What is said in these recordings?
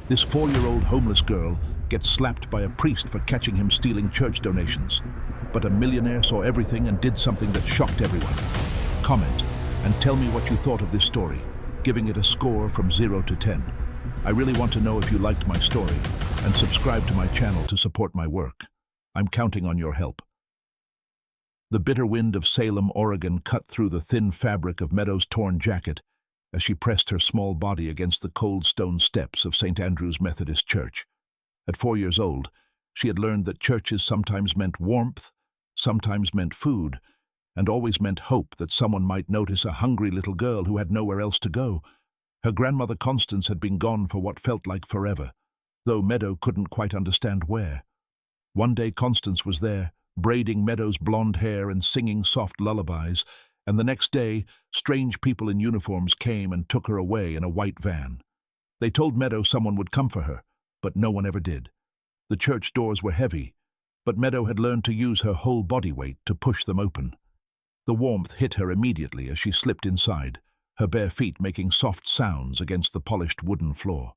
This 4-year-old homeless girl gets slapped by a priest for catching him stealing church donations. But a millionaire saw everything and did something that shocked everyone. Comment and tell me what you thought of this story, giving it a score from 0 to 10. I really want to know if you liked my story, and subscribe to my channel to support my work. I'm counting on your help. The bitter wind of Salem, Oregon cut through the thin fabric of Meadow's torn jacket as she pressed her small body against the cold stone steps of St. Andrew's Methodist Church. At 4 years old, she had learned that churches sometimes meant warmth, sometimes meant food, and always meant hope that someone might notice a hungry little girl who had nowhere else to go. Her grandmother Constance had been gone for what felt like forever, though Meadow couldn't quite understand where. One day Constance was there, braiding Meadow's blonde hair and singing soft lullabies, and the next day, strange people in uniforms came and took her away in a white van. They told Meadow someone would come for her, but no one ever did. The church doors were heavy, but Meadow had learned to use her whole body weight to push them open. The warmth hit her immediately as she slipped inside, her bare feet making soft sounds against the polished wooden floor.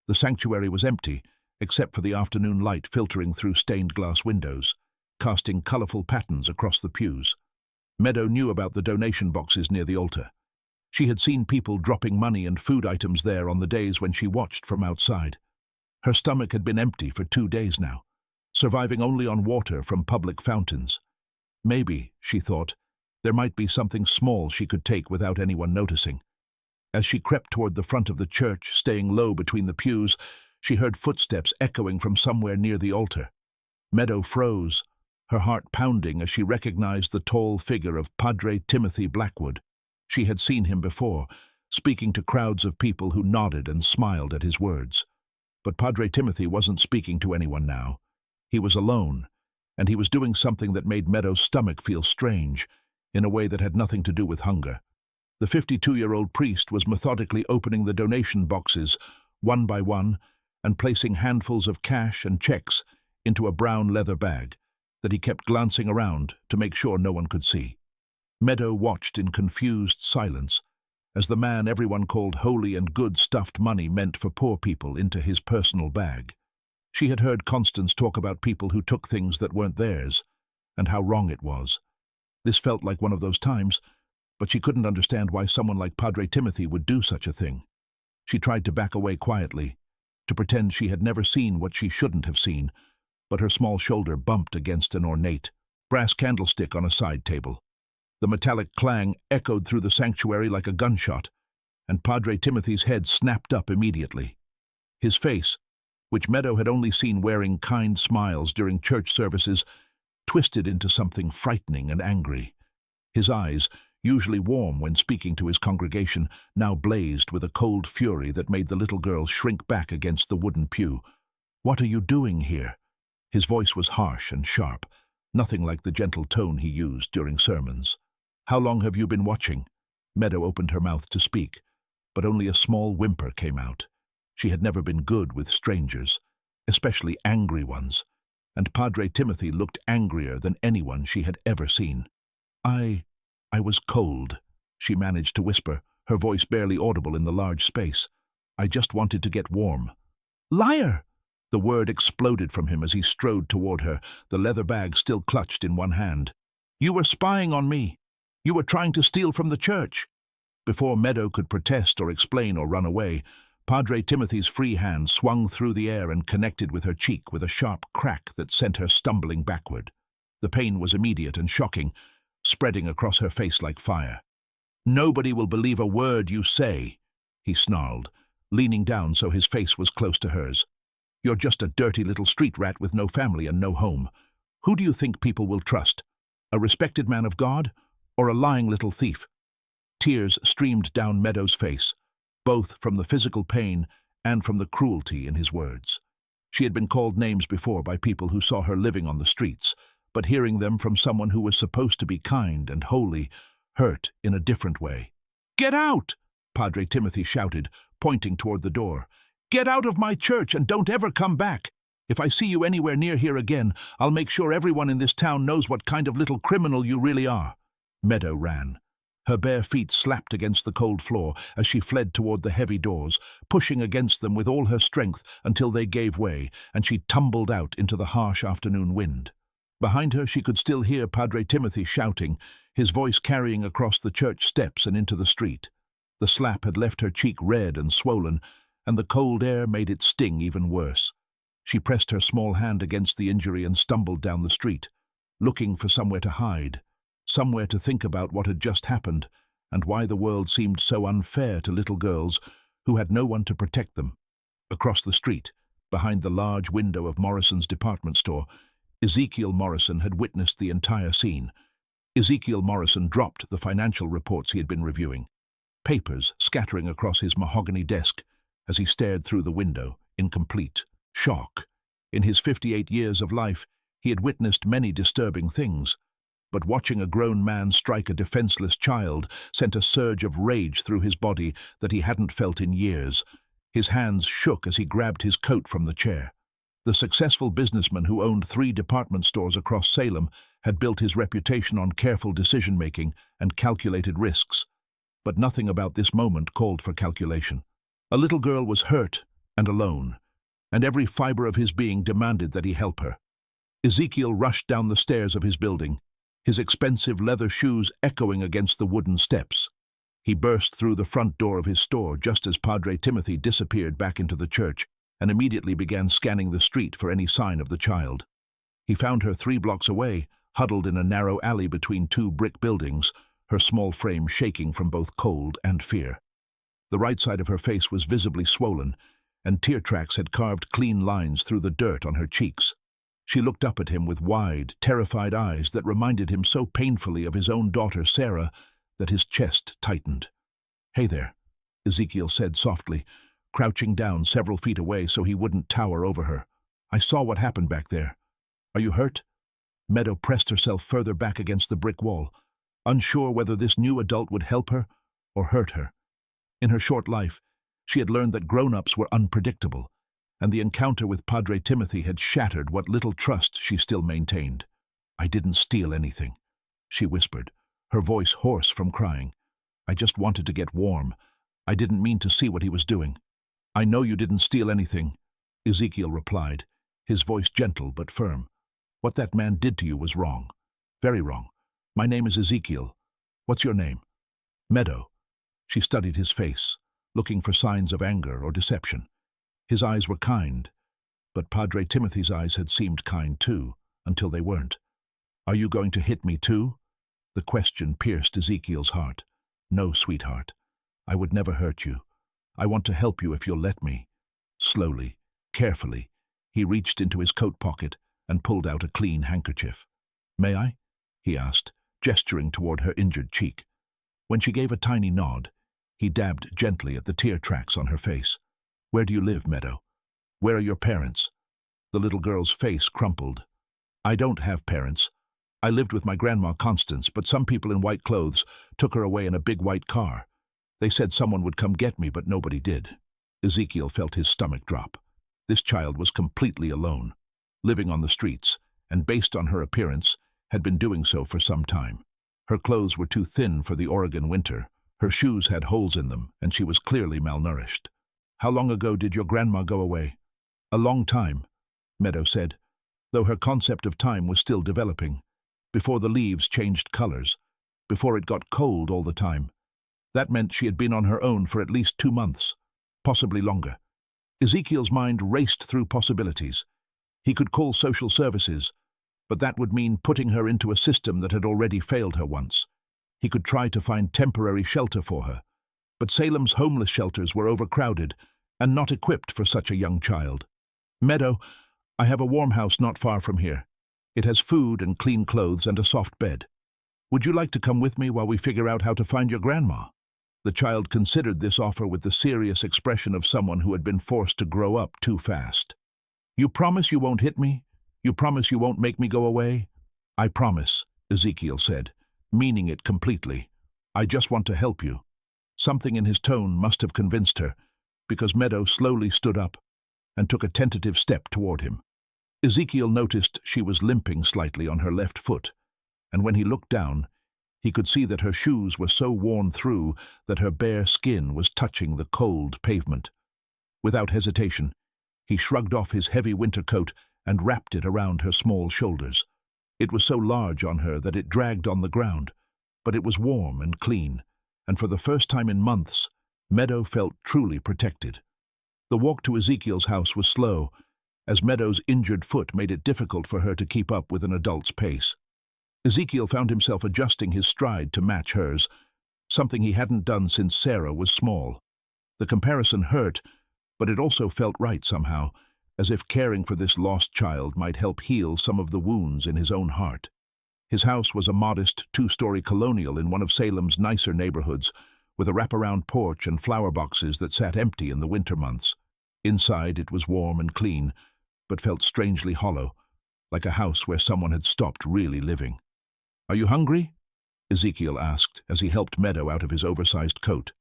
The sanctuary was empty, except for the afternoon light filtering through stained glass windows, casting colorful patterns across the pews. Meadow knew about the donation boxes near the altar. She had seen people dropping money and food items there on the days when she watched from outside. Her stomach had been empty for 2 days now, surviving only on water from public fountains. Maybe, she thought, there might be something small she could take without anyone noticing. As she crept toward the front of the church, staying low between the pews, she heard footsteps echoing from somewhere near the altar. Meadow froze, her heart pounding as she recognized the tall figure of Padre Timothy Blackwood. She had seen him before, speaking to crowds of people who nodded and smiled at his words. But Padre Timothy wasn't speaking to anyone now. He was alone, and he was doing something that made Meadow's stomach feel strange, in a way that had nothing to do with hunger. The 52-year-old priest was methodically opening the donation boxes, one by one, and placing handfuls of cash and checks into a brown leather bag that he kept glancing around to make sure no one could see. Meadow watched in confused silence as the man everyone called holy and good stuffed money meant for poor people into his personal bag. She had heard Constance talk about people who took things that weren't theirs, and how wrong it was. This felt like one of those times, but she couldn't understand why someone like Padre Timothy would do such a thing. She tried to back away quietly, to pretend she had never seen what she shouldn't have seen, but her small shoulder bumped against an ornate brass candlestick on a side table. The metallic clang echoed through the sanctuary like a gunshot, and Padre Timothy's head snapped up immediately. His face, which Meadow had only seen wearing kind smiles during church services, twisted into something frightening and angry. His eyes, usually warm when speaking to his congregation, now blazed with a cold fury that made the little girl shrink back against the wooden pew. "What are you doing here?" His voice was harsh and sharp, nothing like the gentle tone he used during sermons. "How long have you been watching?" Meadow opened her mouth to speak, but only a small whimper came out. She had never been good with strangers, especially angry ones, and Padre Timothy looked angrier than anyone she had ever seen. I was cold," she managed to whisper, her voice barely audible in the large space. "I just wanted to get warm." "Liar!" The word exploded from him as he strode toward her, the leather bag still clutched in one hand. "You were spying on me. You were trying to steal from the church." Before Meadow could protest or explain or run away, Padre Timothy's free hand swung through the air and connected with her cheek with a sharp crack that sent her stumbling backward. The pain was immediate and shocking, spreading across her face like fire. "Nobody will believe a word you say," he snarled, leaning down so his face was close to hers. "You're just a dirty little street rat with no family and no home. Who do you think people will trust? A respected man of God, or a lying little thief?" Tears streamed down Meadow's face, both from the physical pain and from the cruelty in his words. She had been called names before by people who saw her living on the streets, but hearing them from someone who was supposed to be kind and holy hurt in a different way. "Get out!" Padre Timothy shouted, pointing toward the door. "Get out of my church and don't ever come back. If I see you anywhere near here again, I'll make sure everyone in this town knows what kind of little criminal you really are." Meadow ran. Her bare feet slapped against the cold floor as she fled toward the heavy doors, pushing against them with all her strength until they gave way, and she tumbled out into the harsh afternoon wind. Behind her she could still hear Padre Timothy shouting, his voice carrying across the church steps and into the street. The slap had left her cheek red and swollen, and the cold air made it sting even worse. She pressed her small hand against the injury and stumbled down the street, looking for somewhere to hide, somewhere to think about what had just happened and why the world seemed so unfair to little girls who had no one to protect them. Across the street, behind the large window of Morrison's department store, Ezekiel Morrison had witnessed the entire scene. Ezekiel Morrison dropped the financial reports he had been reviewing, papers scattering across his mahogany desk as he stared through the window in complete shock. In his 58 years of life, he had witnessed many disturbing things, but watching a grown man strike a defenseless child sent a surge of rage through his body that he hadn't felt in years. His hands shook as he grabbed his coat from the chair. The successful businessman who owned 3 department stores across Salem had built his reputation on careful decision-making and calculated risks. But nothing about this moment called for calculation. A little girl was hurt and alone, and every fiber of his being demanded that he help her. Ezekiel rushed down the stairs of his building, his expensive leather shoes echoing against the wooden steps. He burst through the front door of his store just as Padre Timothy disappeared back into the church and immediately began scanning the street for any sign of the child. He found her 3 blocks away, huddled in a narrow alley between 2 brick buildings, her small frame shaking from both cold and fear. The right side of her face was visibly swollen, and tear tracks had carved clean lines through the dirt on her cheeks. She looked up at him with wide, terrified eyes that reminded him so painfully of his own daughter, Sarah, that his chest tightened. "Hey there," Ezekiel said softly, crouching down several feet away so he wouldn't tower over her. "I saw what happened back there. Are you hurt?" Meadow pressed herself further back against the brick wall, unsure whether this new adult would help her or hurt her. In her short life, she had learned that grown-ups were unpredictable, and the encounter with Padre Timothy had shattered what little trust she still maintained. "I didn't steal anything," she whispered, her voice hoarse from crying. "I just wanted to get warm. I didn't mean to see what he was doing." "I know you didn't steal anything," Ezekiel replied, his voice gentle but firm. "What that man did to you was wrong. Very wrong. My name is Ezekiel. What's your name?" "Meadow." She studied his face, looking for signs of anger or deception. His eyes were kind, but Padre Timothy's eyes had seemed kind too, until they weren't. "Are you going to hit me too?" The question pierced Ezekiel's heart. "No, sweetheart. I would never hurt you. I want to help you if you'll let me." Slowly, carefully, he reached into his coat pocket and pulled out a clean handkerchief. "May I?" he asked, gesturing toward her injured cheek. When she gave a tiny nod, he dabbed gently at the tear tracks on her face. "Where do you live, Meadow? Where are your parents?" The little girl's face crumpled. "I don't have parents. I lived with my grandma Constance, but some people in white clothes took her away in a big white car. They said someone would come get me, but nobody did." Ezekiel felt his stomach drop. This child was completely alone, living on the streets, and based on her appearance, had been doing so for some time. Her clothes were too thin for the Oregon winter. Her shoes had holes in them, and she was clearly malnourished. "How long ago did your grandma go away?" "A long time," Meadow said, though her concept of time was still developing. "Before the leaves changed colors, before it got cold all the time. That meant she had been on her own for at least 2 months, possibly longer." Ezekiel's mind raced through possibilities. He could call social services, but that would mean putting her into a system that had already failed her once. He could try to find temporary shelter for her, but Salem's homeless shelters were overcrowded and not equipped for such a young child. "Meadow, I have a warm house not far from here. It has food and clean clothes and a soft bed. Would you like to come with me while we figure out how to find your grandma?" The child considered this offer with the serious expression of someone who had been forced to grow up too fast. "You promise you won't hit me? You promise you won't make me go away?" "I promise," Ezekiel said, meaning it completely. "I just want to help you." Something in his tone must have convinced her, because Meadow slowly stood up and took a tentative step toward him. Ezekiel noticed she was limping slightly on her left foot, and when he looked down, He could see that her shoes were so worn through that her bare skin was touching the cold pavement. Without hesitation, he shrugged off his heavy winter coat and wrapped it around her small shoulders. It was so large on her that it dragged on the ground, but it was warm and clean, and for the first time in months, Meadow felt truly protected. The walk to Ezekiel's house was slow, as Meadow's injured foot made it difficult for her to keep up with an adult's pace. Ezekiel found himself adjusting his stride to match hers, something he hadn't done since Sarah was small. The comparison hurt, but it also felt right somehow, as if caring for this lost child might help heal some of the wounds in his own heart. His house was a modest, two-story colonial in one of Salem's nicer neighborhoods, with a wraparound porch and flower boxes that sat empty in the winter months. Inside it was warm and clean, but felt strangely hollow, like a house where someone had stopped really living. "Are you hungry?" Ezekiel asked as he helped Meadow out of his oversized coat.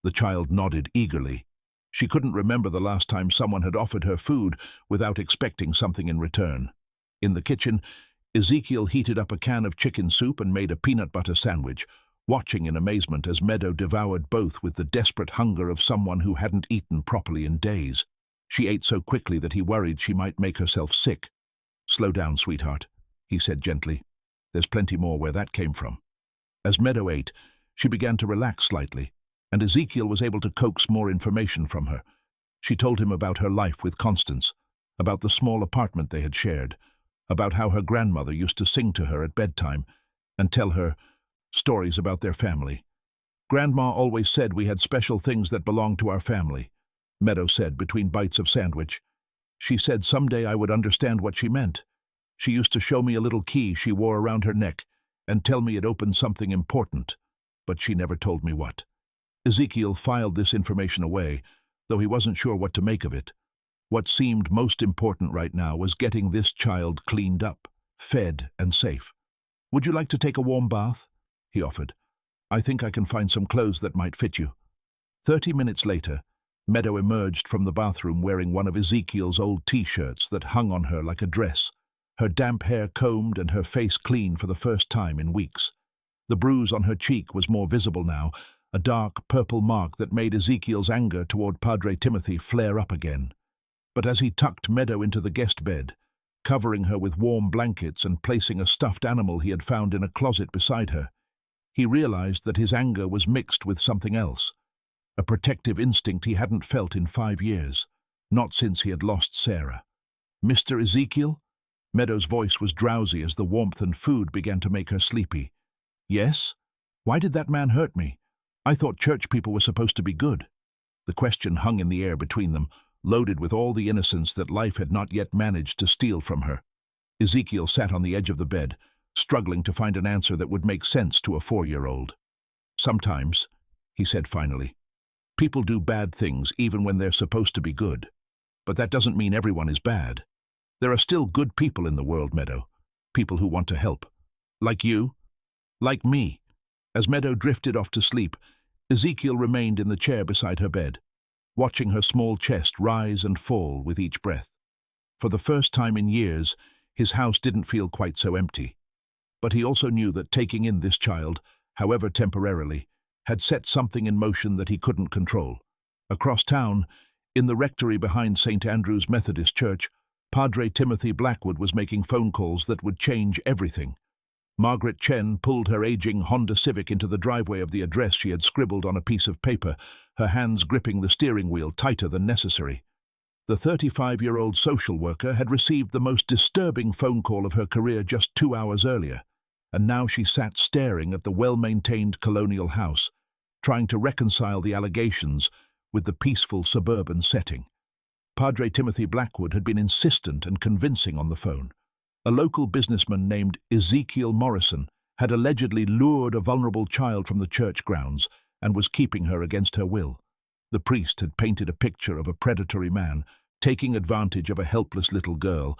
The child nodded eagerly. She couldn't remember the last time someone had offered her food without expecting something in return. In the kitchen, Ezekiel heated up a can of chicken soup and made a peanut butter sandwich, watching in amazement as Meadow devoured both with the desperate hunger of someone who hadn't eaten properly in days. She ate so quickly that he worried she might make herself sick. "Slow down, sweetheart," he said gently. "There's plenty more where that came from." As Meadow ate, she began to relax slightly, and Ezekiel was able to coax more information from her. She told him about her life with Constance, about the small apartment they had shared, about how her grandmother used to sing to her at bedtime and tell her stories about their family. "Grandma always said we had special things that belonged to our family," Meadow said between bites of sandwich. "She said someday I would understand what she meant. She used to show me a little key she wore around her neck and tell me it opened something important, but she never told me what." Ezekiel filed this information away, though he wasn't sure what to make of it. What seemed most important right now was getting this child cleaned up, fed, and safe. "Would you like to take a warm bath?" he offered. "I think I can find some clothes that might fit you." 30 minutes later, Meadow emerged from the bathroom wearing one of Ezekiel's old T-shirts that hung on her like a dress, her damp hair combed and her face clean for the first time in weeks. The bruise on her cheek was more visible now, a dark purple mark that made Ezekiel's anger toward Padre Timothy flare up again. But as he tucked Meadow into the guest bed, covering her with warm blankets and placing a stuffed animal he had found in a closet beside her, he realized that his anger was mixed with something else, a protective instinct he hadn't felt in 5 years, not since he had lost Sarah. "Mr. Ezekiel?" Meadow's voice was drowsy as the warmth and food began to make her sleepy. "Yes? Why did that man hurt me? I thought church people were supposed to be good." The question hung in the air between them, loaded with all the innocence that life had not yet managed to steal from her. Ezekiel sat on the edge of the bed, struggling to find an answer that would make sense to a 4-year-old. "Sometimes," he said finally, "people do bad things even when they're supposed to be good. But that doesn't mean everyone is bad. There are still good people in the world, Meadow. People who want to help. Like you. Like me." As Meadow drifted off to sleep, Ezekiel remained in the chair beside her bed, watching her small chest rise and fall with each breath. For the first time in years, his house didn't feel quite so empty. But he also knew that taking in this child, however temporarily, had set something in motion that he couldn't control. Across town, in the rectory behind St. Andrew's Methodist Church, Padre Timothy Blackwood was making phone calls that would change everything. Margaret Chen pulled her aging Honda Civic into the driveway of the address she had scribbled on a piece of paper, her hands gripping the steering wheel tighter than necessary. The 35-year-old social worker had received the most disturbing phone call of her career just 2 hours earlier, and now she sat staring at the well-maintained colonial house, trying to reconcile the allegations with the peaceful suburban setting. Padre Timothy Blackwood had been insistent and convincing on the phone. A local businessman named Ezekiel Morrison had allegedly lured a vulnerable child from the church grounds and was keeping her against her will. The priest had painted a picture of a predatory man taking advantage of a helpless little girl,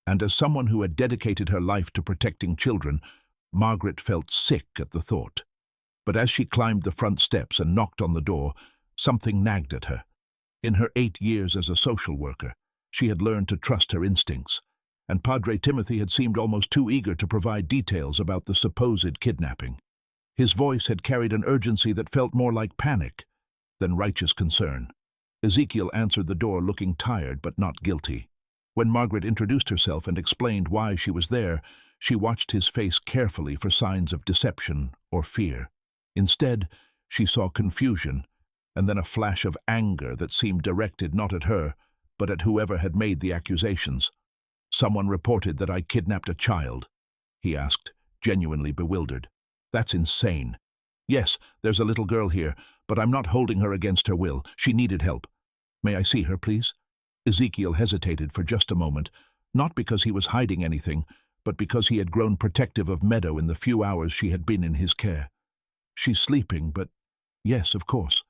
and as someone who had dedicated her life to protecting children, Margaret felt sick at the thought. But as she climbed the front steps and knocked on the door, something nagged at her. In her 8 years as a social worker, she had learned to trust her instincts, and Padre Timothy had seemed almost too eager to provide details about the supposed kidnapping. His voice had carried an urgency that felt more like panic than righteous concern. Ezekiel answered the door looking tired but not guilty. When Margaret introduced herself and explained why she was there, she watched his face carefully for signs of deception or fear. Instead, she saw confusion, and then a flash of anger that seemed directed not at her, but at whoever had made the accusations. "Someone reported that I kidnapped a child," he asked, genuinely bewildered. "That's insane. Yes, there's a little girl here, but I'm not holding her against her will. She needed help. May I see her, please?" Ezekiel hesitated for just a moment, not because he was hiding anything, but because he had grown protective of Meadow in the few hours she had been in his care. "She's sleeping, but yes, of course."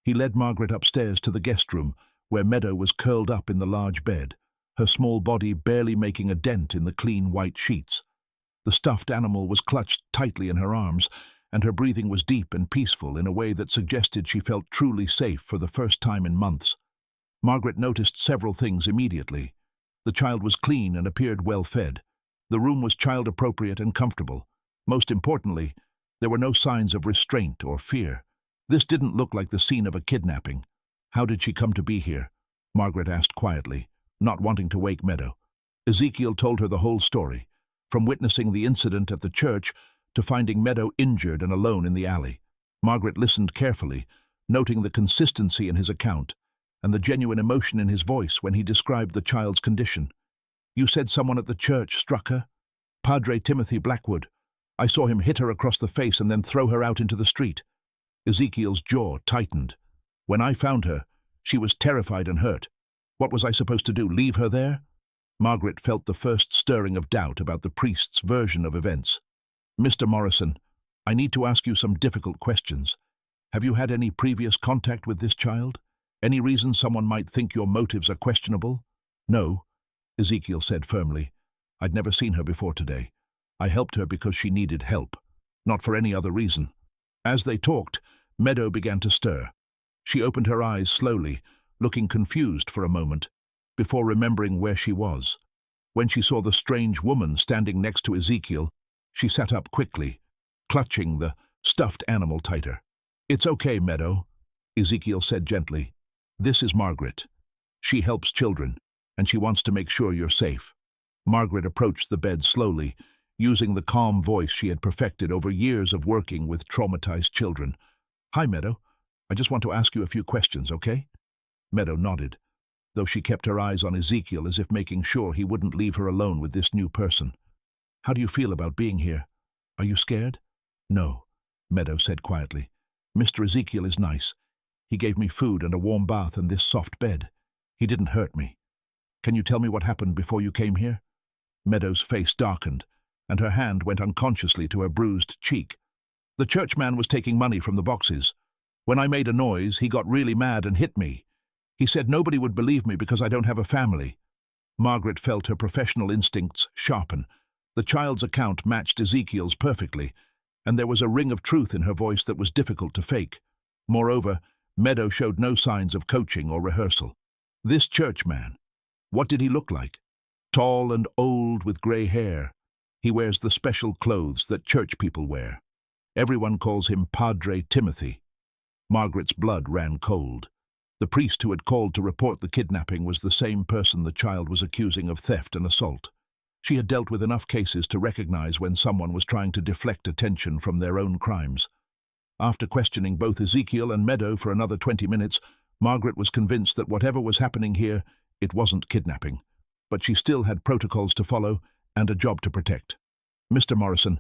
He led Margaret upstairs to the guest room, where Meadow was curled up in the large bed, her small body barely making a dent in the clean white sheets. The stuffed animal was clutched tightly in her arms, and her breathing was deep and peaceful in a way that suggested she felt truly safe for the first time in months. Margaret noticed several things immediately. The child was clean and appeared well fed. The room was child-appropriate and comfortable. Most importantly, there were no signs of restraint or fear. This didn't look like the scene of a kidnapping. "How did she come to be here?" Margaret asked quietly, not wanting to wake Meadow. Ezekiel told her the whole story, from witnessing the incident at the church to finding Meadow injured and alone in the alley. Margaret listened carefully, noting the consistency in his account and the genuine emotion in his voice when he described the child's condition. "You said someone at the church struck her?" "Padre Timothy Blackwood. I saw him hit her across the face and then throw her out into the street." Ezekiel's jaw tightened. "When I found her, she was terrified and hurt. What was I supposed to do, leave her there?" Margaret felt the first stirring of doubt about the priest's version of events. "Mr. Morrison, I need to ask you some difficult questions. Have you had any previous contact with this child? Any reason someone might think your motives are questionable?" "No," Ezekiel said firmly. "I'd never seen her before today. I helped her because she needed help, not for any other reason." As they talked, Meadow began to stir. She opened her eyes slowly, looking confused for a moment, before remembering where she was. When she saw the strange woman standing next to Ezekiel, she sat up quickly, clutching the stuffed animal tighter. "It's okay, Meadow," Ezekiel said gently. "This is Margaret. She helps children, and she wants to make sure you're safe." Margaret approached the bed slowly, using the calm voice she had perfected over years of working with traumatized children. "Hi, Meadow. I just want to ask you a few questions, okay?" Meadow nodded, though she kept her eyes on Ezekiel as if making sure he wouldn't leave her alone with this new person. "How do you feel about being here? Are you scared?" "No," Meadow said quietly. "Mr. Ezekiel is nice. He gave me food and a warm bath and this soft bed. He didn't hurt me. Can you tell me what happened before you came here?" Meadow's face darkened, and her hand went unconsciously to her bruised cheek. "The churchman was taking money from the boxes. When I made a noise, he got really mad and hit me. He said nobody would believe me because I don't have a family." Margaret felt her professional instincts sharpen. The child's account matched Ezekiel's perfectly, and there was a ring of truth in her voice that was difficult to fake. Moreover, Meadow showed no signs of coaching or rehearsal. "This churchman, what did he look like?" "Tall and old with grey hair. He wears the special clothes that church people wear. Everyone calls him Padre Timothy." Margaret's blood ran cold. The priest who had called to report the kidnapping was the same person the child was accusing of theft and assault. She had dealt with enough cases to recognize when someone was trying to deflect attention from their own crimes. After questioning both Ezekiel and Meadow for another 20 minutes, Margaret was convinced that whatever was happening here, it wasn't kidnapping. But she still had protocols to follow and a job to protect. "Mr. Morrison,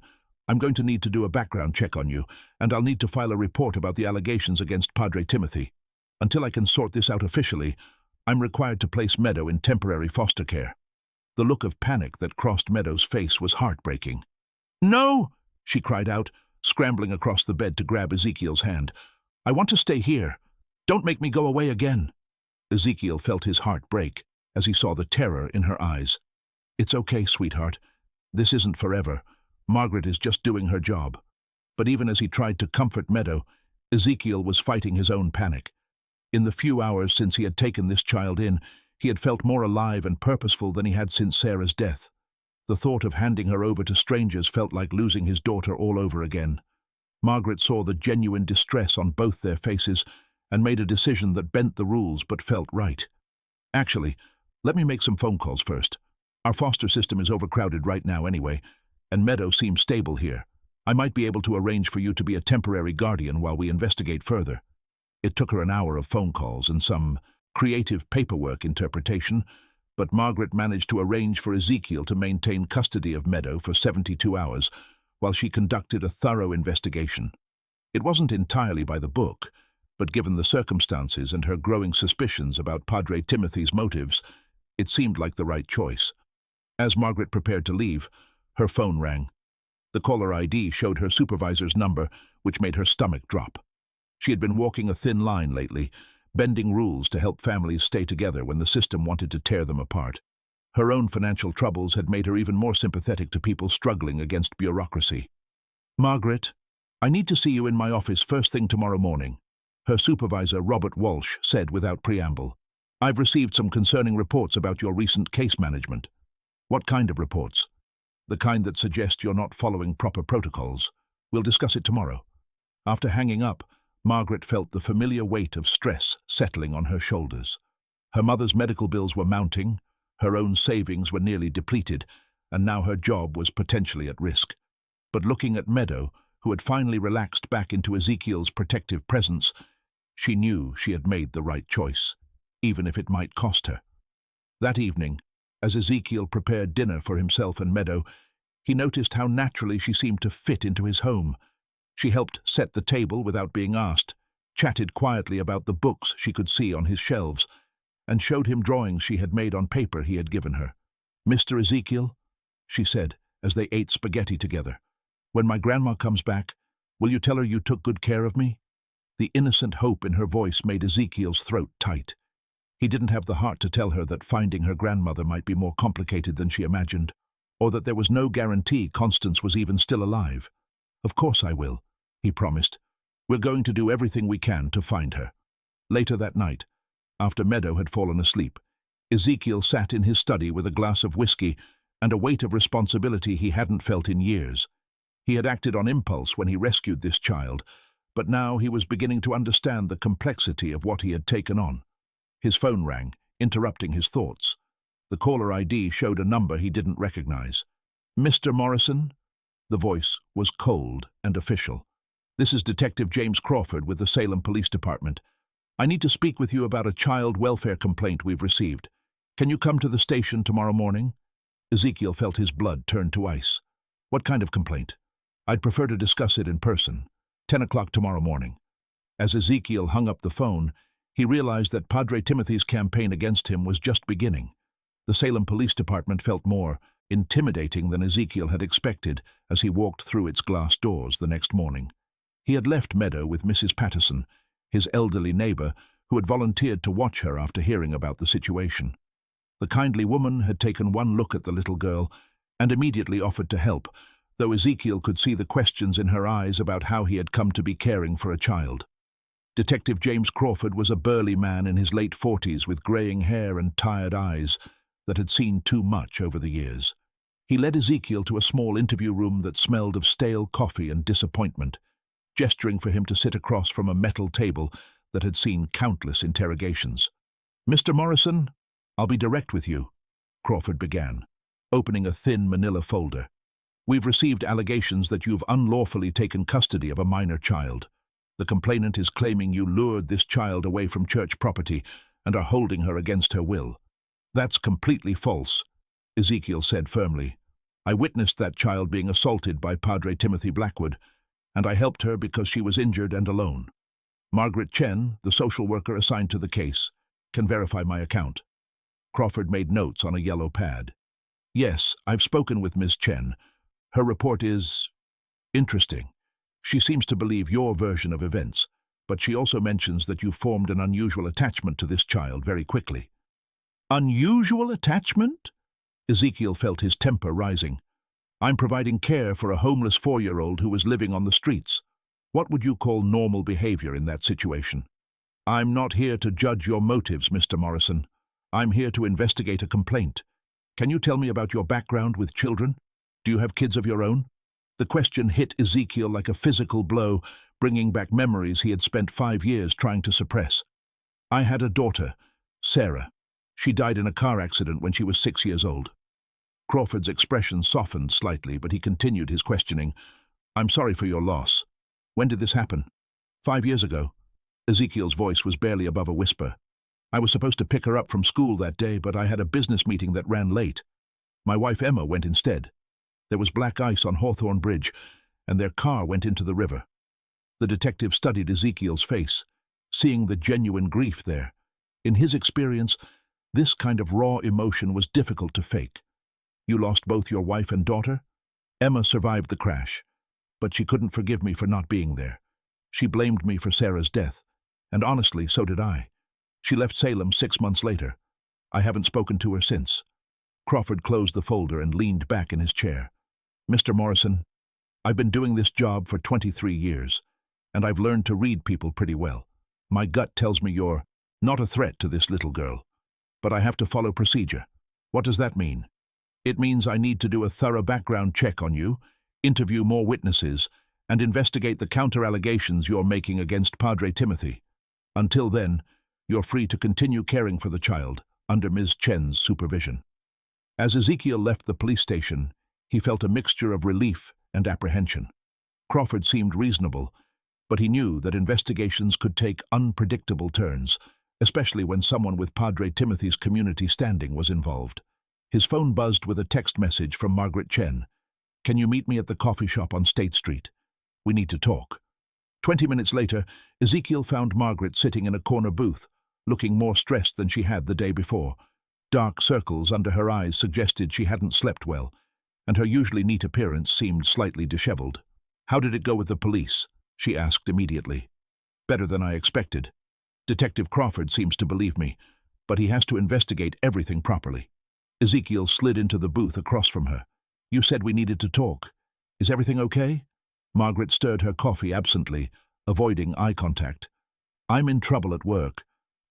I'm going to need to do a background check on you, and I'll need to file a report about the allegations against Padre Timothy. Until I can sort this out officially, I'm required to place Meadow in temporary foster care." The look of panic that crossed Meadow's face was heartbreaking. "No!" she cried out, scrambling across the bed to grab Ezekiel's hand. "I want to stay here. Don't make me go away again." Ezekiel felt his heart break as he saw the terror in her eyes. "It's okay, sweetheart. This isn't forever. Margaret is just doing her job." But even as he tried to comfort Meadow, Ezekiel was fighting his own panic. In the few hours since he had taken this child in, he had felt more alive and purposeful than he had since Sarah's death. The thought of handing her over to strangers felt like losing his daughter all over again. Margaret saw the genuine distress on both their faces and made a decision that bent the rules but felt right. Actually, let me make some phone calls first. Our foster system is overcrowded right now anyway, and Meadow seems stable here. I might be able to arrange for you to be a temporary guardian while we investigate further. It took her an hour of phone calls and some creative paperwork interpretation, but Margaret managed to arrange for Ezekiel to maintain custody of Meadow for 72 hours while she conducted a thorough investigation. It wasn't entirely by the book, but given the circumstances and her growing suspicions about Padre Timothy's motives, it seemed like the right choice. As Margaret prepared to leave, her phone rang. The caller ID showed her supervisor's number, which made her stomach drop. She had been walking a thin line lately, bending rules to help families stay together when the system wanted to tear them apart. Her own financial troubles had made her even more sympathetic to people struggling against bureaucracy. "Margaret, I need to see you in my office first thing tomorrow morning," her supervisor, Robert Walsh, said without preamble. "I've received some concerning reports about your recent case management." "What kind of reports?" "The kind that suggest you're not following proper protocols. We'll discuss it tomorrow." After hanging up, Margaret felt the familiar weight of stress settling on her shoulders. Her mother's medical bills were mounting, her own savings were nearly depleted, and now her job was potentially at risk. But looking at Meadow, who had finally relaxed back into Ezekiel's protective presence, she knew she had made the right choice, even if it might cost her. That evening, as Ezekiel prepared dinner for himself and Meadow, he noticed how naturally she seemed to fit into his home. She helped set the table without being asked, chatted quietly about the books she could see on his shelves, and showed him drawings she had made on paper he had given her. "Mr. Ezekiel," she said, as they ate spaghetti together, "when my grandma comes back, will you tell her you took good care of me?" The innocent hope in her voice made Ezekiel's throat tight. He didn't have the heart to tell her that finding her grandmother might be more complicated than she imagined, or that there was no guarantee Constance was even still alive. "Of course I will," he promised. "We're going to do everything we can to find her." Later that night, after Meadow had fallen asleep, Ezekiel sat in his study with a glass of whiskey and a weight of responsibility he hadn't felt in years. He had acted on impulse when he rescued this child, but now he was beginning to understand the complexity of what he had taken on. His phone rang, interrupting his thoughts. The caller ID showed a number he didn't recognize. "Mr. Morrison?" The voice was cold and official. "This is Detective James Crawford with the Salem Police Department. I need to speak with you about a child welfare complaint we've received. Can you come to the station tomorrow morning?" Ezekiel felt his blood turn to ice. "What kind of complaint?" "I'd prefer to discuss it in person. 10 o'clock tomorrow morning." As Ezekiel hung up the phone, he realized that Padre Timothy's campaign against him was just beginning. The Salem Police Department felt more intimidating than Ezekiel had expected as he walked through its glass doors the next morning. He had left Meadow with Mrs. Patterson, his elderly neighbor, who had volunteered to watch her after hearing about the situation. The kindly woman had taken one look at the little girl and immediately offered to help, though Ezekiel could see the questions in her eyes about how he had come to be caring for a child. Detective James Crawford was a burly man in his late 40s with graying hair and tired eyes that had seen too much over the years. He led Ezekiel to a small interview room that smelled of stale coffee and disappointment, gesturing for him to sit across from a metal table that had seen countless interrogations. "Mr. Morrison, I'll be direct with you," Crawford began, opening a thin manila folder. "We've received allegations that you've unlawfully taken custody of a minor child. The complainant is claiming you lured this child away from church property and are holding her against her will." "That's completely false," Ezekiel said firmly. "I witnessed that child being assaulted by Padre Timothy Blackwood, and I helped her because she was injured and alone. Margaret Chen, the social worker assigned to the case, can verify my account." Crawford made notes on a yellow pad. "Yes, I've spoken with Ms. Chen. Her report is interesting. She seems to believe your version of events, but she also mentions that you formed an unusual attachment to this child very quickly." "Unusual attachment?" Ezekiel felt his temper rising. "I'm providing care for a homeless 4-year-old who was living on the streets. What would you call normal behavior in that situation?" "I'm not here to judge your motives, Mr. Morrison. I'm here to investigate a complaint. Can you tell me about your background with children? Do you have kids of your own?" The question hit Ezekiel like a physical blow, bringing back memories he had spent 5 years trying to suppress. I had a daughter, Sarah. She died in a car accident when she was 6 years old. Crawford's expression softened slightly, but he continued his questioning. I'm sorry for your loss. When did this happen? 5 years ago. Ezekiel's voice was barely above a whisper. I was supposed to pick her up from school that day, but I had a business meeting that ran late. My wife Emma went instead. There was black ice on Hawthorne Bridge, and their car went into the river. The detective studied Ezekiel's face, seeing the genuine grief there. In his experience, this kind of raw emotion was difficult to fake. You lost both your wife and daughter? Emma survived the crash, but she couldn't forgive me for not being there. She blamed me for Sarah's death, and honestly, so did I. She left Salem 6 months later. I haven't spoken to her since. Crawford closed the folder and leaned back in his chair. Mr. Morrison, I've been doing this job for 23 years, and I've learned to read people pretty well. My gut tells me you're not a threat to this little girl, but I have to follow procedure. What does that mean? It means I need to do a thorough background check on you, interview more witnesses, and investigate the counter-allegations you're making against Padre Timothy. Until then, you're free to continue caring for the child under Ms. Chen's supervision. As Ezekiel left the police station, he felt a mixture of relief and apprehension. Crawford seemed reasonable, but he knew that investigations could take unpredictable turns, especially when someone with Padre Timothy's community standing was involved. His phone buzzed with a text message from Margaret Chen. Can you meet me at the coffee shop on State Street? We need to talk. 20 minutes later, Ezekiel found Margaret sitting in a corner booth, looking more stressed than she had the day before. Dark circles under her eyes suggested she hadn't slept well, and her usually neat appearance seemed slightly disheveled. How did it go with the police? She asked immediately. Better than I expected. Detective Crawford seems to believe me, but he has to investigate everything properly. Ezekiel slid into the booth across from her. You said we needed to talk. Is everything okay? Margaret stirred her coffee absently, avoiding eye contact. I'm in trouble at work.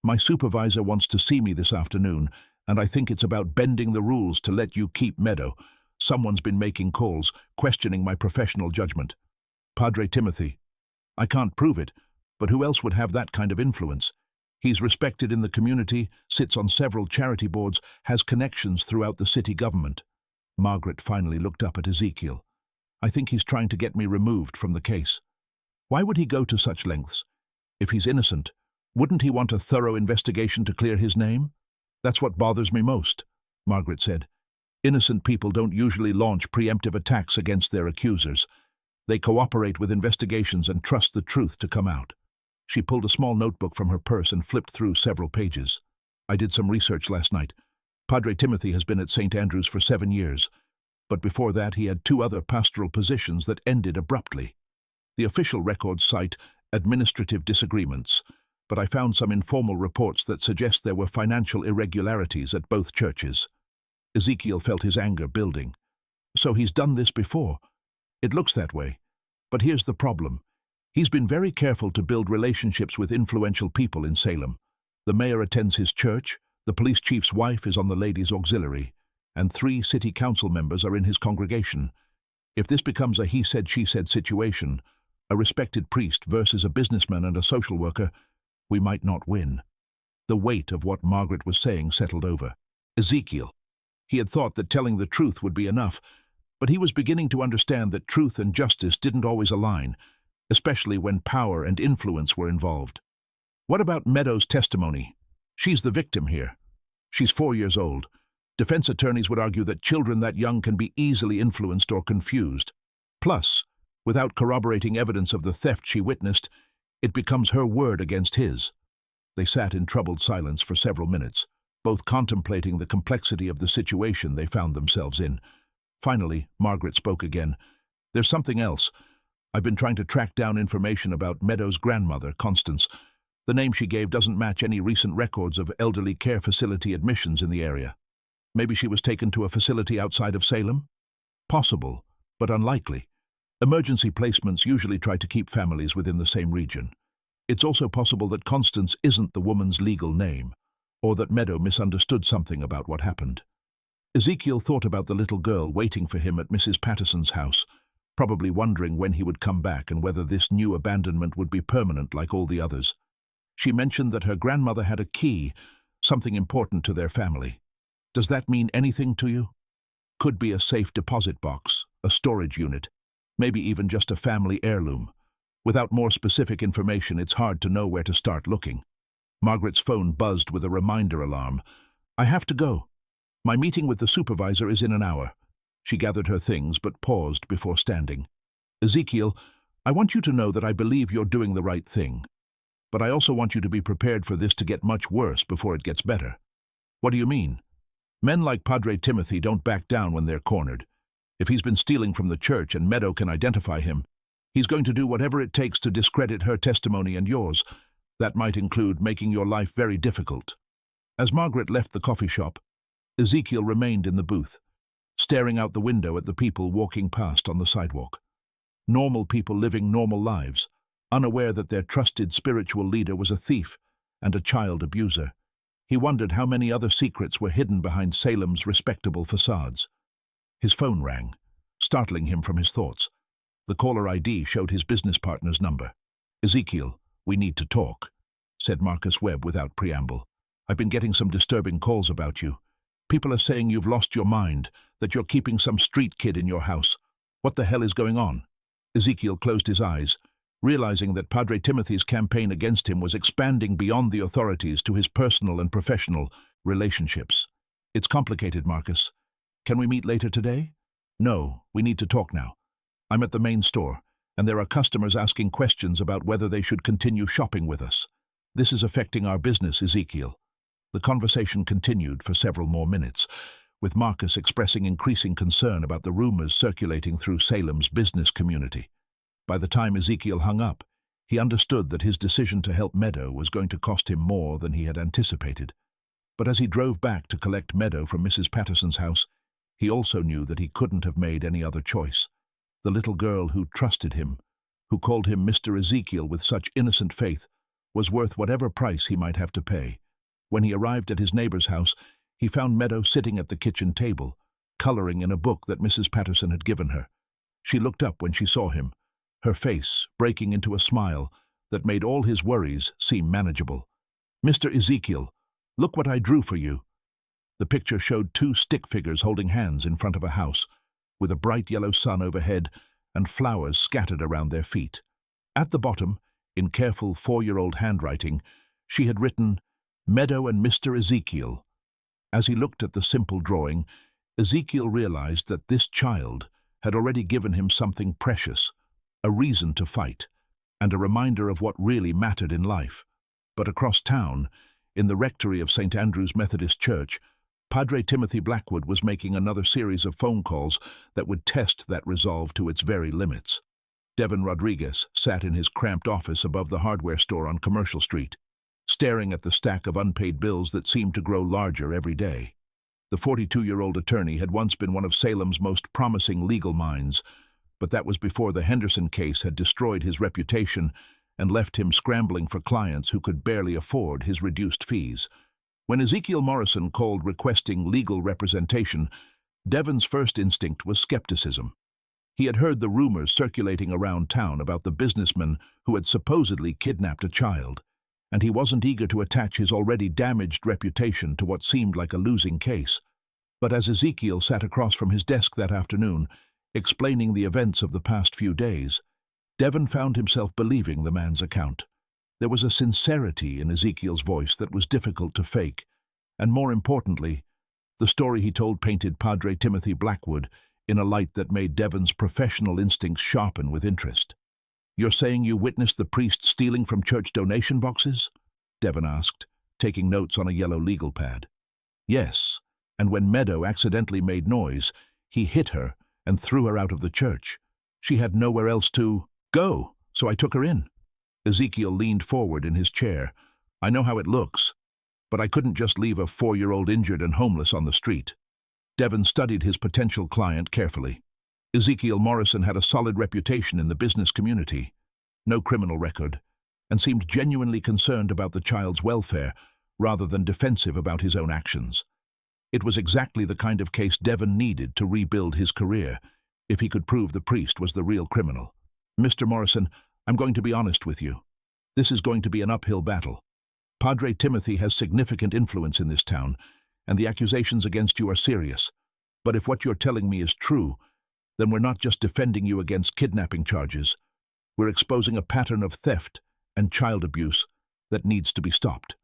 My supervisor wants to see me this afternoon, and I think it's about bending the rules to let you keep Meadow. Someone's been making calls, questioning my professional judgment. Padre Timothy. I can't prove it, but who else would have that kind of influence? He's respected in the community, sits on several charity boards, has connections throughout the city government. Margaret finally looked up at Ezekiel. I think he's trying to get me removed from the case. Why would he go to such lengths? If he's innocent, wouldn't he want a thorough investigation to clear his name? That's what bothers me most, Margaret said. Innocent people don't usually launch preemptive attacks against their accusers. They cooperate with investigations and trust the truth to come out. She pulled a small notebook from her purse and flipped through several pages. I did some research last night. Padre Timothy has been at St. Andrew's for 7 years, but before that he had 2 other pastoral positions that ended abruptly. The official records cite administrative disagreements, but I found some informal reports that suggest there were financial irregularities at both churches. Ezekiel felt his anger building. So he's done this before. It looks that way. But here's the problem. He's been very careful to build relationships with influential people in Salem. The mayor attends his church, the police chief's wife is on the ladies' auxiliary, and 3 city council members are in his congregation. If this becomes a he-said-she-said situation, a respected priest versus a businessman and a social worker, we might not win. The weight of what Margaret was saying settled over Ezekiel. He had thought that telling the truth would be enough, but he was beginning to understand that truth and justice didn't always align, especially when power and influence were involved. What about Meadow's testimony? She's the victim here. She's 4 years old. Defense attorneys would argue that children that young can be easily influenced or confused. Plus, without corroborating evidence of the theft she witnessed, it becomes her word against his. They sat in troubled silence for several minutes, both contemplating the complexity of the situation they found themselves in. Finally, Margaret spoke again. There's something else. I've been trying to track down information about Meadow's grandmother, Constance. The name she gave doesn't match any recent records of elderly care facility admissions in the area. Maybe she was taken to a facility outside of Salem? Possible, but unlikely. Emergency placements usually try to keep families within the same region. It's also possible that Constance isn't the woman's legal name, or that Meadow misunderstood something about what happened. Ezekiel thought about the little girl waiting for him at Mrs. Patterson's house. probably wondering when he would come back and whether this new abandonment would be permanent like all the others. She mentioned that her grandmother had a key, something important to their family. Does that mean anything to you? Could be a safe deposit box, a storage unit, maybe even just a family heirloom. Without more specific information, it's hard to know where to start looking. Margaret's phone buzzed with a reminder alarm. I have to go. My meeting with the supervisor is in an hour. She gathered her things but paused before standing. Ezekiel, I want you to know that I believe you're doing the right thing. But I also want you to be prepared for this to get much worse before it gets better. What do you mean? Men like Padre Timothy don't back down when they're cornered. If he's been stealing from the church and Meadow can identify him, he's going to do whatever it takes to discredit her testimony and yours. That might include making your life very difficult. As Margaret left the coffee shop, Ezekiel remained in the booth, staring out the window at the people walking past on the sidewalk. Normal people living normal lives, unaware that their trusted spiritual leader was a thief and a child abuser. He wondered how many other secrets were hidden behind Salem's respectable facades. His phone rang, startling him from his thoughts. The caller ID showed his business partner's number. Ezekiel, we need to talk, said Marcus Webb without preamble. I've been getting some disturbing calls about you. People are saying you've lost your mind, that you're keeping some street kid in your house. What the hell is going on? Ezekiel closed his eyes, realizing that Padre Timothy's campaign against him was expanding beyond the authorities to his personal and professional relationships. It's complicated, Marcus. Can we meet later today? No, we need to talk now. I'm at the main store, and there are customers asking questions about whether they should continue shopping with us. This is affecting our business, Ezekiel. The conversation continued for several more minutes, with Marcus expressing increasing concern about the rumors circulating through Salem's business community. By the time Ezekiel hung up, he understood that his decision to help Meadow was going to cost him more than he had anticipated. But as he drove back to collect Meadow from Mrs. Patterson's house, he also knew that he couldn't have made any other choice. The little girl who trusted him, who called him Mr. Ezekiel with such innocent faith, was worth whatever price he might have to pay. When he arrived at his neighbor's house, he found Meadow sitting at the kitchen table, coloring in a book that Mrs. Patterson had given her. She looked up when she saw him, her face breaking into a smile that made all his worries seem manageable. Mr. Ezekiel, look what I drew for you. The picture showed two stick figures holding hands in front of a house, with a bright yellow sun overhead and flowers scattered around their feet. At the bottom, in careful 4-year-old handwriting, she had written, Meadow and Mr. Ezekiel. As he looked at the simple drawing, Ezekiel realized that this child had already given him something precious, a reason to fight, and a reminder of what really mattered in life. But across town, in the rectory of St. Andrew's Methodist Church, Padre Timothy Blackwood was making another series of phone calls that would test that resolve to its very limits. Devin Rodriguez sat in his cramped office above the hardware store on Commercial Street, staring at the stack of unpaid bills that seemed to grow larger every day. The 42-year-old attorney had once been one of Salem's most promising legal minds, but that was before the Henderson case had destroyed his reputation and left him scrambling for clients who could barely afford his reduced fees. When Ezekiel Morrison called requesting legal representation, Devin's first instinct was skepticism. He had heard the rumors circulating around town about the businessman who had supposedly kidnapped a child, and he wasn't eager to attach his already damaged reputation to what seemed like a losing case. But as Ezekiel sat across from his desk that afternoon, explaining the events of the past few days, Devin found himself believing the man's account. There was a sincerity in Ezekiel's voice that was difficult to fake, and more importantly, the story he told painted Padre Timothy Blackwood in a light that made Devin's professional instincts sharpen with interest. You're saying you witnessed the priest stealing from church donation boxes? Devin asked, taking notes on a yellow legal pad. Yes, and when Meadow accidentally made noise, he hit her and threw her out of the church. She had nowhere else to go, so I took her in. Ezekiel leaned forward in his chair. I know how it looks, but I couldn't just leave a 4-year-old injured and homeless on the street. Devin studied his potential client carefully. Ezekiel Morrison had a solid reputation in the business community, no criminal record, and seemed genuinely concerned about the child's welfare rather than defensive about his own actions. It was exactly the kind of case Devin needed to rebuild his career. if he could prove the priest was the real criminal. Mr. Morrison, I'm going to be honest with you. This is going to be an uphill battle. Padre Timothy has significant influence in this town, and the accusations against you are serious. But if what you're telling me is true, then we're not just defending you against kidnapping charges. We're exposing a pattern of theft and child abuse that needs to be stopped.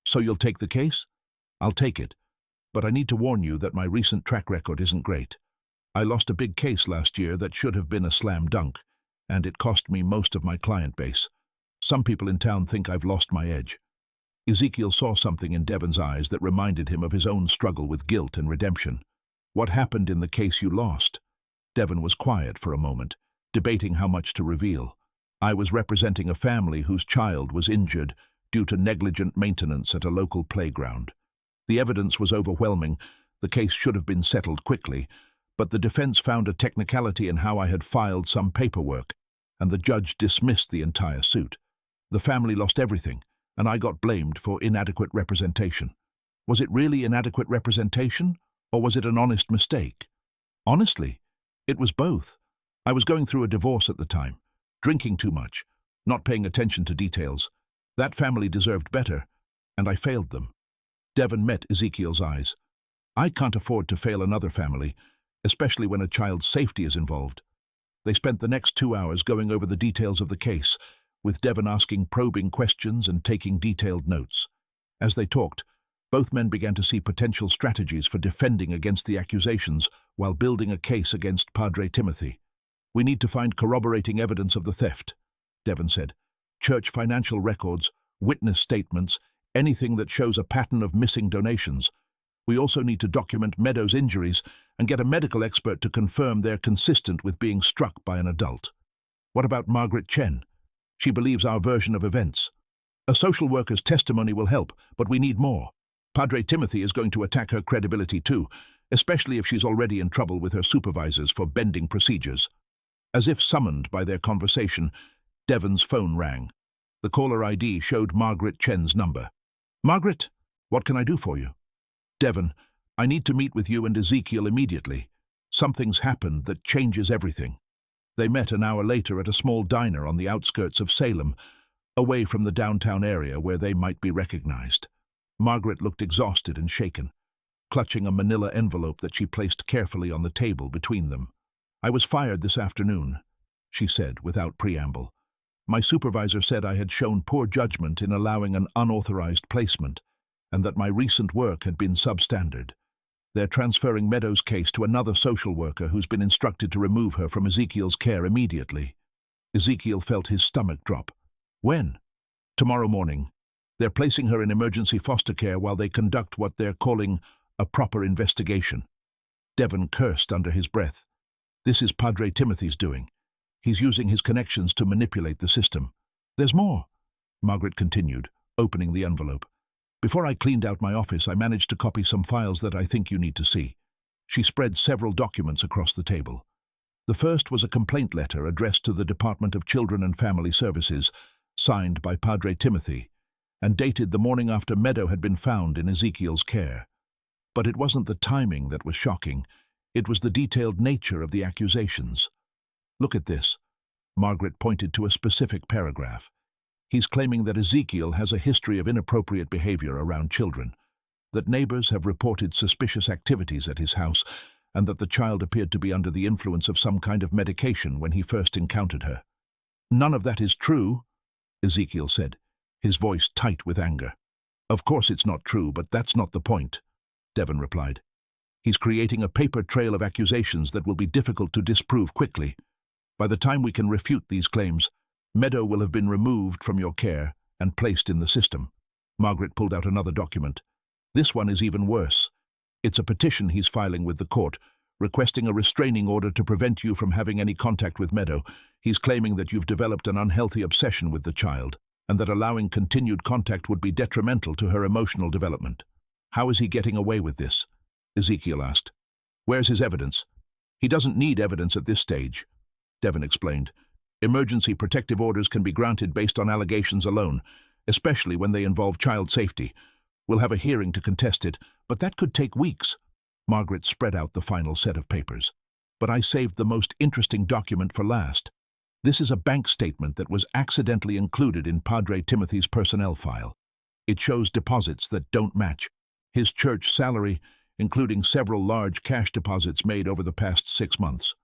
So you'll take the case? I'll take it. But I need to warn you that my recent track record isn't great. I lost a big case last year that should have been a slam dunk, and it cost me most of my client base. Some people in town think I've lost my edge. Ezekiel saw something in Devon's eyes that reminded him of his own struggle with guilt and redemption. What happened in the case you lost? Devon was quiet for a moment, debating how much to reveal. I was representing a family whose child was injured due to negligent maintenance at a local playground. The evidence was overwhelming. The case should have been settled quickly, but the defense found a technicality in how I had filed some paperwork, and the judge dismissed the entire suit. The family lost everything, and I got blamed for inadequate representation. Was it really inadequate representation, or was it an honest mistake? Honestly, it was both. I was going through a divorce at the time, drinking too much, not paying attention to details. That family deserved better, and I failed them. Devon met Ezekiel's eyes. I can't afford to fail another family, especially when a child's safety is involved. They spent the next 2 hours going over the details of the case, with Devon asking probing questions and taking detailed notes. As they talked, both men began to see potential strategies for defending against the accusations while building a case against Padre Timothy. We need to find corroborating evidence of the theft, Devon said. Church financial records, witness statements, anything that shows a pattern of missing donations. We also need to document Meadows' injuries and get a medical expert to confirm they're consistent with being struck by an adult. What about Margaret Chen? She believes our version of events. A social worker's testimony will help, but we need more. Padre Timothy is going to attack her credibility too, especially if she's already in trouble with her supervisors for bending procedures. As if summoned by their conversation, Devon's phone rang. The caller ID showed Margaret Chen's number. Margaret, what can I do for you? Devon, I need to meet with you and Ezekiel immediately. Something's happened that changes everything. They met an hour later at a small diner on the outskirts of Salem, away from the downtown area where they might be recognized. Margaret looked exhausted and shaken, clutching a manila envelope that she placed carefully on the table between them. I was fired this afternoon, she said without preamble. My supervisor said I had shown poor judgment in allowing an unauthorized placement, and that my recent work had been substandard. They're transferring Meadows' case to another social worker who's been instructed to remove her from Ezekiel's care immediately. Ezekiel felt his stomach drop. When? Tomorrow morning. They're placing her in emergency foster care while they conduct what they're calling a proper investigation. Devon cursed under his breath. This is Padre Timothy's doing. He's using his connections to manipulate the system. There's more, Margaret continued, opening the envelope. Before I cleaned out my office, I managed to copy some files that I think you need to see. She spread several documents across the table. The first was a complaint letter addressed to the Department of Children and Family Services, signed by Padre Timothy, and dated the morning after Meadow had been found in Ezekiel's care. But it wasn't the timing that was shocking. It was the detailed nature of the accusations. Look at this. Margaret pointed to a specific paragraph. He's claiming that Ezekiel has a history of inappropriate behavior around children, that neighbors have reported suspicious activities at his house, and that the child appeared to be under the influence of some kind of medication when he first encountered her. None of that is true, Ezekiel said, his voice tight with anger. Of course it's not true, but that's not the point, Devon replied. He's creating a paper trail of accusations that will be difficult to disprove quickly. By the time we can refute these claims, Meadow will have been removed from your care and placed in the system. Margaret pulled out another document. This one is even worse. It's a petition he's filing with the court, requesting a restraining order to prevent you from having any contact with Meadow. He's claiming that you've developed an unhealthy obsession with the child, and that allowing continued contact would be detrimental to her emotional development. How is he getting away with this? Ezekiel asked. Where's his evidence? He doesn't need evidence at this stage, Devon explained. Emergency protective orders can be granted based on allegations alone, especially when they involve child safety. We'll have a hearing to contest it, but that could take weeks. Margaret spread out the final set of papers. But I saved the most interesting document for last. This is a bank statement that was accidentally included in Padre Timothy's personnel file. It shows deposits that don't match. His church salary, including several large cash deposits made over the past 6 months.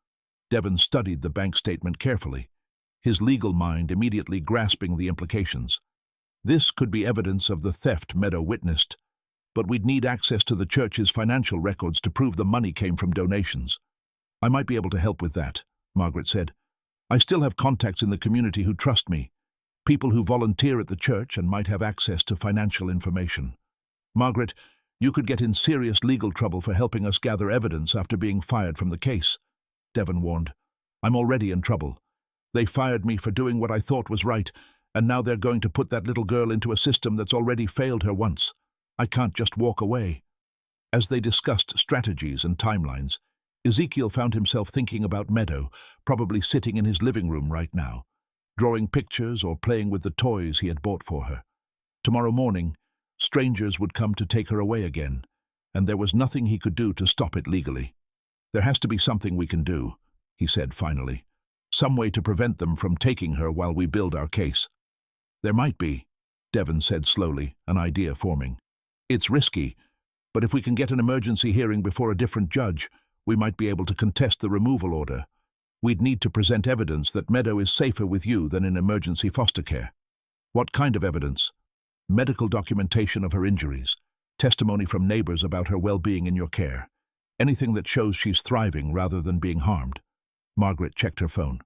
Devon studied the bank statement carefully, his legal mind immediately grasping the implications. This could be evidence of the theft Meadow witnessed, but we'd need access to the church's financial records to prove the money came from donations. I might be able to help with that, Margaret said. I still have contacts in the community who trust me, people who volunteer at the church and might have access to financial information. Margaret, you could get in serious legal trouble for helping us gather evidence after being fired from the case, Devon warned. I'm already in trouble. They fired me for doing what I thought was right, and now they're going to put that little girl into a system that's already failed her once. I can't just walk away. As they discussed strategies and timelines, Ezekiel found himself thinking about Meadow, probably sitting in his living room right now, drawing pictures or playing with the toys he had bought for her. Tomorrow morning, strangers would come to take her away again, and there was nothing he could do to stop it legally. There has to be something we can do, he said finally. Some way to prevent them from taking her while we build our case. There might be, Devon said slowly, an idea forming. It's risky, but if we can get an emergency hearing before a different judge, we might be able to contest the removal order. We'd need to present evidence that Meadow is safer with you than in emergency foster care. What kind of evidence? Medical documentation of her injuries, testimony from neighbors about her well-being in your care, anything that shows she's thriving rather than being harmed. Margaret checked her phone.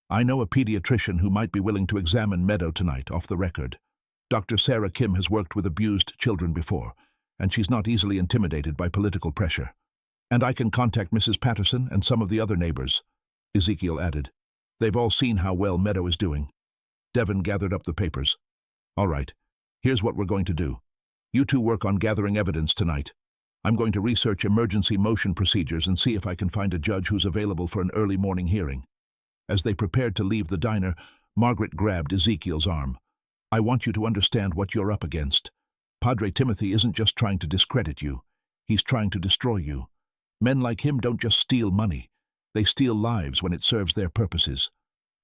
I know a pediatrician who might be willing to examine Meadow tonight, off the record. Dr. Sarah Kim has worked with abused children before, and she's not easily intimidated by political pressure. And I can contact Mrs. Patterson and some of the other neighbors, Ezekiel added. They've all seen how well Meadow is doing. Devon gathered up the papers. All right, here's what we're going to do. You two work on gathering evidence tonight. I'm going to research emergency motion procedures and see if I can find a judge who's available for an early morning hearing. As they prepared to leave the diner, Margaret grabbed Ezekiel's arm. I want you to understand what you're up against. Padre Timothy isn't just trying to discredit you. He's trying to destroy you. Men like him don't just steal money. They steal lives when it serves their purposes.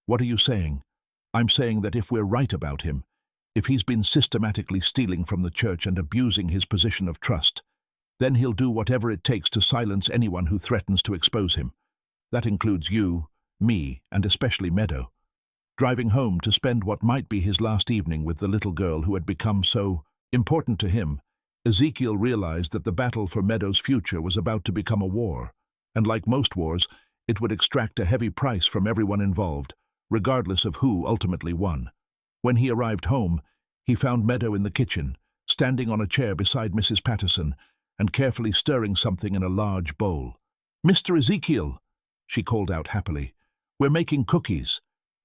What are you saying? I'm saying that if we're right about him, if he's been systematically stealing from the church and abusing his position of trust, then he'll do whatever it takes to silence anyone who threatens to expose him. That includes you, me, and especially Meadow. Driving home to spend what might be his last evening with the little girl who had become so important to him, Ezekiel realized that the battle for Meadow's future was about to become a war, and like most wars, it would extract a heavy price from everyone involved, regardless of who ultimately won. When he arrived home, he found Meadow in the kitchen, standing on a chair beside Mrs. Patterson, and carefully stirring something in a large bowl. "Mr. Ezekiel," she called out happily, "we're making cookies.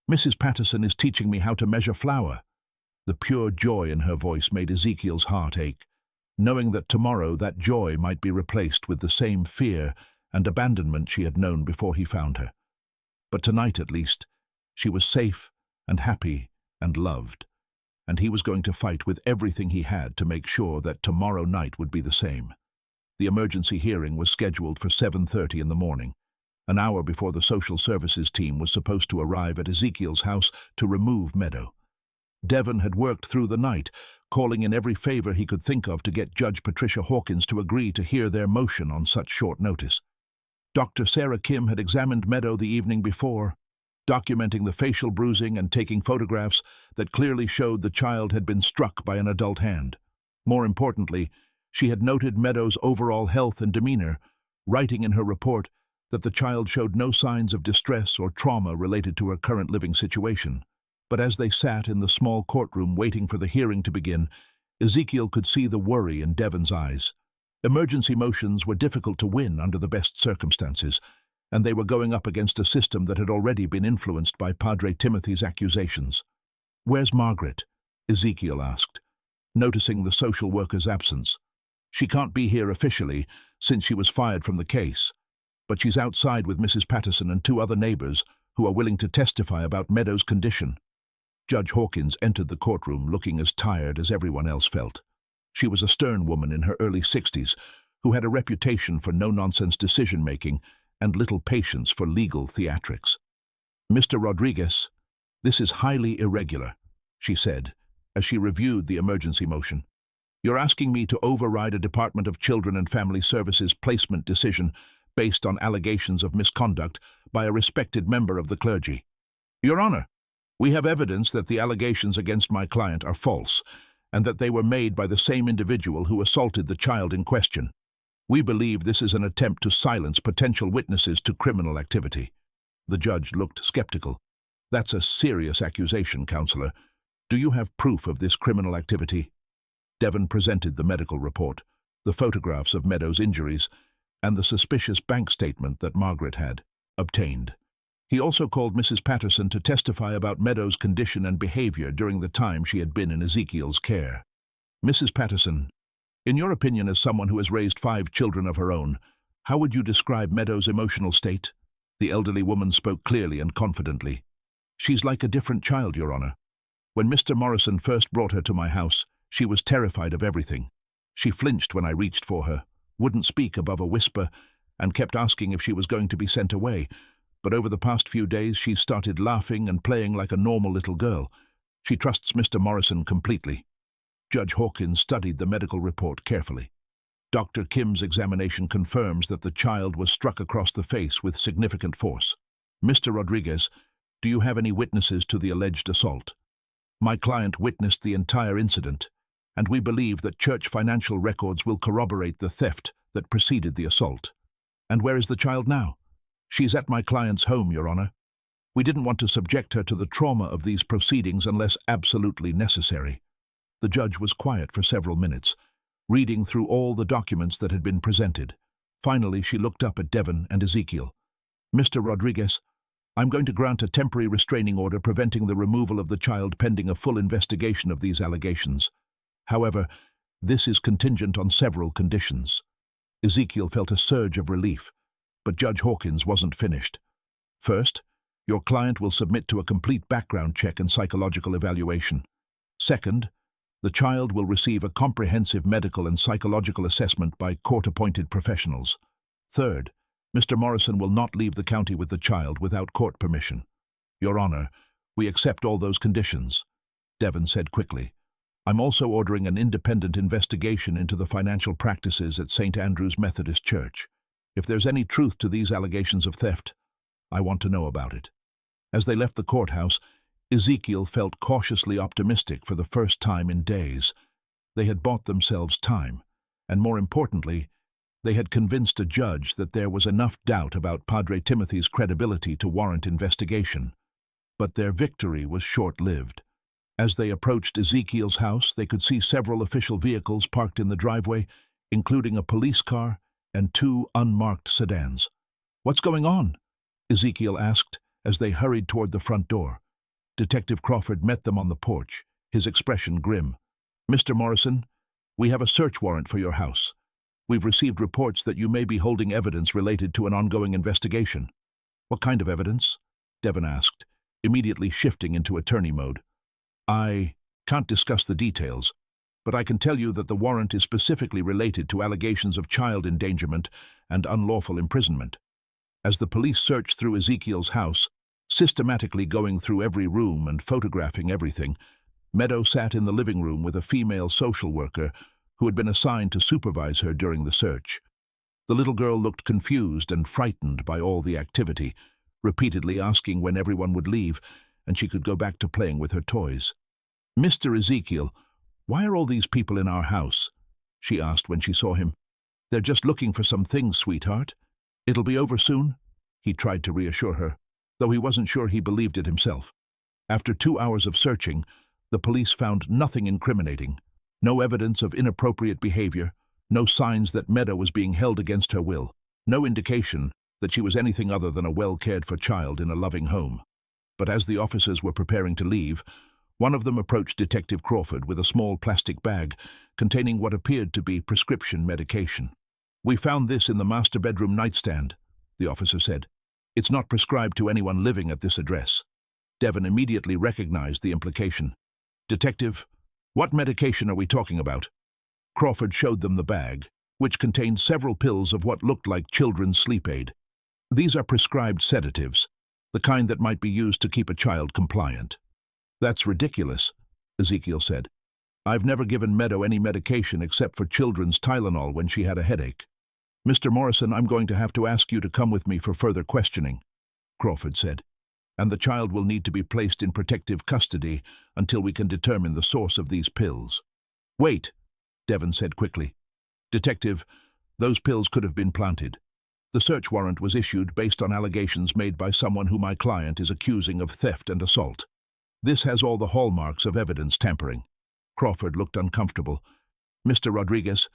Mrs. Patterson is teaching me how to measure flour." The pure joy in her voice made Ezekiel's heart ache, knowing that tomorrow that joy might be replaced with the same fear and abandonment she had known before he found her. But tonight, at least, she was safe and happy and loved, and he was going to fight with everything he had to make sure that tomorrow night would be the same. The emergency hearing was scheduled for 7:30 in the morning, an hour before the social services team was supposed to arrive at Ezekiel's house to remove Meadow. Devon had worked through the night, calling in every favor he could think of to get Judge Patricia Hawkins to agree to hear their motion on such short notice. Dr. Sarah Kim had examined Meadow the evening before, documenting the facial bruising and taking photographs that clearly showed the child had been struck by an adult hand. More importantly, she had noted Meadow's overall health and demeanor, writing in her report that the child showed no signs of distress or trauma related to her current living situation. But as they sat in the small courtroom waiting for the hearing to begin, Ezekiel could see the worry in Devon's eyes. Emergency motions were difficult to win under the best circumstances, and they were going up against a system that had already been influenced by Padre Timothy's accusations. "Where's Margaret?" Ezekiel asked, noticing the social worker's absence. "She can't be here officially, since she was fired from the case, but she's outside with Mrs. Patterson and 2 other neighbors who are willing to testify about Meadow's condition." Judge Hawkins entered the courtroom looking as tired as everyone else felt. She was a stern woman in her early 60s who had a reputation for no-nonsense decision-making and little patience for legal theatrics. "Mr. Rodriguez, this is highly irregular," she said, as she reviewed the emergency motion. "You're asking me to override a Department of Children and Family Services placement decision based on allegations of misconduct by a respected member of the clergy. Your Honor, we have evidence that the allegations against my client are false, and that they were made by the same individual who assaulted the child in question. We believe this is an attempt to silence potential witnesses to criminal activity." The judge looked skeptical. "That's a serious accusation, Counselor. Do you have proof of this criminal activity?" Devon presented the medical report, the photographs of Meadows' injuries, and the suspicious bank statement that Margaret had obtained. He also called Mrs. Patterson to testify about Meadows' condition and behavior during the time she had been in Ezekiel's care. "Mrs. Patterson, in your opinion as someone who has raised 5 children of her own, how would you describe Meadows' emotional state?" The elderly woman spoke clearly and confidently. "She's like a different child, Your Honor. When Mr. Morrison first brought her to my house, she was terrified of everything. She flinched when I reached for her, wouldn't speak above a whisper, and kept asking if she was going to be sent away. But over the past few days, she's started laughing and playing like a normal little girl. She trusts Mr. Morrison completely." Judge Hawkins studied the medical report carefully. Dr. Kim's examination confirms that the child was struck across the face with significant force. "Mr. Rodriguez, do you have any witnesses to the alleged assault?" "My client witnessed the entire incident, and we believe that church financial records will corroborate the theft that preceded the assault." "And where is the child now?" "She's at my client's home, Your Honor. We didn't want to subject her to the trauma of these proceedings unless absolutely necessary." The judge was quiet for several minutes, reading through all the documents that had been presented. Finally, she looked up at Devon and Ezekiel. "Mr. Rodriguez, I'm going to grant a temporary restraining order preventing the removal of the child pending a full investigation of these allegations. However, this is contingent on several conditions." Ezekiel felt a surge of relief, but Judge Hawkins wasn't finished. "First, your client will submit to a complete background check and psychological evaluation. Second, the child will receive a comprehensive medical and psychological assessment by court-appointed professionals. Third, Mr. Morrison will not leave the county with the child without court permission." "Your Honor, we accept all those conditions," Devon said quickly. "I'm also ordering an independent investigation into the financial practices at St. Andrew's Methodist Church. If there's any truth to these allegations of theft, I want to know about it." As they left the courthouse, Ezekiel felt cautiously optimistic for the first time in days. They had bought themselves time, and more importantly, they had convinced a judge that there was enough doubt about Padre Timothy's credibility to warrant investigation. But their victory was short-lived. As they approached Ezekiel's house, they could see several official vehicles parked in the driveway, including a police car and 2 unmarked sedans. "What's going on?" Ezekiel asked as they hurried toward the front door. Detective Crawford met them on the porch, his expression grim. "Mr. Morrison, we have a search warrant for your house. We've received reports that you may be holding evidence related to an ongoing investigation." "What kind of evidence?" Devon asked, immediately shifting into attorney mode. "I can't discuss the details, but I can tell you that the warrant is specifically related to allegations of child endangerment and unlawful imprisonment." As the police searched through Ezekiel's house, systematically going through every room and photographing everything, Meadow sat in the living room with a female social worker who had been assigned to supervise her during the search. The little girl looked confused and frightened by all the activity, repeatedly asking when everyone would leave and she could go back to playing with her toys. "Mr. Ezekiel, why are all these people in our house?" she asked when she saw him. "They're just looking for some things, sweetheart. It'll be over soon," he tried to reassure her, though he wasn't sure he believed it himself. After 2 hours of searching, the police found nothing incriminating, no evidence of inappropriate behavior, no signs that Meadow was being held against her will, no indication that she was anything other than a well-cared-for child in a loving home. But as the officers were preparing to leave, one of them approached Detective Crawford with a small plastic bag containing what appeared to be prescription medication. "We found this in the master bedroom nightstand," the officer said. "It's not prescribed to anyone living at this address." Devon immediately recognized the implication. "Detective, what medication are we talking about?" Crawford showed them the bag, which contained several pills of what looked like children's sleep aid. These are prescribed sedatives, the kind that might be used to keep a child compliant. That's ridiculous, Ezekiel said. I've never given Meadow any medication except for children's Tylenol when she had a headache. Mr. Morrison, I'm going to have to ask you to come with me for further questioning, Crawford said, and the child will need to be placed in protective custody until we can determine the source of these pills. Wait, Devon said quickly. Detective, those pills could have been planted. The search warrant was issued based on allegations made by someone who my client is accusing of theft and assault. This has all the hallmarks of evidence tampering. Crawford looked uncomfortable. Mr. Rodriguez,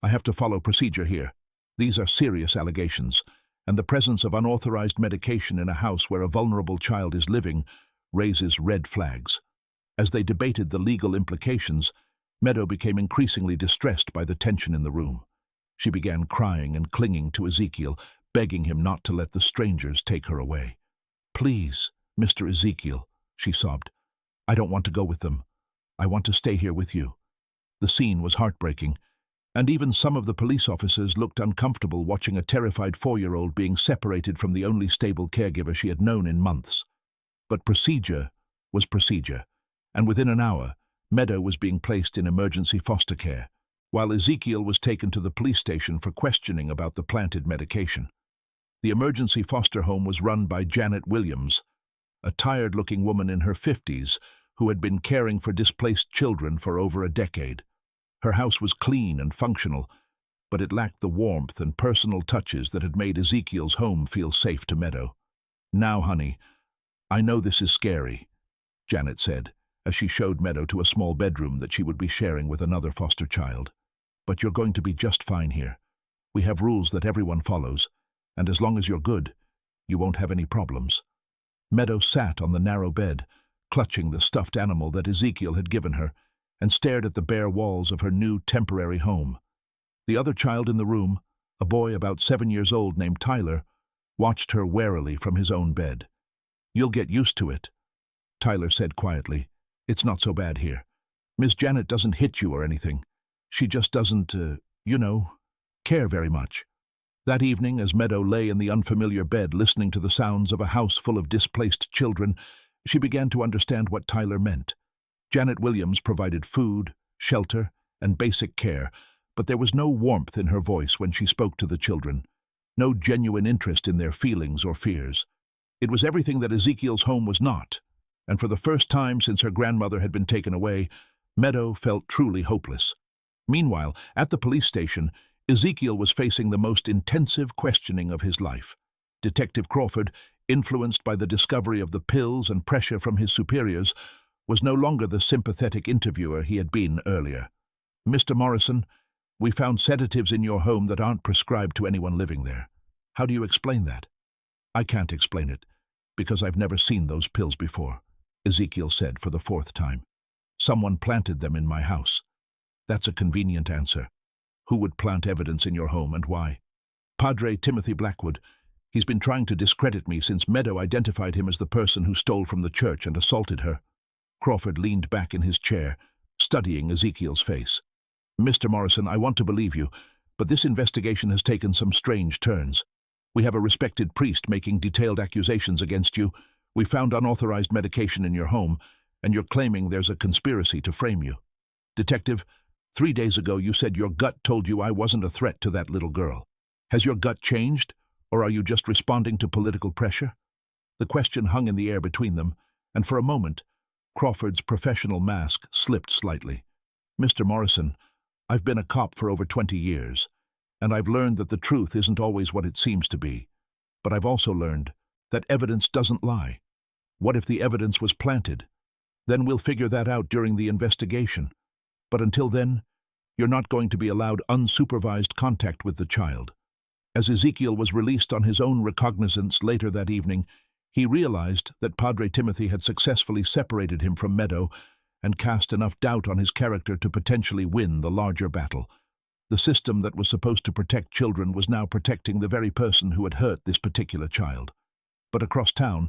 I have to follow procedure here. These are serious allegations, and the presence of unauthorized medication in a house where a vulnerable child is living raises red flags. As they debated the legal implications, Meadow became increasingly distressed by the tension in the room. She began crying and clinging to Ezekiel, begging him not to let the strangers take her away. Please, Mr. Ezekiel, she sobbed. I don't want to go with them. I want to stay here with you. The scene was heartbreaking, and even some of the police officers looked uncomfortable watching a terrified 4-year-old being separated from the only stable caregiver she had known in months. But procedure was procedure, and within an hour, Meadow was being placed in emergency foster care, while Ezekiel was taken to the police station for questioning about the planted medication. The emergency foster home was run by Janet Williams, a tired-looking woman in her 50s who had been caring for displaced children for over a decade. Her house was clean and functional, but it lacked the warmth and personal touches that had made Ezekiel's home feel safe to Meadow. Now, honey, I know this is scary, Janet said, as she showed Meadow to a small bedroom that she would be sharing with another foster child. But you're going to be just fine here. We have rules that everyone follows, and as long as you're good, you won't have any problems. Meadow sat on the narrow bed, clutching the stuffed animal that Ezekiel had given her, and stared at the bare walls of her new temporary home. The other child in the room, a boy about 7 years old named Tyler, watched her warily from his own bed. You'll get used to it, Tyler said quietly. It's not so bad here. Miss Janet doesn't hit you or anything. She just doesn't, care very much. That evening, as Meadow lay in the unfamiliar bed listening to the sounds of a house full of displaced children, she began to understand what Tyler meant. Janet Williams provided food, shelter, and basic care, but there was no warmth in her voice when she spoke to the children, no genuine interest in their feelings or fears. It was everything that Ezekiel's home was not, and for the first time since her grandmother had been taken away, Meadow felt truly hopeless. Meanwhile, at the police station, Ezekiel was facing the most intensive questioning of his life. Detective Crawford, influenced by the discovery of the pills and pressure from his superiors, was no longer the sympathetic interviewer he had been earlier. Mr. Morrison, we found sedatives in your home that aren't prescribed to anyone living there. How do you explain that? I can't explain it, because I've never seen those pills before, Ezekiel said for the 4th time. Someone planted them in my house. That's a convenient answer. Who would plant evidence in your home and why? Padre Timothy Blackwood. He's been trying to discredit me since Meadow identified him as the person who stole from the church and assaulted her. Crawford leaned back in his chair, studying Ezekiel's face. Mr. Morrison, I want to believe you, but this investigation has taken some strange turns. We have a respected priest making detailed accusations against you. We found unauthorized medication in your home, and you're claiming there's a conspiracy to frame you. Detective, 3 days ago you said your gut told you I wasn't a threat to that little girl. Has your gut changed, or are you just responding to political pressure? The question hung in the air between them, and for a moment, Crawford's professional mask slipped slightly. Mr. Morrison, I've been a cop for over 20 years, and I've learned that the truth isn't always what it seems to be. But I've also learned that evidence doesn't lie. What if the evidence was planted? Then we'll figure that out during the investigation. But until then, you're not going to be allowed unsupervised contact with the child. As Ezekiel was released on his own recognizance later that evening, he realized that Padre Timothy had successfully separated him from Meadow and cast enough doubt on his character to potentially win the larger battle. The system that was supposed to protect children was now protecting the very person who had hurt this particular child. But across town,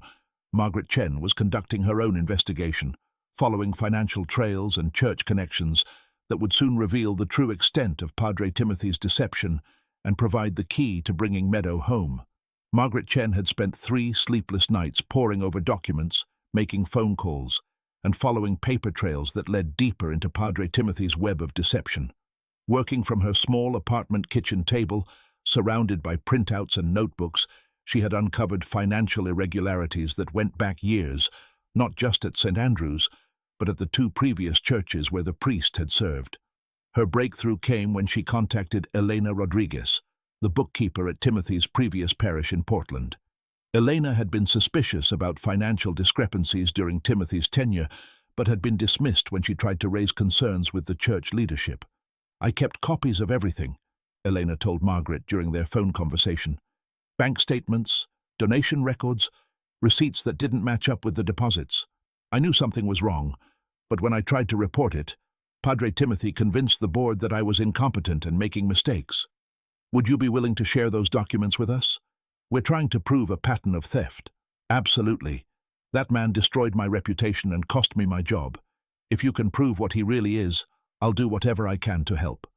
Margaret Chen was conducting her own investigation, following financial trails and church connections that would soon reveal the true extent of Padre Timothy's deception and provide the key to bringing Meadow home. Margaret Chen had spent 3 sleepless nights poring over documents, making phone calls, and following paper trails that led deeper into Padre Timothy's web of deception. Working from her small apartment kitchen table, surrounded by printouts and notebooks, she had uncovered financial irregularities that went back years, not just at St. Andrew's, but at the 2 previous churches where the priest had served. Her breakthrough came when she contacted Elena Rodriguez, the bookkeeper at Timothy's previous parish in Portland. Elena had been suspicious about financial discrepancies during Timothy's tenure, but had been dismissed when she tried to raise concerns with the church leadership. "I kept copies of everything," Elena told Margaret during their phone conversation. "Bank statements, donation records, receipts that didn't match up with the deposits. I knew something was wrong, but when I tried to report it, Padre Timothy convinced the board that I was incompetent and making mistakes. Would you be willing to share those documents with us? We're trying to prove a pattern of theft." "Absolutely. That man destroyed my reputation and cost me my job. If you can prove what he really is, I'll do whatever I can to help."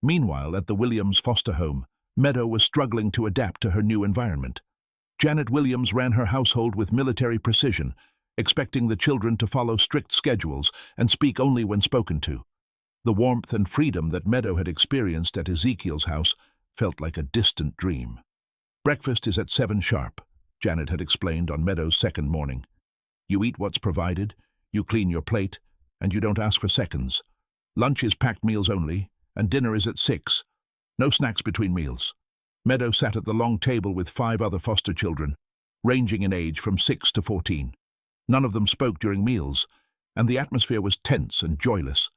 Meanwhile, at the Williams foster home, Meadow was struggling to adapt to her new environment. Janet Williams ran her household with military precision, expecting the children to follow strict schedules and speak only when spoken to. The warmth and freedom that Meadow had experienced at Ezekiel's house felt like a distant dream. "Breakfast is at 7 sharp, Janet had explained on Meadow's second morning. "You eat what's provided, you clean your plate, and you don't ask for seconds. Lunch is packed meals only, and dinner is at 6. No snacks between meals." Meadow sat at the long table with 5 other foster children, ranging in age from 6 to 14. None of them spoke during meals, and the atmosphere was tense and joyless.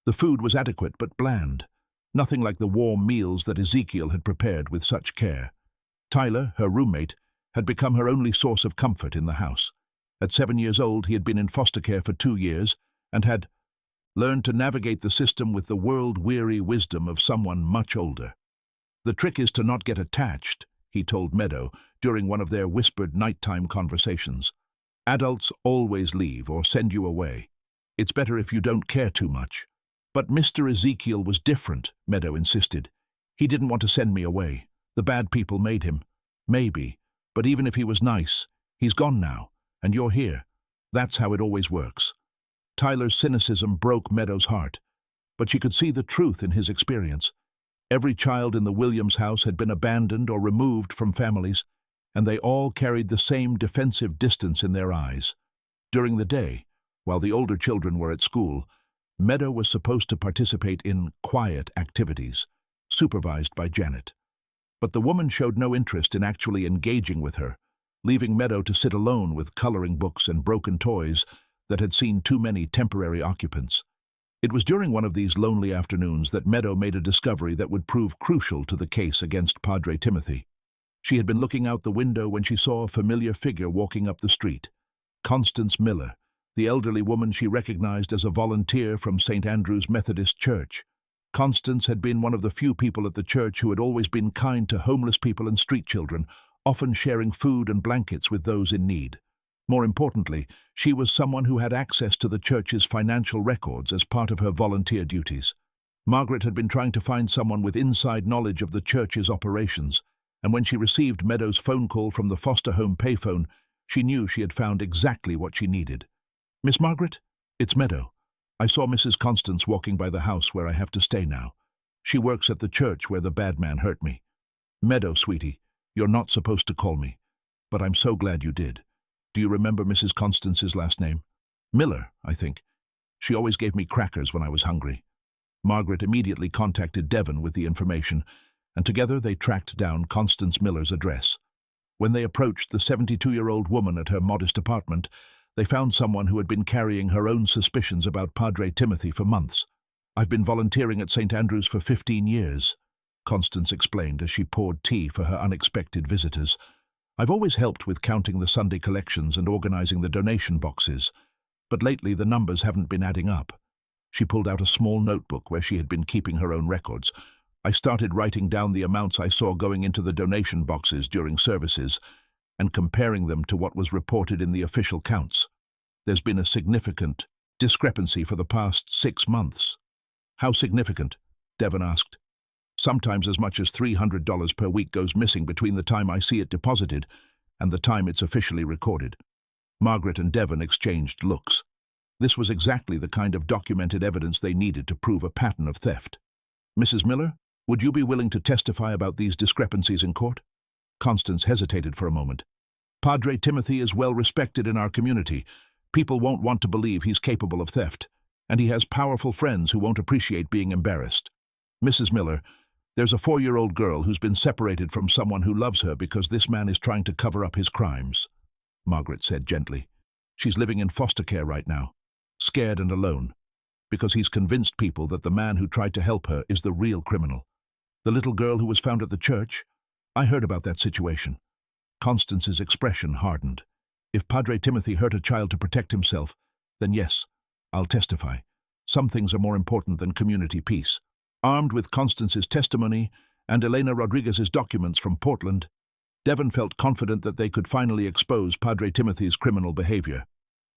The food was adequate but bland, nothing like the warm meals that Ezekiel had prepared with such care. Tyler, her roommate, had become her only source of comfort in the house. At 7 years old, he had been in foster care for 2 years and had learned to navigate the system with the world-weary wisdom of someone much older. "The trick is to not get attached," he told Meadow during one of their whispered nighttime conversations. "Adults always leave or send you away. It's better if you don't care too much." "But Mr. Ezekiel was different," Meadow insisted. "He didn't want to send me away. The bad people made him." "Maybe, but even if he was nice, he's gone now, and you're here. That's how it always works." Tyler's cynicism broke Meadow's heart, but she could see the truth in his experience. Every child in the Williams house had been abandoned or removed from families, and they all carried the same defensive distance in their eyes. During the day, while the older children were at school, Meadow was supposed to participate in quiet activities, supervised by Janet. But the woman showed no interest in actually engaging with her, leaving Meadow to sit alone with coloring books and broken toys that had seen too many temporary occupants. It was during one of these lonely afternoons that Meadow made a discovery that would prove crucial to the case against Padre Timothy. She had been looking out the window when she saw a familiar figure walking up the street. Constance Miller, the elderly woman she recognized as a volunteer from St. Andrew's Methodist Church. Constance had been one of the few people at the church who had always been kind to homeless people and street children, often sharing food and blankets with those in need. More importantly, she was someone who had access to the church's financial records as part of her volunteer duties. Margaret had been trying to find someone with inside knowledge of the church's operations, and when she received Meadow's phone call from the foster home payphone, she knew she had found exactly what she needed. "Miss Margaret, it's Meadow. I saw Mrs. Constance walking by the house where I have to stay now. She works at the church where the bad man hurt me." "Meadow, sweetie, you're not supposed to call me, but I'm so glad you did. Do you remember Mrs. Constance's last name?" "Miller, I think. She always gave me crackers when I was hungry." Margaret immediately contacted Devon with the information, and together they tracked down Constance Miller's address. When they approached the 72-year-old woman at her modest apartment, they found someone who had been carrying her own suspicions about Padre Timothy for months. "I've been volunteering at St. Andrew's for 15 years, Constance explained as she poured tea for her unexpected visitors. "I've always helped with counting the Sunday collections and organizing the donation boxes, but lately the numbers haven't been adding up." She pulled out a small notebook where she had been keeping her own records. "I started writing down the amounts I saw going into the donation boxes during services and comparing them to what was reported in the official counts. There's been a significant discrepancy for the past 6 months." "How significant?" Devon asked. Sometimes as much as $300 per week goes missing between the time I see it deposited and the time it's officially recorded. Margaret and Devon exchanged looks. This was exactly the kind of documented evidence they needed to prove a pattern of theft. Mrs. Miller, would you be willing to testify about these discrepancies in court? Constance hesitated for a moment. Padre Timothy is well respected in our community. People won't want to believe he's capable of theft, and he has powerful friends who won't appreciate being embarrassed. Mrs. Miller, there's a 4-year-old girl who's been separated from someone who loves her because this man is trying to cover up his crimes, Margaret said gently. She's living in foster care right now, scared and alone, because he's convinced people that the man who tried to help her is the real criminal. The little girl who was found at the church? I heard about that situation. Constance's expression hardened. If Padre Timothy hurt a child to protect himself, then yes, I'll testify. Some things are more important than community peace. Armed with Constance's testimony and Elena Rodriguez's documents from Portland, Devon felt confident that they could finally expose Padre Timothy's criminal behavior.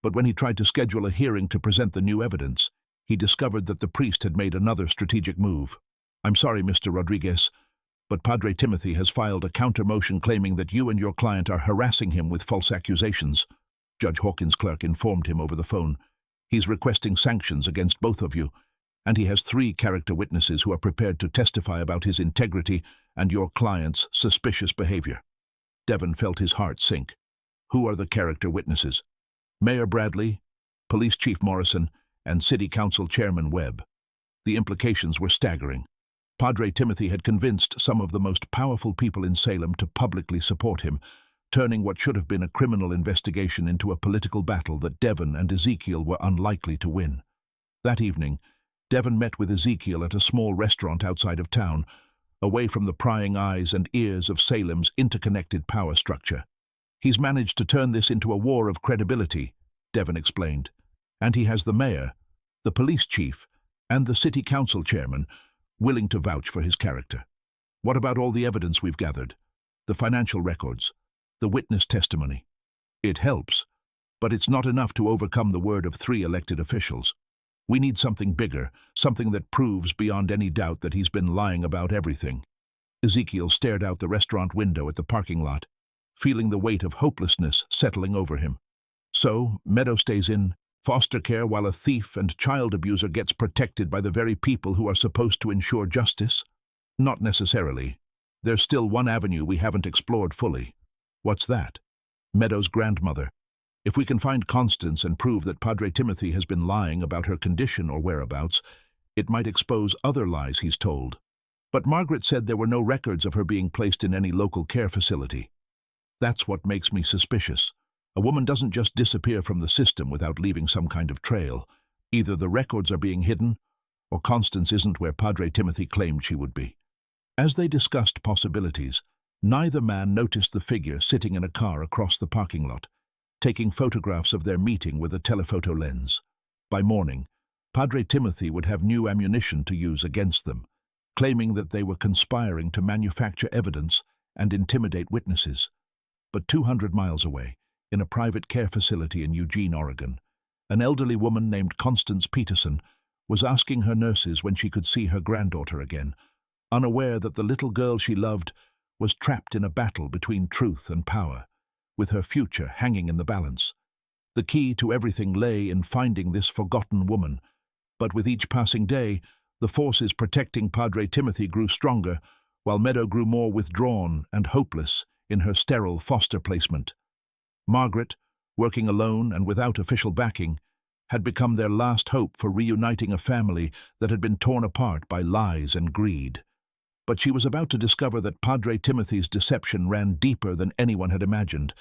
But when he tried to schedule a hearing to present the new evidence, he discovered that the priest had made another strategic move. I'm sorry, Mr. Rodriguez, but Padre Timothy has filed a counter-motion claiming that you and your client are harassing him with false accusations. Judge Hawkins' clerk informed him over the phone. He's requesting sanctions against both of you, and he has 3 character witnesses who are prepared to testify about his integrity and your client's suspicious behavior. Devon felt his heart sink. Who are the character witnesses? Mayor Bradley, Police Chief Morrison, and City Council Chairman Webb. The implications were staggering. Padre Timothy had convinced some of the most powerful people in Salem to publicly support him, turning what should have been a criminal investigation into a political battle that Devon and Ezekiel were unlikely to win. That evening, Devon met with Ezekiel at a small restaurant outside of town, away from the prying eyes and ears of Salem's interconnected power structure. He's managed to turn this into a war of credibility, Devon explained. And he has the mayor, the police chief, and the city council chairman willing to vouch for his character. What about all the evidence we've gathered? The financial records, the witness testimony? It helps, but it's not enough to overcome the word of 3 elected officials. We need something bigger, something that proves beyond any doubt that he's been lying about everything. Ezekiel stared out the restaurant window at the parking lot, feeling the weight of hopelessness settling over him. So, Meadow stays in foster care while a thief and child abuser gets protected by the very people who are supposed to ensure justice? Not necessarily. There's still one avenue we haven't explored fully. What's that? Meadow's grandmother. If we can find Constance and prove that Padre Timothy has been lying about her condition or whereabouts, it might expose other lies he's told. But Margaret said there were no records of her being placed in any local care facility. That's what makes me suspicious. A woman doesn't just disappear from the system without leaving some kind of trail. Either the records are being hidden, or Constance isn't where Padre Timothy claimed she would be. As they discussed possibilities, neither man noticed the figure sitting in a car across the parking lot, taking photographs of their meeting with a telephoto lens. By morning, Padre Timothy would have new ammunition to use against them, claiming that they were conspiring to manufacture evidence and intimidate witnesses. But 200 miles away, in a private care facility in Eugene, Oregon, an elderly woman named Constance Peterson was asking her nurses when she could see her granddaughter again, unaware that the little girl she loved was trapped in a battle between truth and power, with her future hanging in the balance. The key to everything lay in finding this forgotten woman, but with each passing day, the forces protecting Padre Timothy grew stronger, while Meadow grew more withdrawn and hopeless in her sterile foster placement. Margaret, working alone and without official backing, had become their last hope for reuniting a family that had been torn apart by lies and greed. But she was about to discover that Padre Timothy's deception ran deeper than anyone had imagined,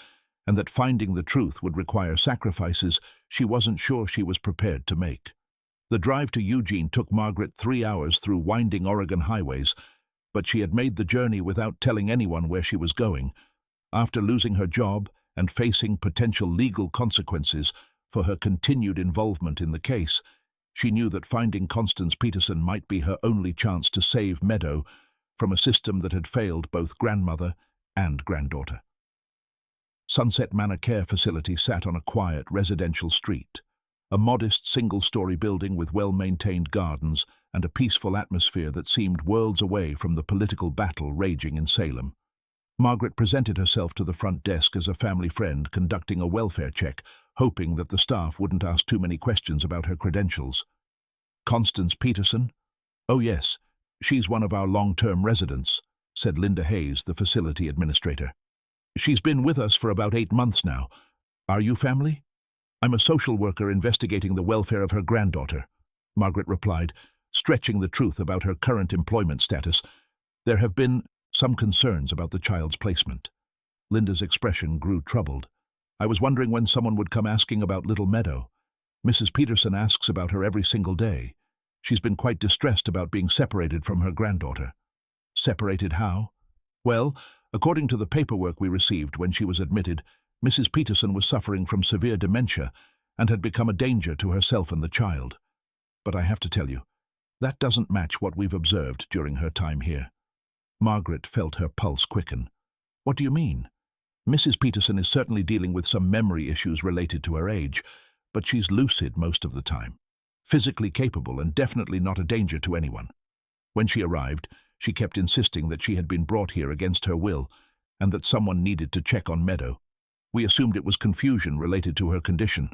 and that finding the truth would require sacrifices she wasn't sure she was prepared to make. The drive to Eugene took Margaret 3 hours through winding Oregon highways, but she had made the journey without telling anyone where she was going. After losing her job and facing potential legal consequences for her continued involvement in the case, she knew that finding Constance Peterson might be her only chance to save Meadow from a system that had failed both grandmother and granddaughter. Sunset Manor Care Facility sat on a quiet residential street, a modest single-story building with well-maintained gardens and a peaceful atmosphere that seemed worlds away from the political battle raging in Salem. Margaret presented herself to the front desk as a family friend conducting a welfare check, hoping that the staff wouldn't ask too many questions about her credentials. "Constance Peterson?" "Oh yes, she's one of our long-term residents," said Linda Hayes, the facility administrator. "She's been with us for about 8 months now. Are you family?" "I'm a social worker investigating the welfare of her granddaughter," Margaret replied, stretching the truth about her current employment status. "There have been some concerns about the child's placement." Linda's expression grew troubled. "I was wondering when someone would come asking about Little Meadow. Mrs. Peterson asks about her every single day. She's been quite distressed about being separated from her granddaughter." "Separated how?" "Well, according to the paperwork we received when she was admitted, Mrs. Peterson was suffering from severe dementia and had become a danger to herself and the child. But I have to tell you, that doesn't match what we've observed during her time here." Margaret felt her pulse quicken. "What do you mean?" "Mrs. Peterson is certainly dealing with some memory issues related to her age, but she's lucid most of the time, physically capable and definitely not a danger to anyone. When she arrived, she kept insisting that she had been brought here against her will and that someone needed to check on Meadow. We assumed it was confusion related to her condition."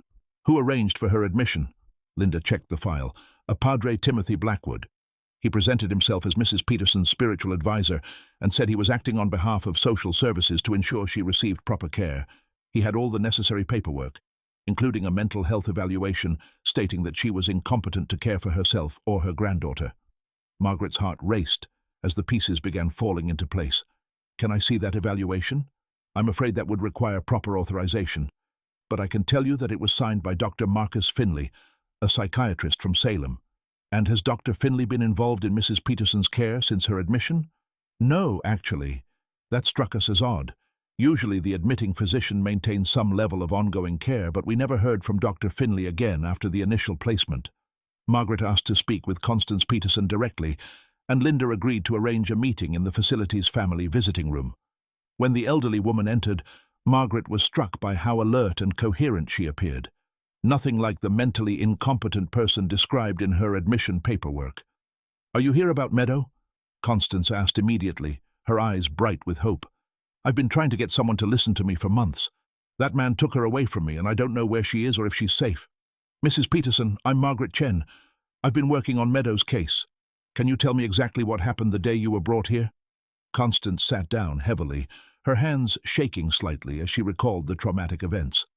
"Who arranged for her admission?" Linda checked the file. "A Padre Timothy Blackwood. He presented himself as Mrs. Peterson's spiritual advisor and said he was acting on behalf of social services to ensure she received proper care. He had all the necessary paperwork, including a mental health evaluation stating that she was incompetent to care for herself or her granddaughter." Margaret's heart raced as the pieces began falling into place. "Can I see that evaluation?" "I'm afraid that would require proper authorization, but I can tell you that it was signed by Dr. Marcus Finley, a psychiatrist from Salem." "And has Dr. Finley been involved in Mrs. Peterson's care since her admission?" "No, actually. That struck us as odd. Usually the admitting physician maintains some level of ongoing care, but we never heard from Dr. Finley again after the initial placement." Margaret asked to speak with Constance Peterson directly, and Linda agreed to arrange a meeting in the facility's family visiting room. When the elderly woman entered, Margaret was struck by how alert and coherent she appeared. Nothing like the mentally incompetent person described in her admission paperwork. "Are you here about Meadow?" Constance asked immediately, her eyes bright with hope. "I've been trying to get someone to listen to me for months. That man took her away from me, and I don't know where she is or if she's safe." "Mrs. Peterson, I'm Margaret Chen. I've been working on Meadow's case. Can you tell me exactly what happened the day you were brought here?" Constance sat down heavily, her hands shaking slightly as she recalled the traumatic events.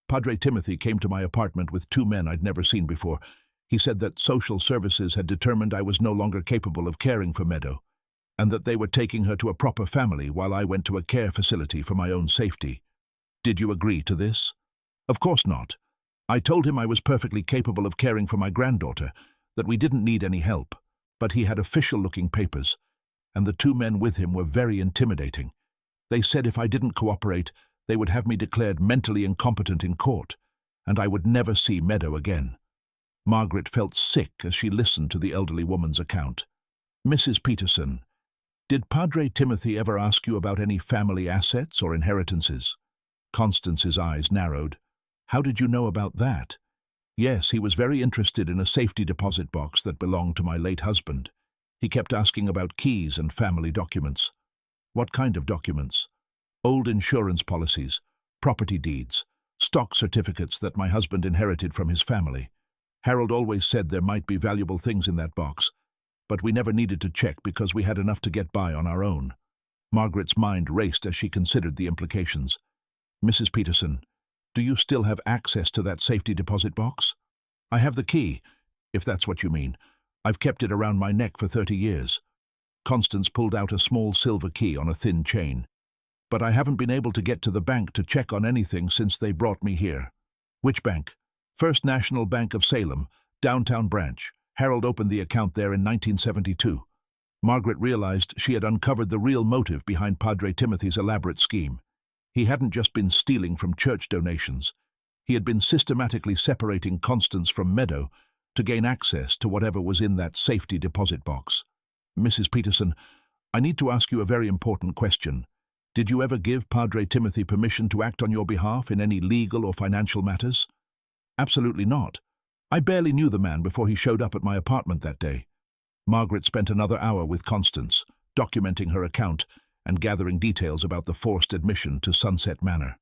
"Padre Timothy came to my apartment with 2 men I'd never seen before. He said that social services had determined I was no longer capable of caring for Meadow, and that they were taking her to a proper family while I went to a care facility for my own safety. Did you agree to this?" "Of course not. I told him I was perfectly capable of caring for my granddaughter, that we didn't need any help, but he had official-looking papers, and the 2 men with him were very intimidating. They said if I didn't cooperate, they would have me declared mentally incompetent in court, and I would never see Meadow again." Margaret felt sick as she listened to the elderly woman's account. "Mrs. Peterson, did Padre Timothy ever ask you about any family assets or inheritances?" Constance's eyes narrowed. "How did you know about that?" "Yes, he was very interested in a safety deposit box that belonged to my late husband. He kept asking about keys and family documents." "What kind of documents?" "Old insurance policies, property deeds, stock certificates that my husband inherited from his family. Harold always said there might be valuable things in that box, but we never needed to check because we had enough to get by on our own." Margaret's mind raced as she considered the implications. "Mrs. Peterson, do you still have access to that safety deposit box?" "I have the key, if that's what you mean. I've kept it around my neck for 30 years. Constance pulled out a small silver key on a thin chain. "But I haven't been able to get to the bank to check on anything since they brought me here." "Which bank?" "First National Bank of Salem, downtown branch. Harold opened the account there in 1972. Margaret realized she had uncovered the real motive behind Padre Timothy's elaborate scheme. He hadn't just been stealing from church donations. He had been systematically separating Constance from Meadow to gain access to whatever was in that safety deposit box. "Mrs. Peterson, I need to ask you a very important question. Did you ever give Padre Timothy permission to act on your behalf in any legal or financial matters?" Absolutely not. I barely knew the man before he showed up at my apartment that day. Margaret spent another hour with Constance, documenting her account and gathering details about the forced admission to Sunset Manor.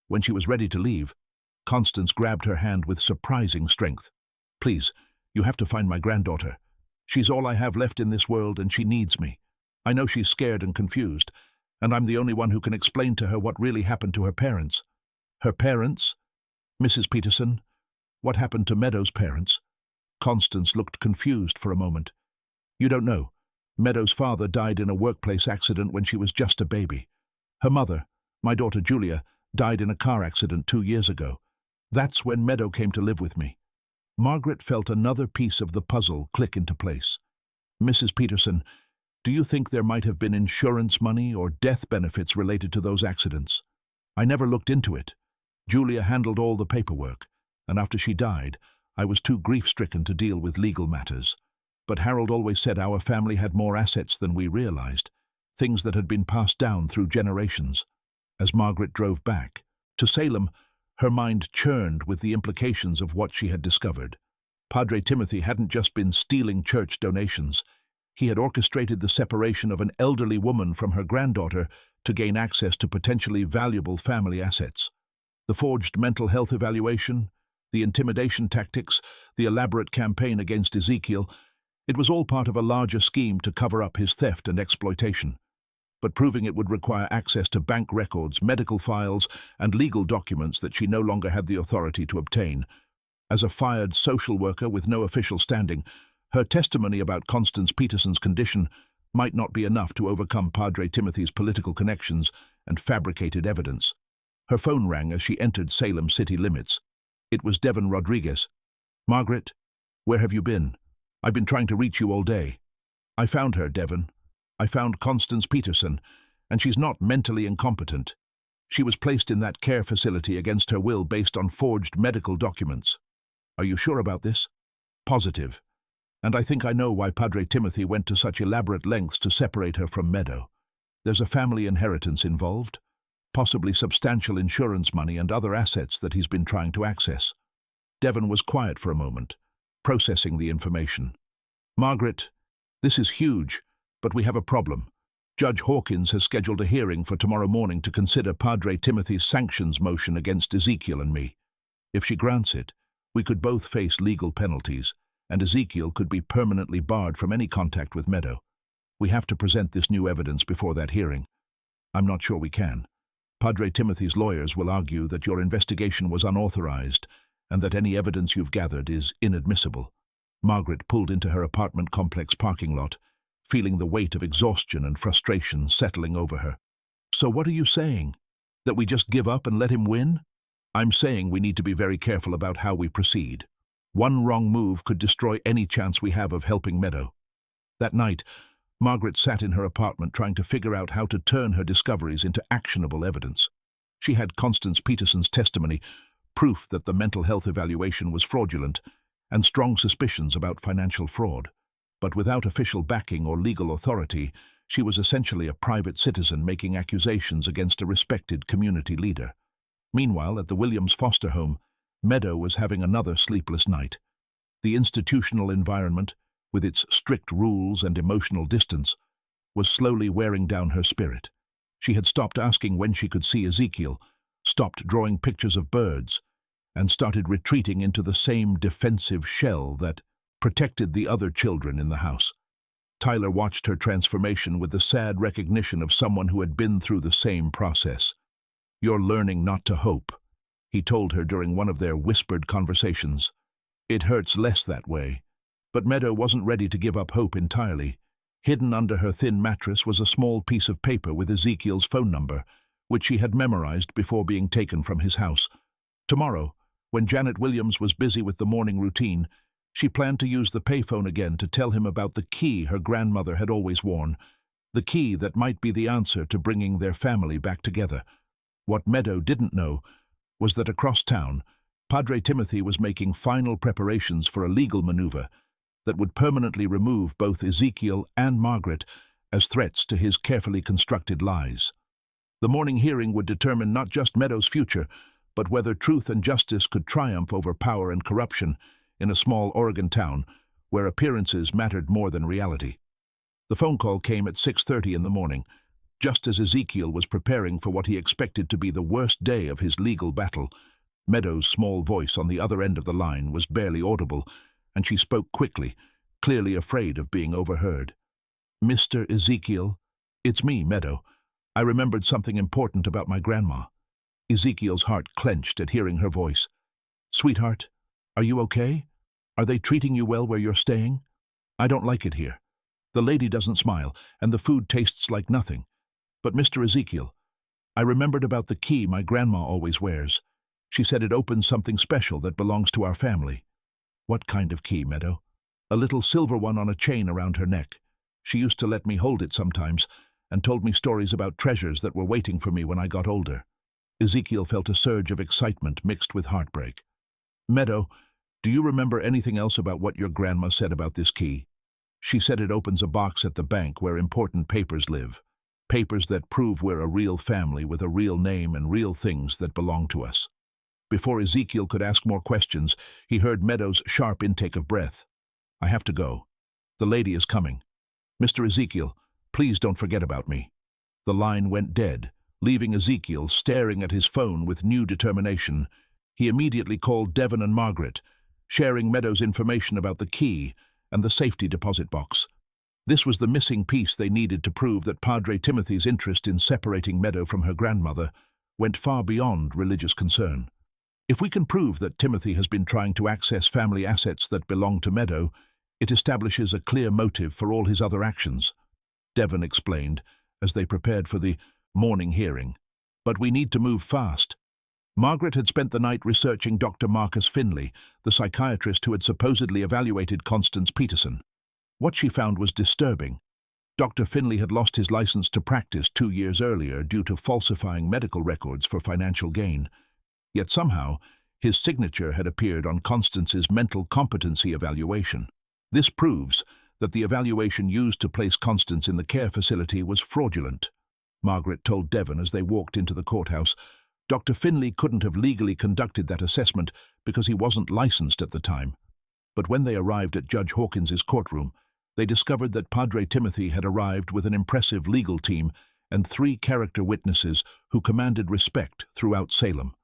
When she was ready to leave, Constance grabbed her hand with surprising strength. Please, you have to find my granddaughter. She's all I have left in this world and she needs me. I know she's scared and confused, and I'm the only one who can explain to her what really happened to her parents. Her parents? Mrs. Peterson? What happened to Meadows' parents? Constance looked confused for a moment. You don't know. Meadows' father died in a workplace accident when she was just a baby. Her mother, my daughter Julia, died in a car accident 2 years ago. That's when Meadow came to live with me. Margaret felt another piece of the puzzle click into place. Mrs. Peterson, do you think there might have been insurance money or death benefits related to those accidents? I never looked into it. Julia handled all the paperwork, and after she died, I was too grief-stricken to deal with legal matters. But Harold always said our family had more assets than we realized, things that had been passed down through generations. As Margaret drove back to Salem, her mind churned with the implications of what she had discovered. Padre Timothy hadn't just been stealing church donations. He had orchestrated the separation of an elderly woman from her granddaughter to gain access to potentially valuable family assets. The forged mental health evaluation, the intimidation tactics, the elaborate campaign against Ezekiel, it was all part of a larger scheme to cover up his theft and exploitation. But proving it would require access to bank records, medical files, and legal documents that she no longer had the authority to obtain. As a fired social worker with no official standing, her testimony about Constance Peterson's condition might not be enough to overcome Padre Timothy's political connections and fabricated evidence. Her phone rang as she entered Salem city limits. It was Devon Rodriguez. Margaret, where have you been? I've been trying to reach you all day. I found her, Devon. I found Constance Peterson, and she's not mentally incompetent. She was placed in that care facility against her will based on forged medical documents. Are you sure about this? Positive. And I think I know why Padre Timothy went to such elaborate lengths to separate her from Meadow. There's a family inheritance involved, possibly substantial insurance money and other assets that he's been trying to access. Devon was quiet for a moment, processing the information. Margaret, this is huge. But we have a problem. Judge Hawkins has scheduled a hearing for tomorrow morning to consider Padre Timothy's sanctions motion against Ezekiel and me. If she grants it, we could both face legal penalties, and Ezekiel could be permanently barred from any contact with Meadow. We have to present this new evidence before that hearing. I'm not sure we can. Padre Timothy's lawyers will argue that your investigation was unauthorized and that any evidence you've gathered is inadmissible. Margaret pulled into her apartment complex parking lot, feeling the weight of exhaustion and frustration settling over her. So what are you saying? That we just give up and let him win? I'm saying we need to be very careful about how we proceed. One wrong move could destroy any chance we have of helping Meadow. That night, Margaret sat in her apartment trying to figure out how to turn her discoveries into actionable evidence. She had Constance Peterson's testimony, proof that the mental health evaluation was fraudulent, and strong suspicions about financial fraud. But without official backing or legal authority, she was essentially a private citizen making accusations against a respected community leader. Meanwhile, at the Williams foster home, Meadow was having another sleepless night. The institutional environment, with its strict rules and emotional distance, was slowly wearing down her spirit. She had stopped asking when she could see Ezekiel, stopped drawing pictures of birds, and started retreating into the same defensive shell that protected the other children in the house. Tyler watched her transformation with the sad recognition of someone who had been through the same process. "You're learning not to hope," he told her during one of their whispered conversations. "It hurts less that way." But Meadow wasn't ready to give up hope entirely. Hidden under her thin mattress was a small piece of paper with Ezekiel's phone number, which she had memorized before being taken from his house. Tomorrow, when Janet Williams was busy with the morning routine, she planned to use the payphone again to tell him about the key her grandmother had always worn, the key that might be the answer to bringing their family back together. What Meadow didn't know was that across town, Padre Timothy was making final preparations for a legal maneuver that would permanently remove both Ezekiel and Margaret as threats to his carefully constructed lies. The morning hearing would determine not just Meadow's future, but whether truth and justice could triumph over power and corruption in a small Oregon town where appearances mattered more than reality. The phone call came at 6:30 in the morning, just as Ezekiel was preparing for what he expected to be the worst day of his legal battle. Meadows' small voice on the other end of the line was barely audible, and she spoke quickly, clearly afraid of being overheard. "Mr. Ezekiel, it's me, Meadow. I remembered something important about my grandma." Ezekiel's heart clenched at hearing her voice. "Sweetheart, are you okay? Are they treating you well where you're staying? I don't like it here. The lady doesn't smile, and the food tastes like nothing. But Mr. Ezekiel, I remembered about the key my grandma always wears. She said it opens something special that belongs to our family." "What kind of key, Meadow?" "A little silver one on a chain around her neck. She used to let me hold it sometimes, and told me stories about treasures that were waiting for me when I got older." Ezekiel felt a surge of excitement mixed with heartbreak. "Meadow, do you remember anything else about what your grandma said about this key?" "She said it opens a box at the bank where important papers live. Papers that prove we're a real family with a real name and real things that belong to us." Before Ezekiel could ask more questions, he heard Meadows' sharp intake of breath. "I have to go. The lady is coming. Mr. Ezekiel, please don't forget about me." The line went dead, leaving Ezekiel staring at his phone with new determination. He immediately called Devon and Margaret, sharing Meadows' information about the key and the safety deposit box. This was the missing piece they needed to prove that Padre Timothy's interest in separating Meadow from her grandmother went far beyond religious concern. "If we can prove that Timothy has been trying to access family assets that belong to Meadow, it establishes a clear motive for all his other actions," Devon explained as they prepared for the morning hearing. "But we need to move fast." Margaret had spent the night researching Dr. Marcus Finley, the psychiatrist who had supposedly evaluated Constance Peterson. What she found was disturbing. Dr. Finley had lost his license to practice 2 years earlier due to falsifying medical records for financial gain. Yet somehow, his signature had appeared on Constance's mental competency evaluation. This proves that the evaluation used to place Constance in the care facility was fraudulent, Margaret told Devon as they walked into the courthouse. Dr. Finley couldn't have legally conducted that assessment because he wasn't licensed at the time. But when they arrived at Judge Hawkins's courtroom, they discovered that Padre Timothy had arrived with an impressive legal team and 3 character witnesses who commanded respect throughout Salem.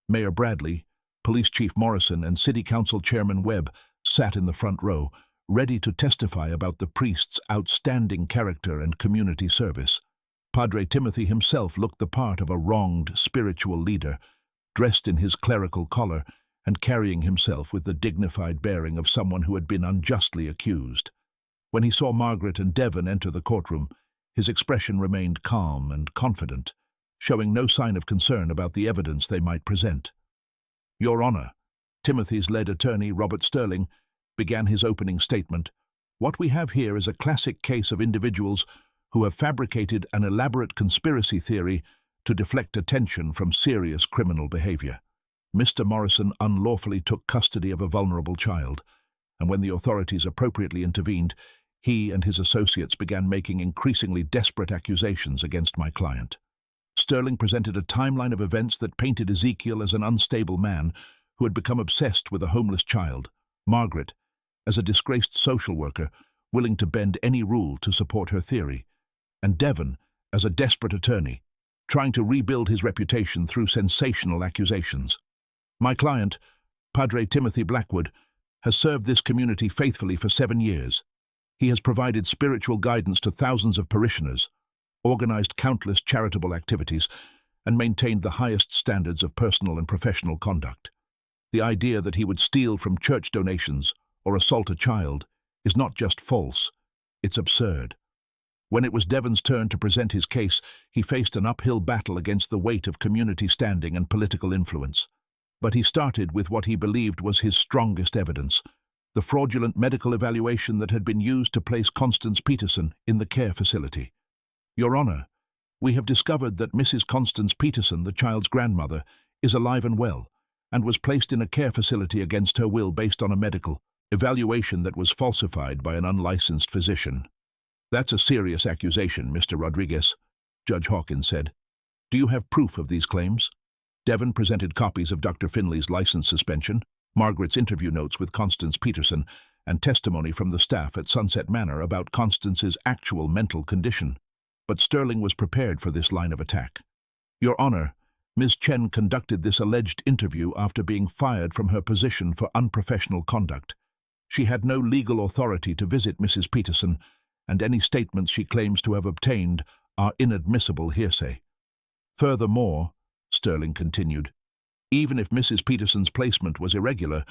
Mayor Bradley, Police Chief Morrison, and City Council Chairman Webb sat in the front row, ready to testify about the priest's outstanding character and community service. Padre Timothy himself looked the part of a wronged spiritual leader, dressed in his clerical collar and carrying himself with the dignified bearing of someone who had been unjustly accused. When he saw Margaret and Devon enter the courtroom, his expression remained calm and confident, showing no sign of concern about the evidence they might present. "Your Honor," Timothy's lead attorney, Robert Sterling, began his opening statement. "What we have here is a classic case of individuals who have fabricated an elaborate conspiracy theory to deflect attention from serious criminal behavior. Mr. Morrison unlawfully took custody of a vulnerable child, and when the authorities appropriately intervened, he and his associates began making increasingly desperate accusations against my client." Sterling presented a timeline of events that painted Ezekiel as an unstable man who had become obsessed with a homeless child, Margaret as a disgraced social worker willing to bend any rule to support her theory, and Devon as a desperate attorney, trying to rebuild his reputation through sensational accusations. "My client, Padre Timothy Blackwood, has served this community faithfully for 7 years. He has provided spiritual guidance to thousands of parishioners, organized countless charitable activities, and maintained the highest standards of personal and professional conduct. The idea that he would steal from church donations or assault a child is not just false, it's absurd." When it was Devon's turn to present his case, he faced an uphill battle against the weight of community standing and political influence. But he started with what he believed was his strongest evidence, the fraudulent medical evaluation that had been used to place Constance Peterson in the care facility. "Your Honor, we have discovered that Mrs. Constance Peterson, the child's grandmother, is alive and well, and was placed in a care facility against her will based on a medical evaluation that was falsified by an unlicensed physician." "That's a serious accusation, Mr. Rodriguez," Judge Hawkins said. "Do you have proof of these claims?" Devon presented copies of Dr. Finley's license suspension, Margaret's interview notes with Constance Peterson, and testimony from the staff at Sunset Manor about Constance's actual mental condition. But Sterling was prepared for this line of attack. Your Honor, Ms. Chen conducted this alleged interview after being fired from her position for unprofessional conduct. She had no legal authority to visit Mrs. Peterson, and any statements she claims to have obtained are inadmissible hearsay. Furthermore, Sterling continued, even if Mrs. Peterson's placement was irregular,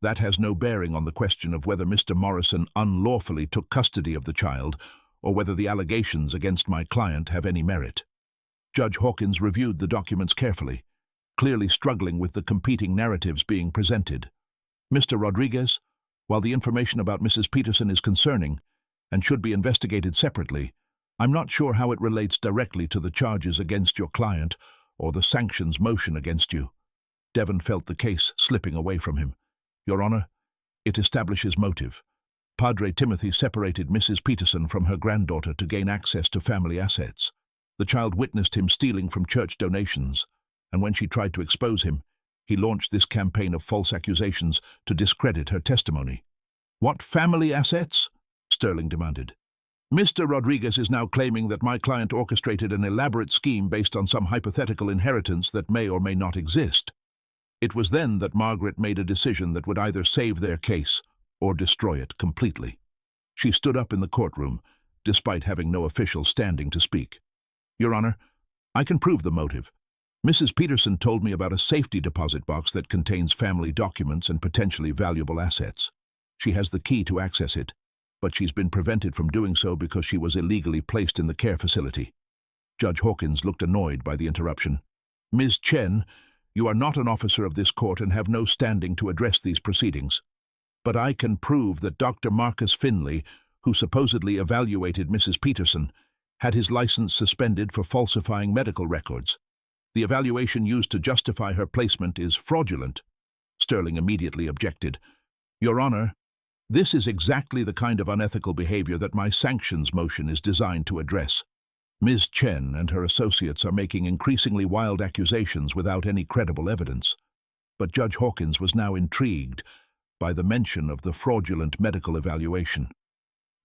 that has no bearing on the question of whether Mr. Morrison unlawfully took custody of the child or whether the allegations against my client have any merit. Judge Hawkins reviewed the documents carefully, clearly struggling with the competing narratives being presented. Mr. Rodriguez, while the information about Mrs. Peterson is concerning and should be investigated separately, I'm not sure how it relates directly to the charges against your client or the sanctions motion against you. Devon felt the case slipping away from him. Your Honor, it establishes motive. Padre Timothy separated Mrs. Peterson from her granddaughter to gain access to family assets. The child witnessed him stealing from church donations, and when she tried to expose him, he launched this campaign of false accusations to discredit her testimony. What family assets? Sterling demanded. Mr. Rodriguez is now claiming that my client orchestrated an elaborate scheme based on some hypothetical inheritance that may or may not exist. It was then that Margaret made a decision that would either save their case or destroy it completely. She stood up in the courtroom, despite having no official standing to speak. Your Honor, I can prove the motive. Mrs. Peterson told me about a safety deposit box that contains family documents and potentially valuable assets. She has the key to access it, but she's been prevented from doing so because she was illegally placed in the care facility. Judge Hawkins looked annoyed by the interruption. Ms. Chen, you are not an officer of this court and have no standing to address these proceedings. But I can prove that Dr. Marcus Finley, who supposedly evaluated Mrs. Peterson, had his license suspended for falsifying medical records. The evaluation used to justify her placement is fraudulent. Sterling immediately objected. Your Honor, this is exactly the kind of unethical behavior that my sanctions motion is designed to address. Ms. Chen and her associates are making increasingly wild accusations without any credible evidence. But Judge Hawkins was now intrigued by the mention of the fraudulent medical evaluation.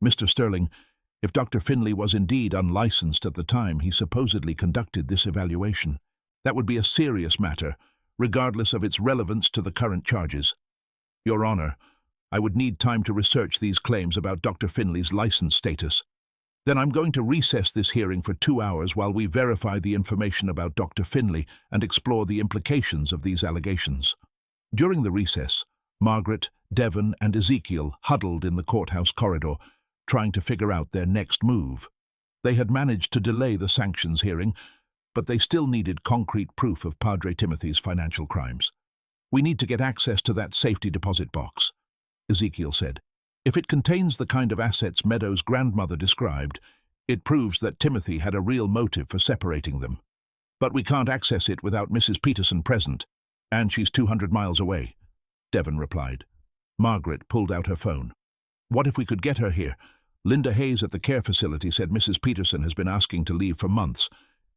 Mr. Sterling, if Dr. Finley was indeed unlicensed at the time he supposedly conducted this evaluation, that would be a serious matter, regardless of its relevance to the current charges. Your Honor, I would need time to research these claims about Dr. Finley's license status. Then I'm going to recess this hearing for 2 hours while we verify the information about Dr. Finley and explore the implications of these allegations. During the recess, Margaret, Devon, and Ezekiel huddled in the courthouse corridor, trying to figure out their next move. They had managed to delay the sanctions hearing, but they still needed concrete proof of Padre Timothy's financial crimes. We need to get access to that safety deposit box, Ezekiel said. If it contains the kind of assets Meadows' grandmother described, it proves that Timothy had a real motive for separating them. But we can't access it without Mrs. Peterson present, and she's 200 miles away, Devon replied. Margaret pulled out her phone. What if we could get her here? Linda Hayes at the care facility said Mrs. Peterson has been asking to leave for months.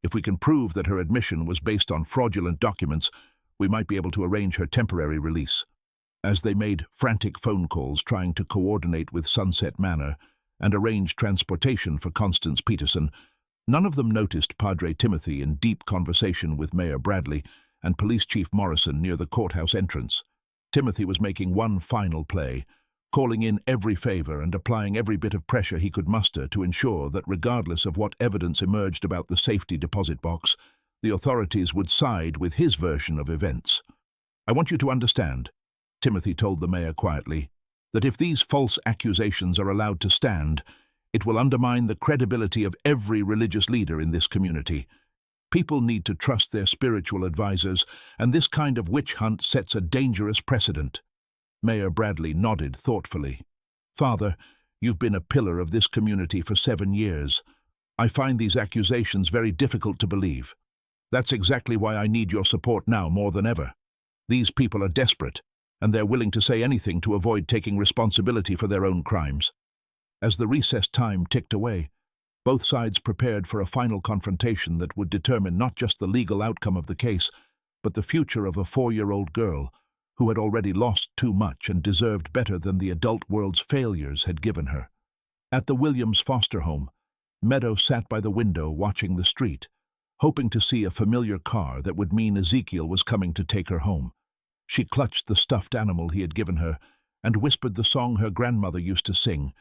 If we can prove that her admission was based on fraudulent documents, we might be able to arrange her temporary release. As they made frantic phone calls trying to coordinate with Sunset Manor and arrange transportation for Constance Peterson, none of them noticed Padre Timothy in deep conversation with Mayor Bradley and Police Chief Morrison near the courthouse entrance. Timothy was making one final play, calling in every favor and applying every bit of pressure he could muster to ensure that regardless of what evidence emerged about the safety deposit box, the authorities would side with his version of events. I want you to understand, Timothy told the mayor quietly, that if these false accusations are allowed to stand, it will undermine the credibility of every religious leader in this community. People need to trust their spiritual advisors, and this kind of witch hunt sets a dangerous precedent. Mayor Bradley nodded thoughtfully. Father, you've been a pillar of this community for 7 years. I find these accusations very difficult to believe. That's exactly why I need your support now more than ever. These people are desperate, and they're willing to say anything to avoid taking responsibility for their own crimes. As the recess time ticked away, both sides prepared for a final confrontation that would determine not just the legal outcome of the case, but the future of a 4-year-old girl who had already lost too much and deserved better than the adult world's failures had given her. At the Williams foster home, Meadow sat by the window watching the street, hoping to see a familiar car that would mean Ezekiel was coming to take her home. She clutched the stuffed animal he had given her and whispered the song her grandmother used to sing,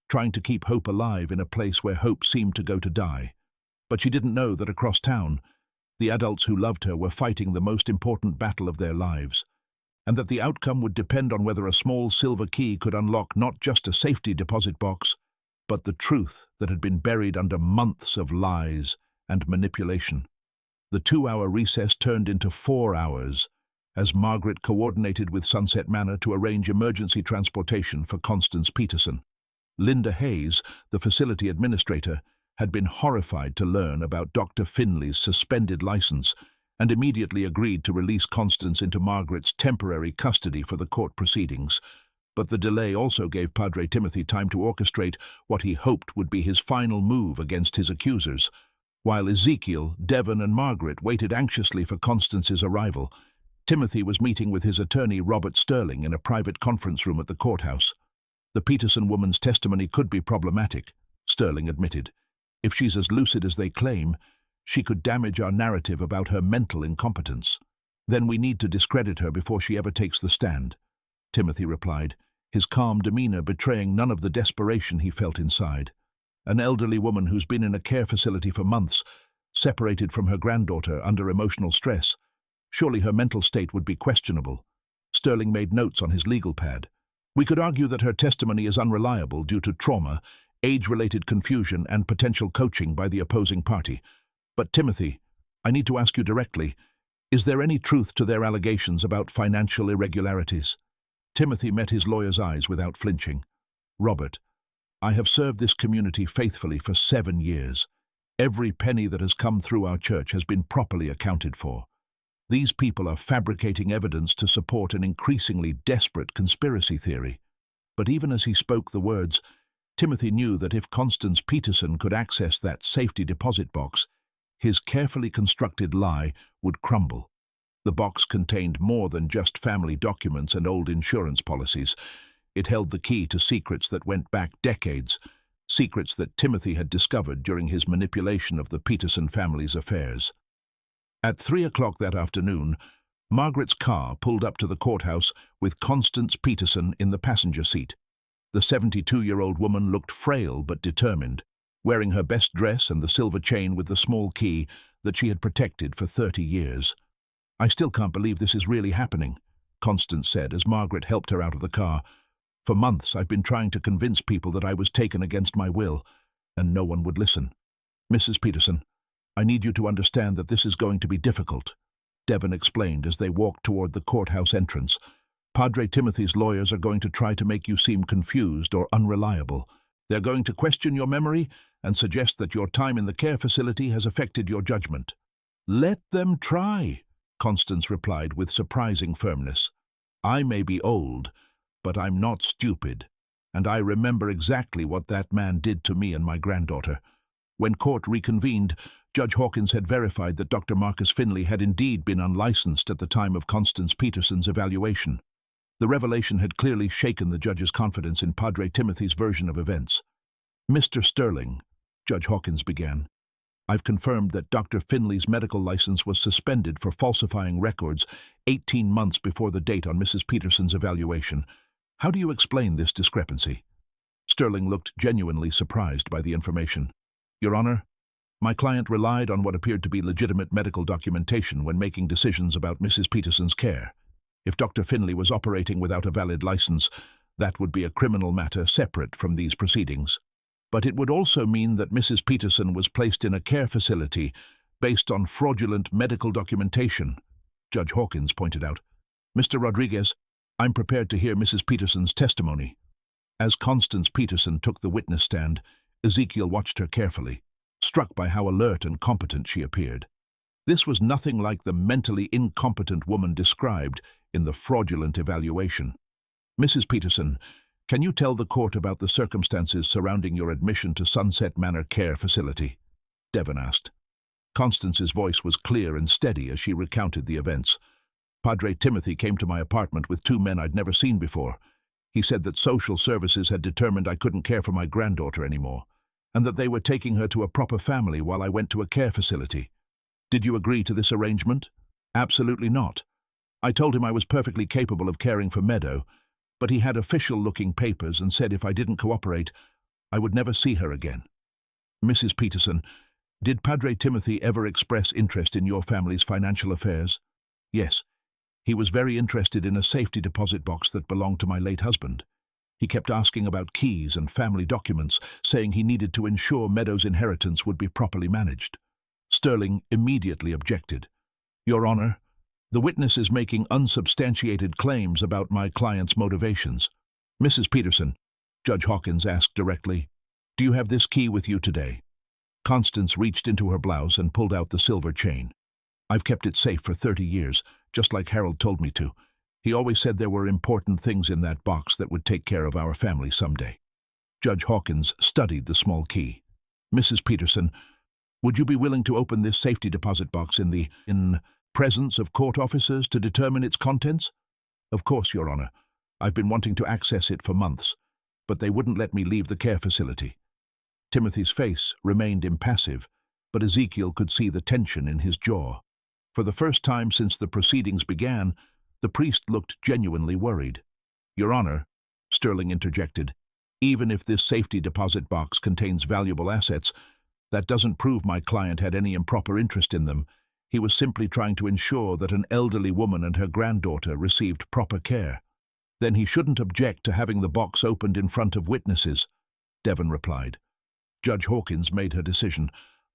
trying to keep hope alive in a place where hope seemed to go to die. But she didn't know that across town, the adults who loved her were fighting the most important battle of their lives, and that the outcome would depend on whether a small silver key could unlock not just a safety deposit box, but the truth that had been buried under months of lies and manipulation. The 2-hour recess turned into 4 hours as Margaret coordinated with Sunset Manor to arrange emergency transportation for Constance Peterson. Linda Hayes, the facility administrator, had been horrified to learn about Dr. Finley's suspended license and immediately agreed to release Constance into Margaret's temporary custody for the court proceedings. But the delay also gave Padre Timothy time to orchestrate what he hoped would be his final move against his accusers. While Ezekiel, Devon, and Margaret waited anxiously for Constance's arrival, Timothy was meeting with his attorney Robert Sterling in a private conference room at the courthouse. The Peterson woman's testimony could be problematic, Sterling admitted. If she's as lucid as they claim, she could damage our narrative about her mental incompetence. Then we need to discredit her before she ever takes the stand, Timothy replied, his calm demeanor betraying none of the desperation he felt inside. An elderly woman who's been in a care facility for months, separated from her granddaughter under emotional stress. Surely her mental state would be questionable. Sterling made notes on his legal pad. We could argue that her testimony is unreliable due to trauma, age-related confusion, and potential coaching by the opposing party. But Timothy, I need to ask you directly, is there any truth to their allegations about financial irregularities? Timothy met his lawyer's eyes without flinching. Robert, I have served this community faithfully for 7 years. Every penny that has come through our church has been properly accounted for. These people are fabricating evidence to support an increasingly desperate conspiracy theory. But even as he spoke the words, Timothy knew that if Constance Peterson could access that safety deposit box, his carefully constructed lie would crumble. The box contained more than just family documents and old insurance policies. It held the key to secrets that went back decades, secrets that Timothy had discovered during his manipulation of the Peterson family's affairs. At 3 o'clock that afternoon, Margaret's car pulled up to the courthouse with Constance Peterson in the passenger seat. The 72-year-old woman looked frail but determined, wearing her best dress and the silver chain with the small key that she had protected for 30 years. I still can't believe this is really happening, Constance said as Margaret helped her out of the car. For months I've been trying to convince people that I was taken against my will, and no one would listen. Mrs. Peterson, I need you to understand that this is going to be difficult, Devon explained as they walked toward the courthouse entrance. Padre Timothy's lawyers are going to try to make you seem confused or unreliable. They're going to question your memory and suggest that your time in the care facility has affected your judgment. Let them try, Constance replied with surprising firmness. I may be old, but I'm not stupid, and I remember exactly what that man did to me and my granddaughter. When court reconvened, Judge Hawkins had verified that Dr. Marcus Finley had indeed been unlicensed at the time of Constance Peterson's evaluation. The revelation had clearly shaken the judge's confidence in Padre Timothy's version of events. Mr. Sterling, Judge Hawkins began, I've confirmed that Dr. Finley's medical license was suspended for falsifying records 18 months before the date on Mrs. Peterson's evaluation. How do you explain this discrepancy? Sterling looked genuinely surprised by the information. Your Honor, my client relied on what appeared to be legitimate medical documentation when making decisions about Mrs. Peterson's care. If Dr. Finley was operating without a valid license, that would be a criminal matter separate from these proceedings. But it would also mean that Mrs. Peterson was placed in a care facility based on fraudulent medical documentation, Judge Hawkins pointed out. Mr. Rodriguez, I'm prepared to hear Mrs. Peterson's testimony. As Constance Peterson took the witness stand, Ezekiel watched her carefully, struck by how alert and competent she appeared. This was nothing like the mentally incompetent woman described in the fraudulent evaluation. Mrs. Peterson, can you tell the court about the circumstances surrounding your admission to Sunset Manor Care Facility? Devon asked. Constance's voice was clear and steady as she recounted the events. Padre Timothy came to my apartment with two men I'd never seen before. He said that social services had determined I couldn't care for my granddaughter anymore, and that they were taking her to a proper family while I went to a care facility. Did you agree to this arrangement? Absolutely not. I told him I was perfectly capable of caring for Meadow, but he had official-looking papers and said if I didn't cooperate, I would never see her again. Mrs. Peterson, did Padre Timothy ever express interest in your family's financial affairs? Yes. He was very interested in a safety deposit box that belonged to my late husband. He kept asking about keys and family documents, saying he needed to ensure Meadow's inheritance would be properly managed. Sterling immediately objected. Your Honor, the witness is making unsubstantiated claims about my client's motivations. Mrs. Peterson, Judge Hawkins asked directly, do you have this key with you today? Constance reached into her blouse and pulled out the silver chain. I've kept it safe for 30 years, just like Harold told me to. He always said there were important things in that box that would take care of our family someday. Judge Hawkins studied the small key. Mrs. Peterson, would you be willing to open this safety deposit box in presence of court officers to determine its contents? Of course, Your Honor. I've been wanting to access it for months, but they wouldn't let me leave the care facility. Timothy's face remained impassive, but Ezekiel could see the tension in his jaw. For the first time since the proceedings began, the priest looked genuinely worried. Your Honor, Sterling interjected, even if this safety deposit box contains valuable assets, that doesn't prove my client had any improper interest in them. He was simply trying to ensure that an elderly woman and her granddaughter received proper care. Then he shouldn't object to having the box opened in front of witnesses, Devon replied. Judge Hawkins made her decision.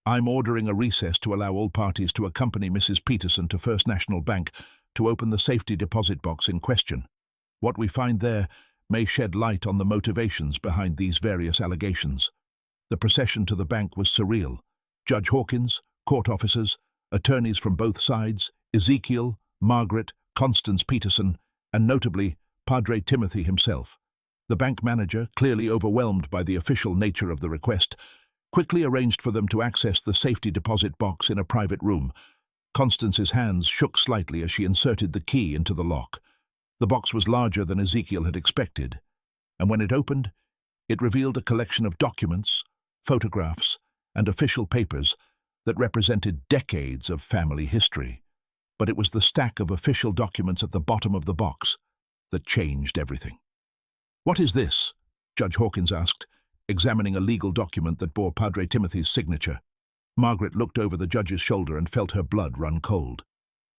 I'm ordering a recess to allow all parties to accompany Mrs. Peterson to First National Bank to open the safety deposit box in question. What we find there may shed light on the motivations behind these various allegations. The procession to the bank was surreal. Judge Hawkins, court officers, attorneys from both sides, Ezekiel, Margaret, Constance Peterson, and notably, Padre Timothy himself. The bank manager, clearly overwhelmed by the official nature of the request, quickly arranged for them to access the safety deposit box in a private room. Constance's hands shook slightly as she inserted the key into the lock. The box was larger than Ezekiel had expected, and when it opened, it revealed a collection of documents, photographs, and official papers that represented decades of family history. But it was the stack of official documents at the bottom of the box that changed everything. What is this? Judge Hawkins asked, examining a legal document that bore Padre Timothy's signature. Margaret looked over the judge's shoulder and felt her blood run cold.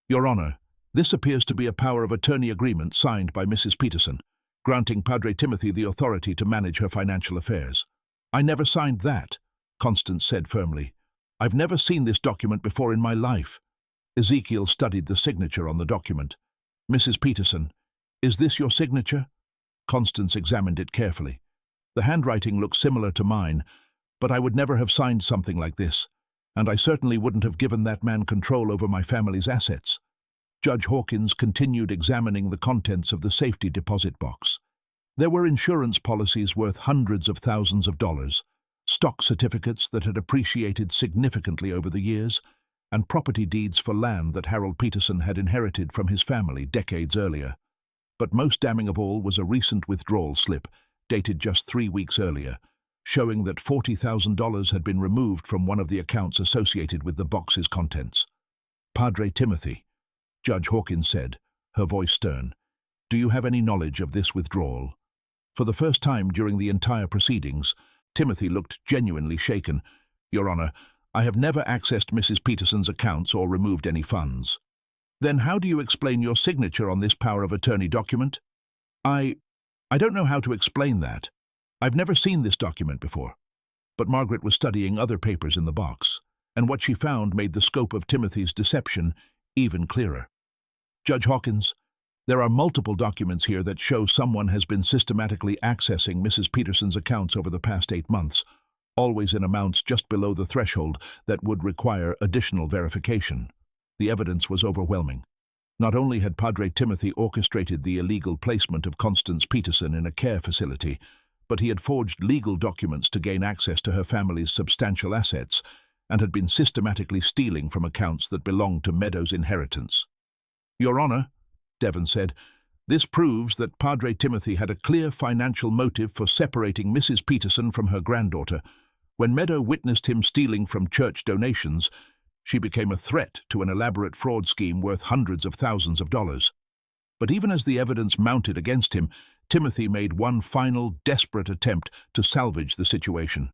Your Honor, this appears to be a power of attorney agreement signed by Mrs. Peterson, granting Padre Timothy the authority to manage her financial affairs. I never signed that, Constance said firmly. I've never seen this document before in my life. Ezekiel studied the signature on the document. Mrs. Peterson, is this your signature? Constance examined it carefully. The handwriting looked similar to mine, but I would never have signed something like this, and I certainly wouldn't have given that man control over my family's assets. Judge Hawkins continued examining the contents of the safety deposit box. There were insurance policies worth hundreds of thousands of dollars, stock certificates that had appreciated significantly over the years, and property deeds for land that Harold Peterson had inherited from his family decades earlier. But most damning of all was a recent withdrawal slip, dated just 3 weeks earlier, showing that $40,000 had been removed from one of the accounts associated with the box's contents. Padre Timothy, Judge Hawkins said, her voice stern, do you have any knowledge of this withdrawal? For the first time during the entire proceedings, Timothy looked genuinely shaken. Your Honor, I have never accessed Mrs. Peterson's accounts or removed any funds. Then how do you explain your signature on this power of attorney document? I don't know how to explain that. I've never seen this document before. But Margaret was studying other papers in the box, and what she found made the scope of Timothy's deception even clearer. Judge Hawkins, there are multiple documents here that show someone has been systematically accessing Mrs. Peterson's accounts over the past 8 months, always in amounts just below the threshold that would require additional verification. The evidence was overwhelming. Not only had Padre Timothy orchestrated the illegal placement of Constance Peterson in a care facility, but he had forged legal documents to gain access to her family's substantial assets, and had been systematically stealing from accounts that belonged to Meadows' inheritance. "Your Honor," Devon said, "this proves that Padre Timothy had a clear financial motive for separating Mrs. Peterson from her granddaughter. When Meadow witnessed him stealing from church donations, she became a threat to an elaborate fraud scheme worth hundreds of thousands of dollars. But even as the evidence mounted against him, Timothy made one final, desperate attempt to salvage the situation.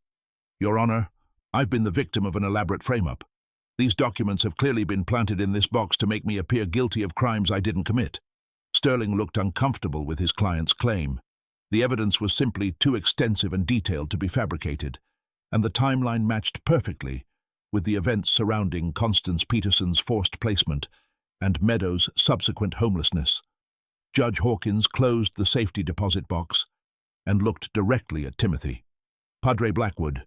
Your Honor, I've been the victim of an elaborate frame-up. These documents have clearly been planted in this box to make me appear guilty of crimes I didn't commit." Sterling looked uncomfortable with his client's claim. The evidence was simply too extensive and detailed to be fabricated, and the timeline matched perfectly with the events surrounding Constance Peterson's forced placement and Meadows' subsequent homelessness. Judge Hawkins closed the safety deposit box and looked directly at Timothy. "Padre Blackwood,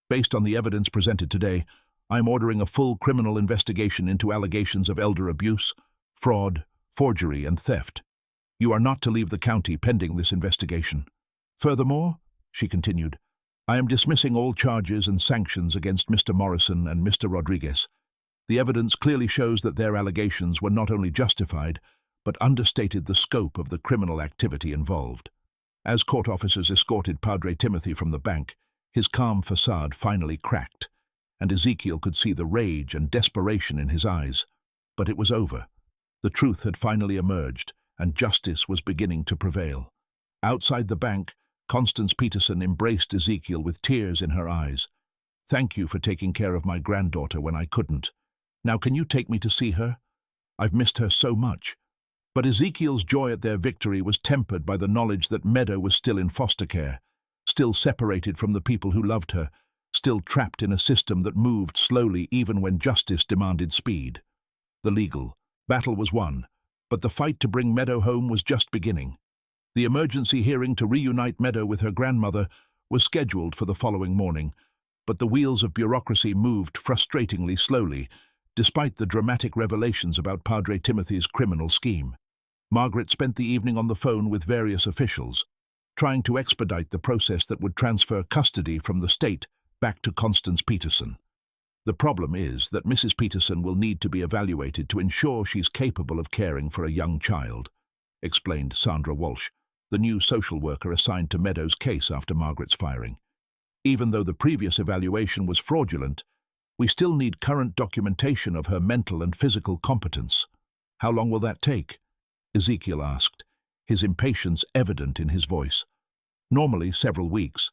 based on the evidence presented today, I'm ordering a full criminal investigation into allegations of elder abuse, fraud, forgery, and theft. You are not to leave the county pending this investigation. Furthermore," she continued, "I am dismissing all charges and sanctions against Mr. Morrison and Mr. Rodriguez. The evidence clearly shows that their allegations were not only justified, but understated the scope of the criminal activity involved." As court officers escorted Padre Timothy from the bank, his calm facade finally cracked, and Ezekiel could see the rage and desperation in his eyes. But it was over. The truth had finally emerged, and justice was beginning to prevail. Outside the bank, Constance Peterson embraced Ezekiel with tears in her eyes. "Thank you for taking care of my granddaughter when I couldn't. Now can you take me to see her? I've missed her so much." But Ezekiel's joy at their victory was tempered by the knowledge that Meadow was still in foster care, still separated from the people who loved her, still trapped in a system that moved slowly even when justice demanded speed. The legal battle was won, but the fight to bring Meadow home was just beginning. The emergency hearing to reunite Meadow with her grandmother was scheduled for the following morning, but the wheels of bureaucracy moved frustratingly slowly, despite the dramatic revelations about Padre Timothy's criminal scheme. Margaret spent the evening on the phone with various officials, trying to expedite the process that would transfer custody from the state back to Constance Peterson. "The problem is that Mrs. Peterson will need to be evaluated to ensure she's capable of caring for a young child," explained Sandra Walsh, the new social worker assigned to Meadows' case after Margaret's firing. "Even though the previous evaluation was fraudulent, we still need current documentation of her mental and physical competence." "How long will that take?" Ezekiel asked, his impatience evident in his voice. "Normally several weeks,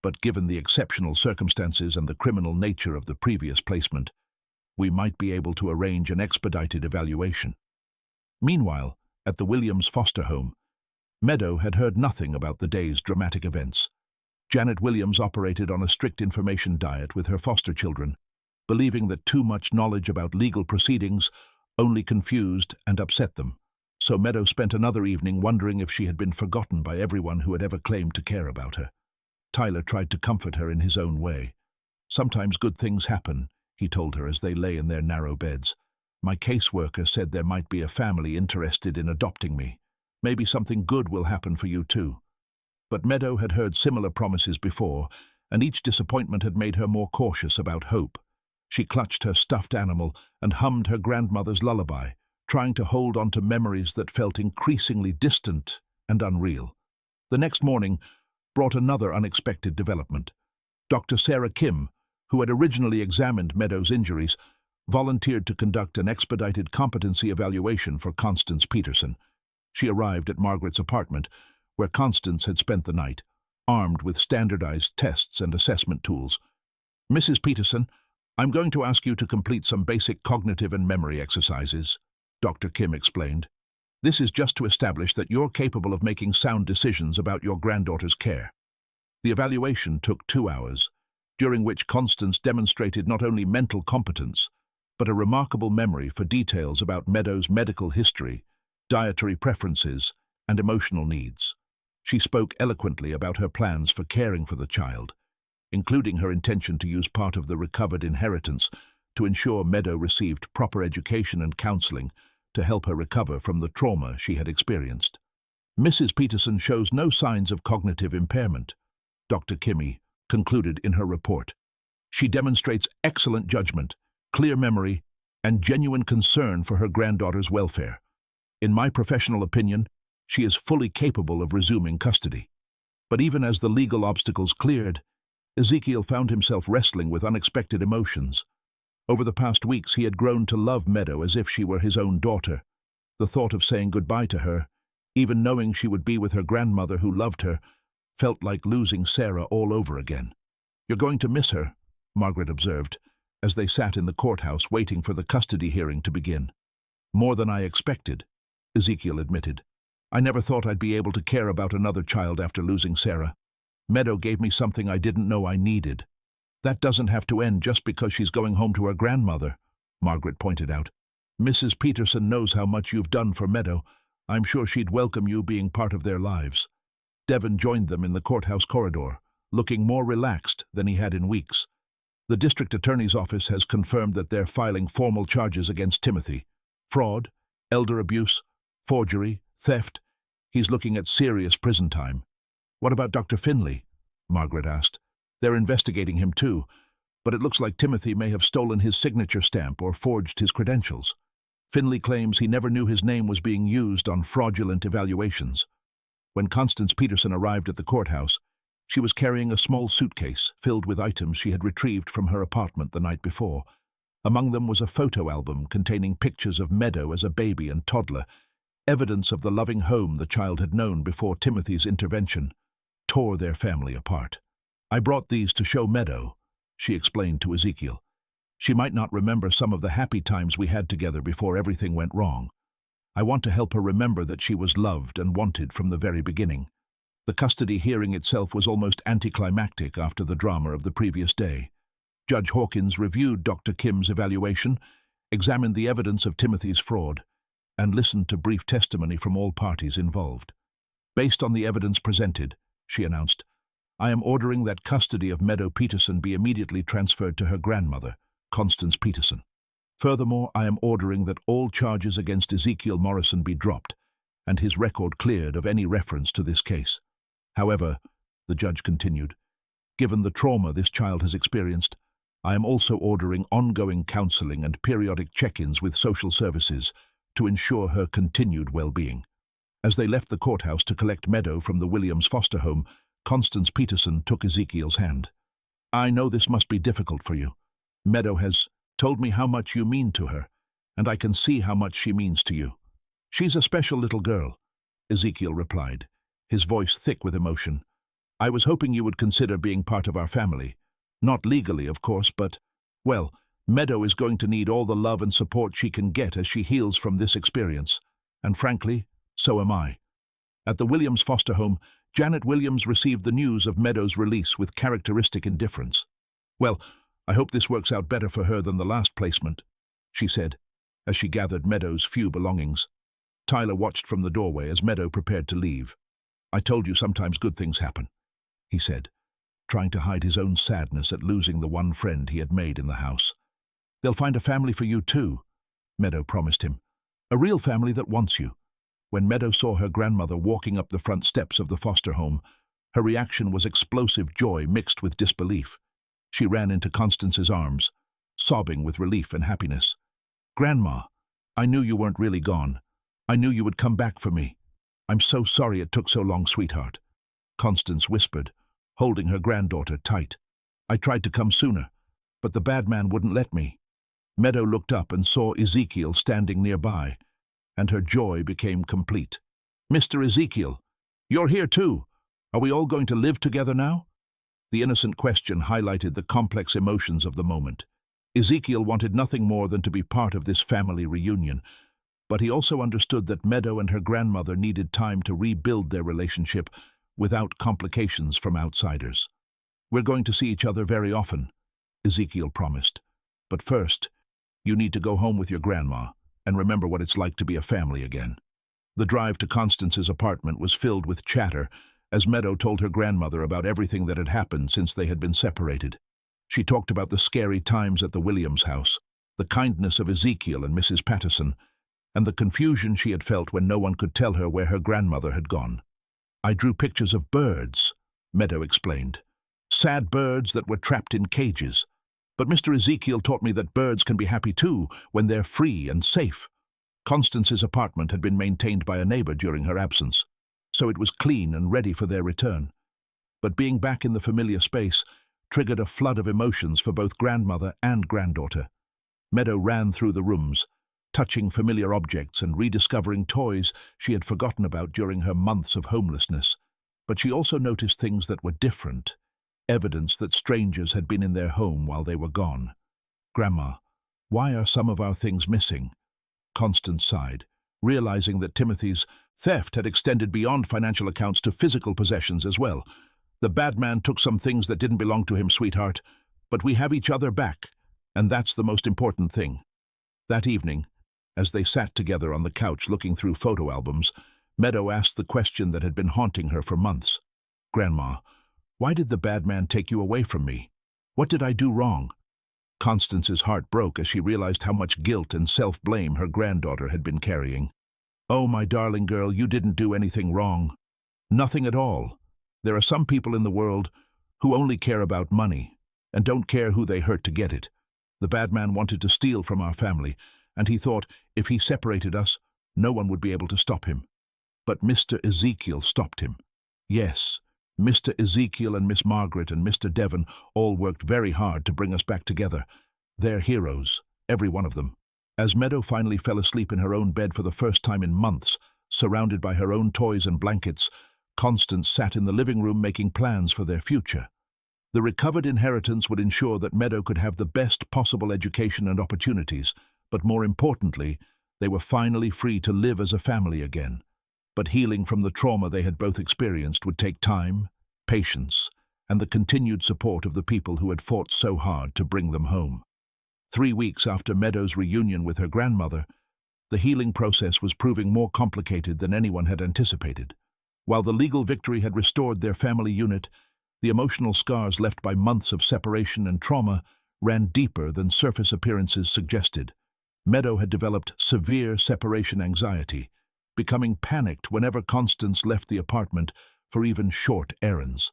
but given the exceptional circumstances and the criminal nature of the previous placement, we might be able to arrange an expedited evaluation." Meanwhile, at the Williams foster home, Meadow had heard nothing about the day's dramatic events. Janet Williams operated on a strict information diet with her foster children, believing that too much knowledge about legal proceedings only confused and upset them. So Meadow spent another evening wondering if she had been forgotten by everyone who had ever claimed to care about her. Tyler tried to comfort her in his own way. "Sometimes good things happen," he told her as they lay in their narrow beds. "My caseworker said there might be a family interested in adopting me. Maybe something good will happen for you too." But Meadow had heard similar promises before, and each disappointment had made her more cautious about hope. She clutched her stuffed animal and hummed her grandmother's lullaby, trying to hold on to memories that felt increasingly distant and unreal. The next morning brought another unexpected development. Dr. Sarah Kim, who had originally examined Meadows' injuries, volunteered to conduct an expedited competency evaluation for Constance Peterson. She arrived at Margaret's apartment, where Constance had spent the night, armed with standardized tests and assessment tools. "Mrs. Peterson, I'm going to ask you to complete some basic cognitive and memory exercises," Dr. Kim explained. "This is just to establish that you're capable of making sound decisions about your granddaughter's care." The evaluation took 2 hours, during which Constance demonstrated not only mental competence, but a remarkable memory for details about Meadows' medical history, dietary preferences, and emotional needs. She spoke eloquently about her plans for caring for the child, including her intention to use part of the recovered inheritance to ensure Meadow received proper education and counseling to help her recover from the trauma she had experienced. "Mrs. Peterson shows no signs of cognitive impairment," Dr. Kimmy concluded in her report. She demonstrates excellent judgment, clear memory, and genuine concern for her granddaughter's welfare. In my professional opinion, she is fully capable of resuming custody. But even as the legal obstacles cleared, Ezekiel found himself wrestling with unexpected emotions. Over the past weeks, he had grown to love Meadow as if she were his own daughter. The thought of saying goodbye to her, even knowing she would be with her grandmother who loved her, felt like losing Sarah all over again. "You're going to miss her," Margaret observed, as they sat in the courthouse waiting for the custody hearing to begin. "More than I expected," Ezekiel admitted. "I never thought I'd be able to care about another child after losing Sarah. Meadow gave me something I didn't know I needed." "That doesn't have to end just because she's going home to her grandmother," Margaret pointed out. "Mrs. Peterson knows how much you've done for Meadow. I'm sure she'd welcome you being part of their lives." Devon joined them in the courthouse corridor, looking more relaxed than he had in weeks. "The district attorney's office has confirmed that they're filing formal charges against Timothy. Fraud, elder abuse, forgery, theft. He's looking at serious prison time." "What about Dr. Finley?" Margaret asked. "They're investigating him too, but it looks like Timothy may have stolen his signature stamp or forged his credentials. Finley claims he never knew his name was being used on fraudulent evaluations." When Constance Peterson arrived at the courthouse, she was carrying a small suitcase filled with items she had retrieved from her apartment the night before. Among them was a photo album containing pictures of Meadow as a baby and toddler, evidence of the loving home the child had known before Timothy's intervention tore their family apart. "I brought these to show Meadow," she explained to Ezekiel. "She might not remember some of the happy times we had together before everything went wrong. I want to help her remember that she was loved and wanted from the very beginning." The custody hearing itself was almost anticlimactic after the drama of the previous day. Judge Hawkins reviewed Dr. Kim's evaluation, examined the evidence of Timothy's fraud, and listened to brief testimony from all parties involved. "Based on the evidence presented," she announced, "I am ordering that custody of Meadow Peterson be immediately transferred to her grandmother, Constance Peterson. Furthermore, I am ordering that all charges against Ezekiel Morrison be dropped, and his record cleared of any reference to this case. However," the judge continued, "given the trauma this child has experienced, I am also ordering ongoing counseling and periodic check-ins with social services to ensure her continued well-being." As they left the courthouse to collect Meadow from the Williams foster home, Constance Peterson took Ezekiel's hand. "I know this must be difficult for you. Meadow has told me how much you mean to her, and I can see how much she means to you." "She's a special little girl," Ezekiel replied, his voice thick with emotion. "I was hoping you would consider being part of our family. Not legally, of course, but, well, Meadow is going to need all the love and support she can get as she heals from this experience. And frankly, so am I." At the Williams foster home, Janet Williams received the news of Meadow's release with characteristic indifference. "Well, I hope this works out better for her than the last placement," she said, as she gathered Meadow's few belongings. Tyler watched from the doorway as Meadow prepared to leave. "I told you sometimes good things happen," he said, trying to hide his own sadness at losing the one friend he had made in the house. "They'll find a family for you too," Meadow promised him. "A real family that wants you." When Meadow saw her grandmother walking up the front steps of the foster home, her reaction was explosive joy mixed with disbelief. She ran into Constance's arms, sobbing with relief and happiness. "Grandma, I knew you weren't really gone. I knew you would come back for me. I'm so sorry it took so long, sweetheart," Constance whispered, holding her granddaughter tight. "I tried to come sooner, but the bad man wouldn't let me." Meadow looked up and saw Ezekiel standing nearby, and her joy became complete. "Mr. Ezekiel, you're here too. Are we all going to live together now?" The innocent question highlighted the complex emotions of the moment. Ezekiel wanted nothing more than to be part of this family reunion, but he also understood that Meadow and her grandmother needed time to rebuild their relationship without complications from outsiders. "We're going to see each other very often," Ezekiel promised. "But first, you need to go home with your grandma and remember what it's like to be a family again." The drive to Constance's apartment was filled with chatter as Meadow told her grandmother about everything that had happened since they had been separated. She talked about the scary times at the Williams house, the kindness of Ezekiel and Mrs. Patterson, and the confusion she had felt when no one could tell her where her grandmother had gone. "I drew pictures of birds," Meadow explained. "Sad birds that were trapped in cages. But Mr. Ezekiel taught me that birds can be happy too when they're free and safe. Constance's apartment had been maintained by a neighbor during her absence, so it was clean and ready for their return. But being back in the familiar space triggered a flood of emotions for both grandmother and granddaughter. Meadow ran through the rooms, touching familiar objects and rediscovering toys she had forgotten about during her months of homelessness. But she also noticed things that were different, evidence that strangers had been in their home while they were gone. "Grandma, why are some of our things missing?" Constance sighed, realizing that Timothy's theft had extended beyond financial accounts to physical possessions as well. "The bad man took some things that didn't belong to him, sweetheart, but we have each other back, and that's the most important thing." That evening, as they sat together on the couch looking through photo albums, Meadow asked the question that had been haunting her for months. "Grandma, why did the bad man take you away from me? What did I do wrong?" Constance's heart broke as she realized how much guilt and self-blame her granddaughter had been carrying. "Oh, my darling girl, you didn't do anything wrong. Nothing at all. There are some people in the world who only care about money and don't care who they hurt to get it. The bad man wanted to steal from our family, and he thought if he separated us, no one would be able to stop him. But Mr. Ezekiel stopped him. Yes, Mr. Ezekiel and Miss Margaret and Mr. Devon all worked very hard to bring us back together. They're heroes, every one of them." As Meadow finally fell asleep in her own bed for the first time in months, surrounded by her own toys and blankets, Constance sat in the living room making plans for their future. The recovered inheritance would ensure that Meadow could have the best possible education and opportunities, but more importantly, they were finally free to live as a family again. But healing from the trauma they had both experienced would take time, patience, and the continued support of the people who had fought so hard to bring them home. 3 weeks after Meadow's reunion with her grandmother, the healing process was proving more complicated than anyone had anticipated. While the legal victory had restored their family unit, the emotional scars left by months of separation and trauma ran deeper than surface appearances suggested. Meadow had developed severe separation anxiety, becoming panicked whenever Constance left the apartment for even short errands.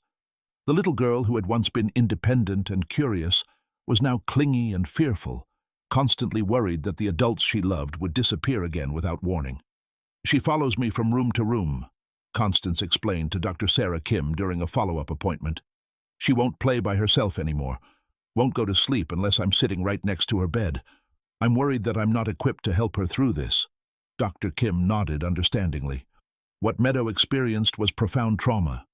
The little girl who had once been independent and curious was now clingy and fearful, constantly worried that the adults she loved would disappear again without warning. "She follows me from room to room," Constance explained to Dr. Sarah Kim during a follow-up appointment. "She won't play by herself anymore, won't go to sleep unless I'm sitting right next to her bed. I'm worried that I'm not equipped to help her through this." Dr. Kim nodded understandingly. What Meadow experienced was profound trauma.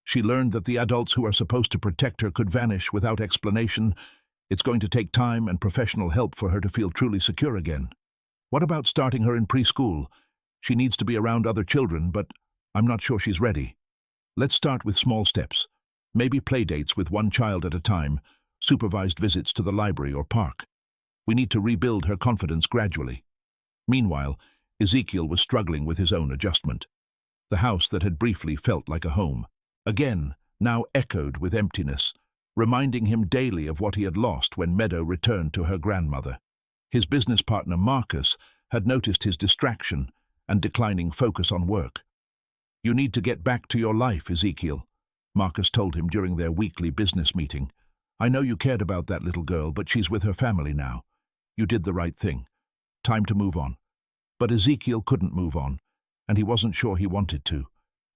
She learned that the adults who are supposed to protect her could vanish without explanation. It's going to take time and professional help for her to feel truly secure again. "What about starting her in preschool? She needs to be around other children, but I'm not sure she's ready. Let's start with small steps. Maybe play dates with one child at a time, supervised visits to the library or park. We need to rebuild her confidence gradually." Meanwhile, Ezekiel was struggling with his own adjustment. The house that had briefly felt like a home, again, now echoed with emptiness, reminding him daily of what he had lost when Meadow returned to her grandmother. His business partner, Marcus, had noticed his distraction and declining focus on work. "You need to get back to your life, Ezekiel," Marcus told him during their weekly business meeting. "I know you cared about that little girl, but she's with her family now. You did the right thing. Time to move on." But Ezekiel couldn't move on, and he wasn't sure he wanted to.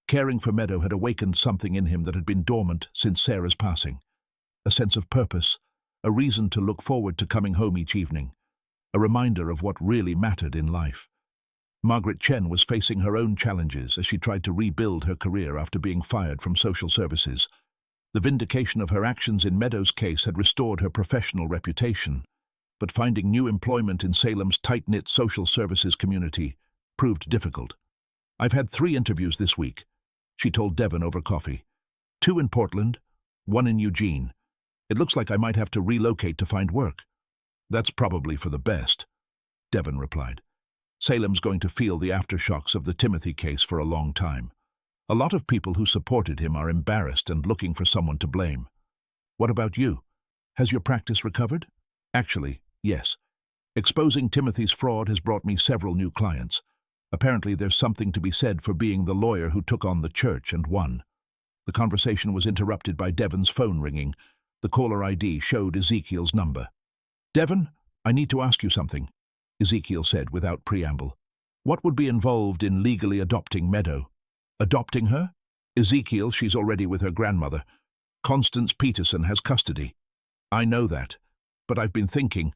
Caring for Meadow had awakened something in him that had been dormant since Sarah's passing. A sense of purpose, a reason to look forward to coming home each evening, a reminder of what really mattered in life. Margaret Chen was facing her own challenges as she tried to rebuild her career after being fired from social services. The vindication of her actions in Meadow's case had restored her professional reputation, but finding new employment in Salem's tight-knit social services community proved difficult. "I've had 3 interviews this week," she told Devon over coffee. 2 in Portland, 1 in Eugene. It looks like I might have to relocate to find work." "That's probably for the best," Devon replied. "Salem's going to feel the aftershocks of the Timothy case for a long time. A lot of people who supported him are embarrassed and looking for someone to blame." "What about you? Has your practice recovered?" "Actually, yes. Exposing Timothy's fraud has brought me several new clients. Apparently there's something to be said for being the lawyer who took on the church and won." The conversation was interrupted by Devon's phone ringing. The caller ID showed Ezekiel's number. "Devon, I need to ask you something," Ezekiel said without preamble. "What would be involved in legally adopting Meadow?" "Adopting her?" "Ezekiel, she's already with her grandmother. Constance Peterson has custody." "I know that, but I've been thinking,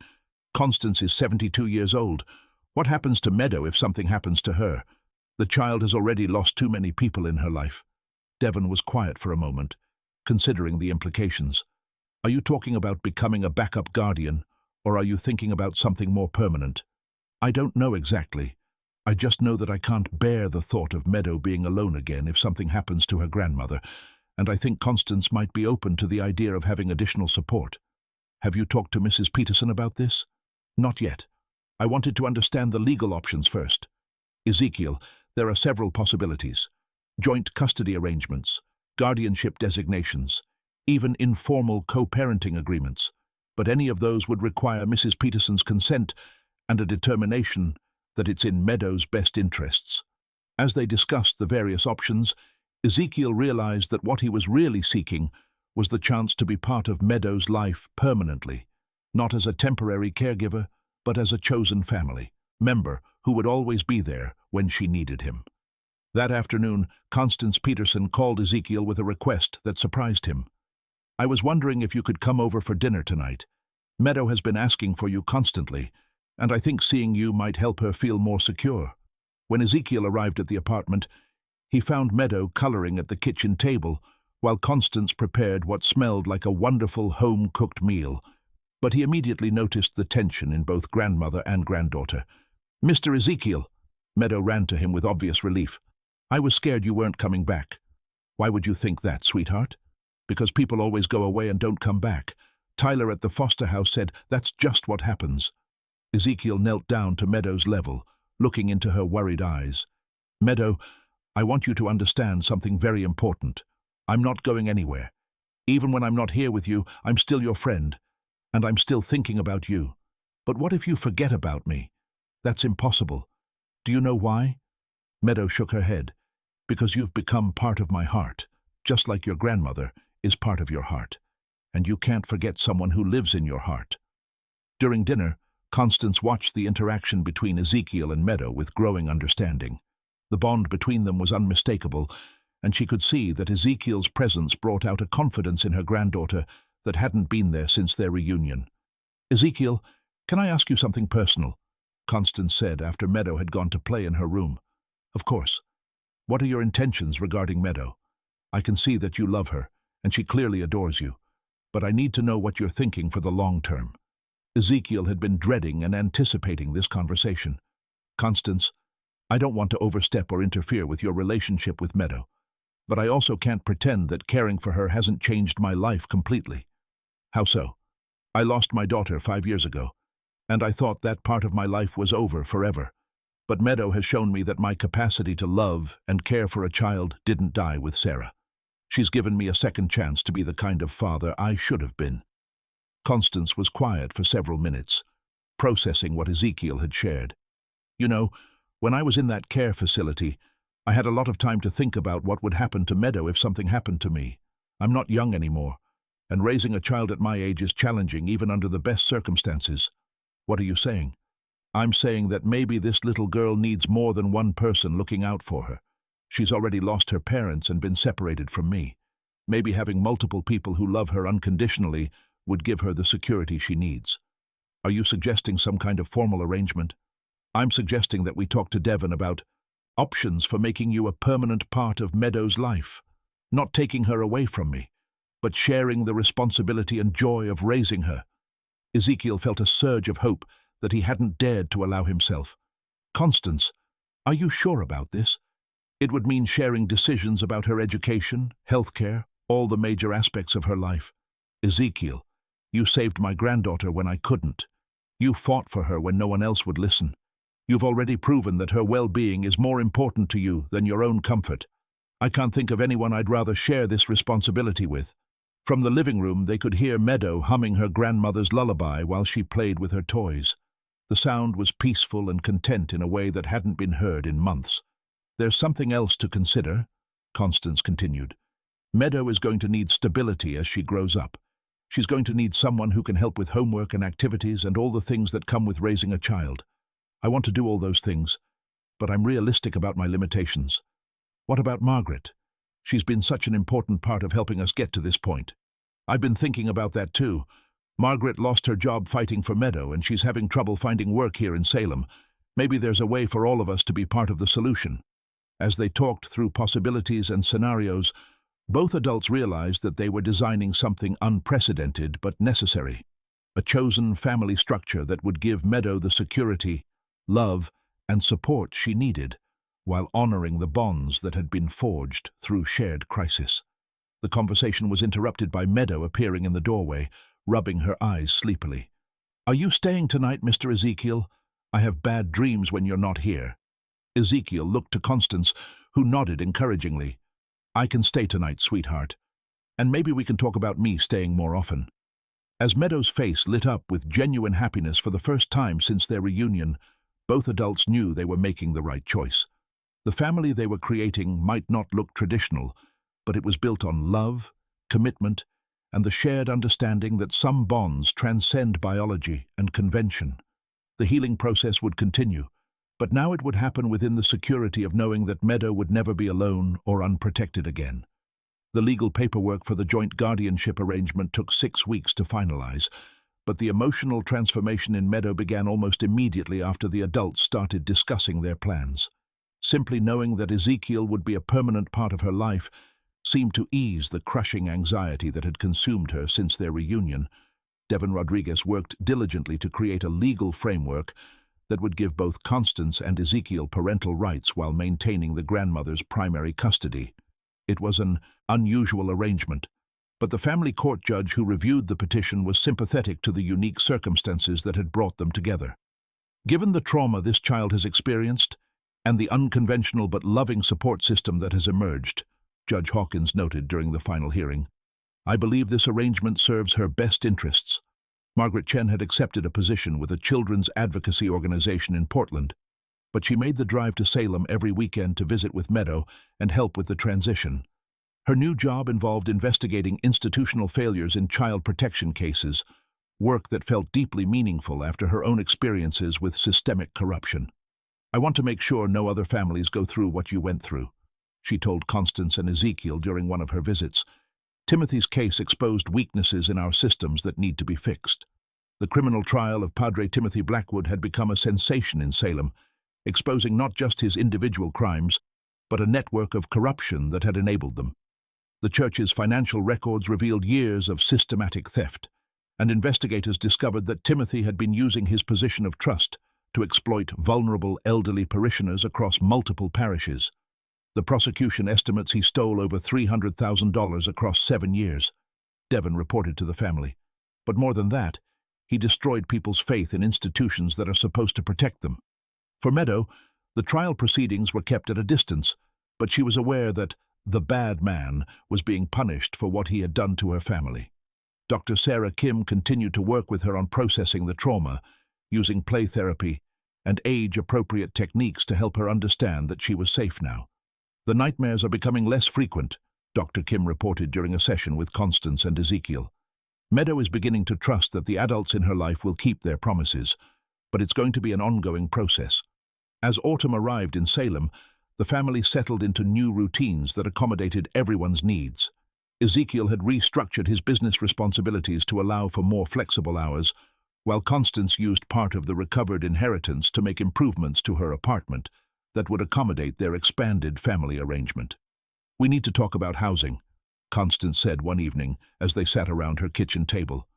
Constance is 72 years old. What happens to Meadow if something happens to her? The child has already lost too many people in her life." Devon was quiet for a moment, considering the implications. "Are you talking about becoming a backup guardian, or are you thinking about something more permanent?" "I don't know exactly. I just know that I can't bear the thought of Meadow being alone again if something happens to her grandmother, and I think Constance might be open to the idea of having additional support." "Have you talked to Mrs. Peterson about this?" "Not yet. I wanted to understand the legal options first." "Ezekiel, there are several possibilities. Joint custody arrangements, guardianship designations, even informal co-parenting agreements. But any of those would require Mrs. Peterson's consent and a determination that it's in Meadow's best interests." As they discussed the various options, Ezekiel realized that what he was really seeking was the chance to be part of Meadow's life permanently, not as a temporary caregiver, but as a chosen family member who would always be there when she needed him. That afternoon, Constance Peterson called Ezekiel with a request that surprised him. "I was wondering if you could come over for dinner tonight. Meadow has been asking for you constantly, and I think seeing you might help her feel more secure." When Ezekiel arrived at the apartment, he found Meadow coloring at the kitchen table, while Constance prepared what smelled like a wonderful home-cooked meal. But he immediately noticed the tension in both grandmother and granddaughter. "Mr. Ezekiel," Meadow ran to him with obvious relief. "I was scared you weren't coming back." "Why would you think that, sweetheart?" "Because people always go away and don't come back. Tyler at the foster house said that's just what happens." Ezekiel knelt down to Meadow's level, looking into her worried eyes. "Meadow, I want you to understand something very important. I'm not going anywhere. Even when I'm not here with you, I'm still your friend, and I'm still thinking about you. But what if you forget about me? That's impossible. Do you know why?" Meadow shook her head. "Because you've become part of my heart, just like your grandmother is part of your heart, and you can't forget someone who lives in your heart." During dinner, Constance watched the interaction between Ezekiel and Meadow with growing understanding. The bond between them was unmistakable, and she could see that Ezekiel's presence brought out a confidence in her granddaughter that hadn't been there since their reunion. "Ezekiel, can I ask you something personal?" Constance said after Meadow had gone to play in her room. "Of course. What are your intentions regarding Meadow? I can see that you love her, and she clearly adores you, but I need to know what you're thinking for the long term." Ezekiel had been dreading and anticipating this conversation. "Constance, I don't want to overstep or interfere with your relationship with Meadow, but I also can't pretend that caring for her hasn't changed my life completely." "How so?" "I lost my daughter 5 years ago, and I thought that part of my life was over forever. But Meadow has shown me that my capacity to love and care for a child didn't die with Sarah. She's given me a second chance to be the kind of father I should have been." Constance was quiet for several minutes, processing what Ezekiel had shared. "You know, when I was in that care facility, I had a lot of time to think about what would happen to Meadow if something happened to me. I'm not young anymore, and raising a child at my age is challenging even under the best circumstances." "What are you saying?" "I'm saying that maybe this little girl needs more than one person looking out for her. She's already lost her parents and been separated from me. Maybe having multiple people who love her unconditionally would give her the security she needs." "Are you suggesting some kind of formal arrangement?" "I'm suggesting that we talk to Devon about options for making you a permanent part of Meadow's life, not taking her away from me, but sharing the responsibility and joy of raising her." Ezekiel felt a surge of hope that he hadn't dared to allow himself. "Constance, are you sure about this? It would mean sharing decisions about her education, healthcare, all the major aspects of her life." "Ezekiel, you saved my granddaughter when I couldn't. You fought for her when no one else would listen. You've already proven that her well-being is more important to you than your own comfort. I can't think of anyone I'd rather share this responsibility with." From the living room, they could hear Meadow humming her grandmother's lullaby while she played with her toys. The sound was peaceful and content in a way that hadn't been heard in months. "There's something else to consider," Constance continued. "Meadow is going to need stability as she grows up. She's going to need someone who can help with homework and activities and all the things that come with raising a child. I want to do all those things, but I'm realistic about my limitations. What about Margaret? She's been such an important part of helping us get to this point. I've been thinking about that too. Margaret lost her job fighting for Meadow, and she's having trouble finding work here in Salem. Maybe there's a way for all of us to be part of the solution. As they talked through possibilities and scenarios, both adults realized that they were designing something unprecedented but necessary, a chosen family structure that would give Meadow the security, love, and support she needed, while honoring the bonds that had been forged through shared crisis. The conversation was interrupted by Meadow appearing in the doorway, rubbing her eyes sleepily. "Are you staying tonight, Mr. Ezekiel? I have bad dreams when you're not here." Ezekiel looked to Constance, who nodded encouragingly. "I can stay tonight, sweetheart. And maybe we can talk about me staying more often." As Meadow's face lit up with genuine happiness for the first time since their reunion, both adults knew they were making the right choice. The family they were creating might not look traditional, but it was built on love, commitment, and the shared understanding that some bonds transcend biology and convention. The healing process would continue, but now it would happen within the security of knowing that Meadow would never be alone or unprotected again. The legal paperwork for the joint guardianship arrangement took 6 weeks to finalize, but the emotional transformation in Meadow began almost immediately after the adults started discussing their plans. Simply knowing that Ezekiel would be a permanent part of her life seemed to ease the crushing anxiety that had consumed her since their reunion. Devin Rodriguez worked diligently to create a legal framework that would give both Constance and Ezekiel parental rights while maintaining the grandmother's primary custody. It was an unusual arrangement, but the family court judge who reviewed the petition was sympathetic to the unique circumstances that had brought them together. Given the trauma this child has experienced and the unconventional but loving support system that has emerged, Judge Hawkins noted during the final hearing, "I believe this arrangement serves her best interests." Margaret Chen had accepted a position with a children's advocacy organization in Portland, but she made the drive to Salem every weekend to visit with Meadow and help with the transition. Her new job involved investigating institutional failures in child protection cases, work that felt deeply meaningful after her own experiences with systemic corruption. "I want to make sure no other families go through what you went through," she told Constance and Ezekiel during one of her visits. "Timothy's case exposed weaknesses in our systems that need to be fixed." The criminal trial of Padre Timothy Blackwood had become a sensation in Salem, exposing not just his individual crimes, but a network of corruption that had enabled them. The church's financial records revealed years of systematic theft, and investigators discovered that Timothy had been using his position of trust to exploit vulnerable elderly parishioners across multiple parishes. The prosecution estimates he stole over $300,000 across 7 years, Devin reported to the family. But more than that, he destroyed people's faith in institutions that are supposed to protect them. For Meadow, the trial proceedings were kept at a distance, but she was aware that the bad man was being punished for what he had done to her family. Dr. Sarah Kim continued to work with her on processing the trauma, using play therapy and age-appropriate techniques to help her understand that she was safe now. "The nightmares are becoming less frequent," Dr. Kim reported during a session with Constance and Ezekiel. "Meadow is beginning to trust that the adults in her life will keep their promises, but it's going to be an ongoing process." As autumn arrived in Salem, the family settled into new routines that accommodated everyone's needs. Ezekiel had restructured his business responsibilities to allow for more flexible hours, while Constance used part of the recovered inheritance to make improvements to her apartment that would accommodate their expanded family arrangement. "We need to talk about housing," Constance said one evening as they sat around her kitchen table.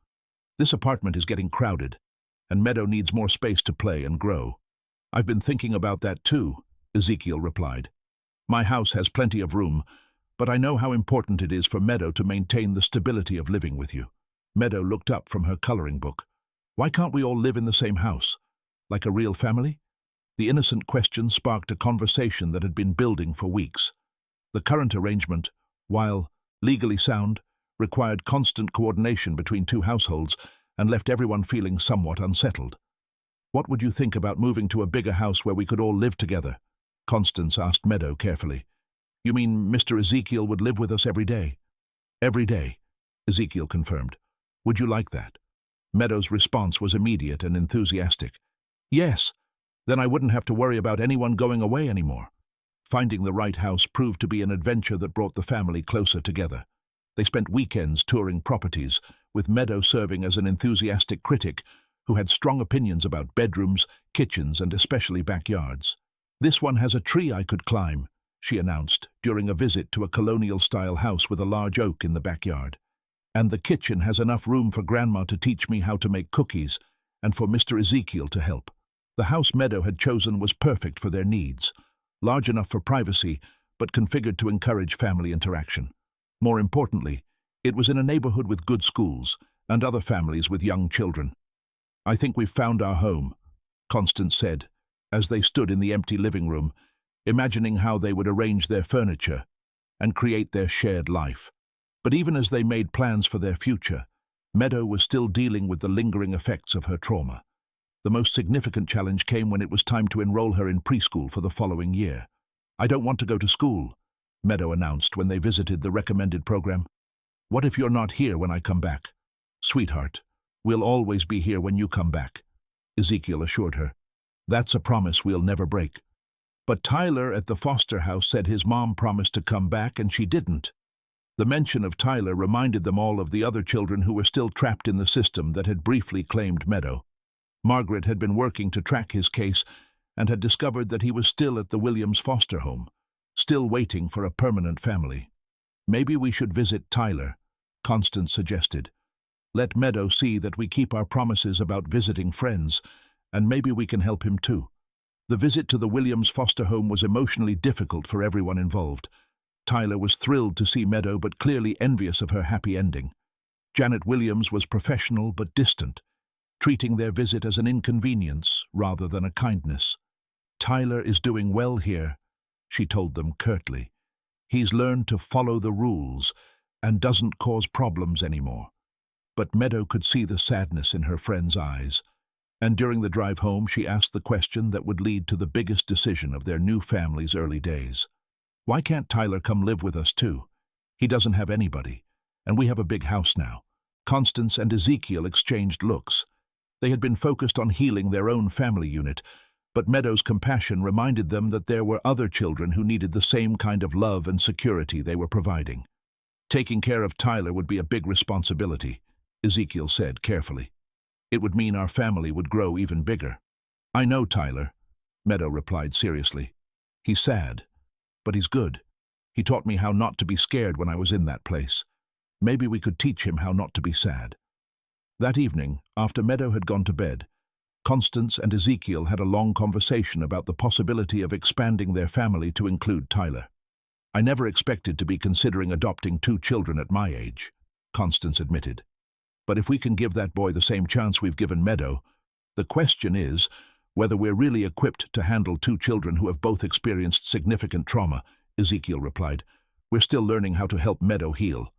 "This apartment is getting crowded, and Meadow needs more space to play and grow." "I've been thinking about that too," Ezekiel replied. "My house has plenty of room, but I know how important it is for Meadow to maintain the stability of living with you." Meadow looked up from her coloring book. "Why can't we all live in the same house? Like a real family?" The innocent question sparked a conversation that had been building for weeks. The current arrangement, while legally sound, required constant coordination between two households and left everyone feeling somewhat unsettled. "What would you think about moving to a bigger house where we could all live together?" Constance asked Meadow carefully. "You mean Mr. Ezekiel would live with us every day?" "Every day," Ezekiel confirmed. Would you like that? Meadow's response was immediate and enthusiastic. Yes, then I wouldn't have to worry about anyone going away anymore. Finding the right house proved to be an adventure that brought the family closer together. They spent weekends touring properties, with Meadow serving as an enthusiastic critic who had strong opinions about bedrooms, kitchens, and especially backyards. "This one has a tree I could climb," she announced during a visit to a colonial-style house with a large oak in the backyard. "And the kitchen has enough room for Grandma to teach me how to make cookies and for Mr. Ezekiel to help." The house Meadow had chosen was perfect for their needs, large enough for privacy, but configured to encourage family interaction. More importantly, it was in a neighborhood with good schools and other families with young children. "I think we've found our home," Constance said, as they stood in the empty living room, imagining how they would arrange their furniture and create their shared life. But even as they made plans for their future, Meadow was still dealing with the lingering effects of her trauma. The most significant challenge came when it was time to enroll her in preschool for the following year. "I don't want to go to school," Meadow announced when they visited the recommended program. "What if you're not here when I come back?" "Sweetheart, we'll always be here when you come back," Ezekiel assured her. "That's a promise we'll never break." But Tyler at the foster house said his mom promised to come back and she didn't. The mention of Tyler reminded them all of the other children who were still trapped in the system that had briefly claimed Meadow. Margaret had been working to track his case and had discovered that he was still at the Williams foster home, still waiting for a permanent family. "Maybe we should visit Tyler," Constance suggested. "Let Meadow see that we keep our promises about visiting friends, and maybe we can help him too." The visit to the Williams foster home was emotionally difficult for everyone involved. Tyler was thrilled to see Meadow but clearly envious of her happy ending. Janet Williams was professional but distant, treating their visit as an inconvenience rather than a kindness. "Tyler is doing well here," she told them curtly. "He's learned to follow the rules and doesn't cause problems anymore." But Meadow could see the sadness in her friend's eyes, and during the drive home she asked the question that would lead to the biggest decision of their new family's early days. "Why can't Tyler come live with us too? He doesn't have anybody, and we have a big house now." Constance and Ezekiel exchanged looks. They had been focused on healing their own family unit, but Meadow's compassion reminded them that there were other children who needed the same kind of love and security they were providing. "Taking care of Tyler would be a big responsibility," Ezekiel said carefully. "It would mean our family would grow even bigger." "I know Tyler," Meadow replied seriously. "He's sad, but he's good. He taught me how not to be scared when I was in that place. Maybe we could teach him how not to be sad." That evening, after Meadow had gone to bed, Constance and Ezekiel had a long conversation about the possibility of expanding their family to include Tyler. "I never expected to be considering adopting 2 children at my age," Constance admitted. "But if we can give that boy the same chance we've given Meadow, the question is whether we're really equipped to handle 2 children who have both experienced significant trauma," Ezekiel replied. "We're still learning how to help Meadow heal.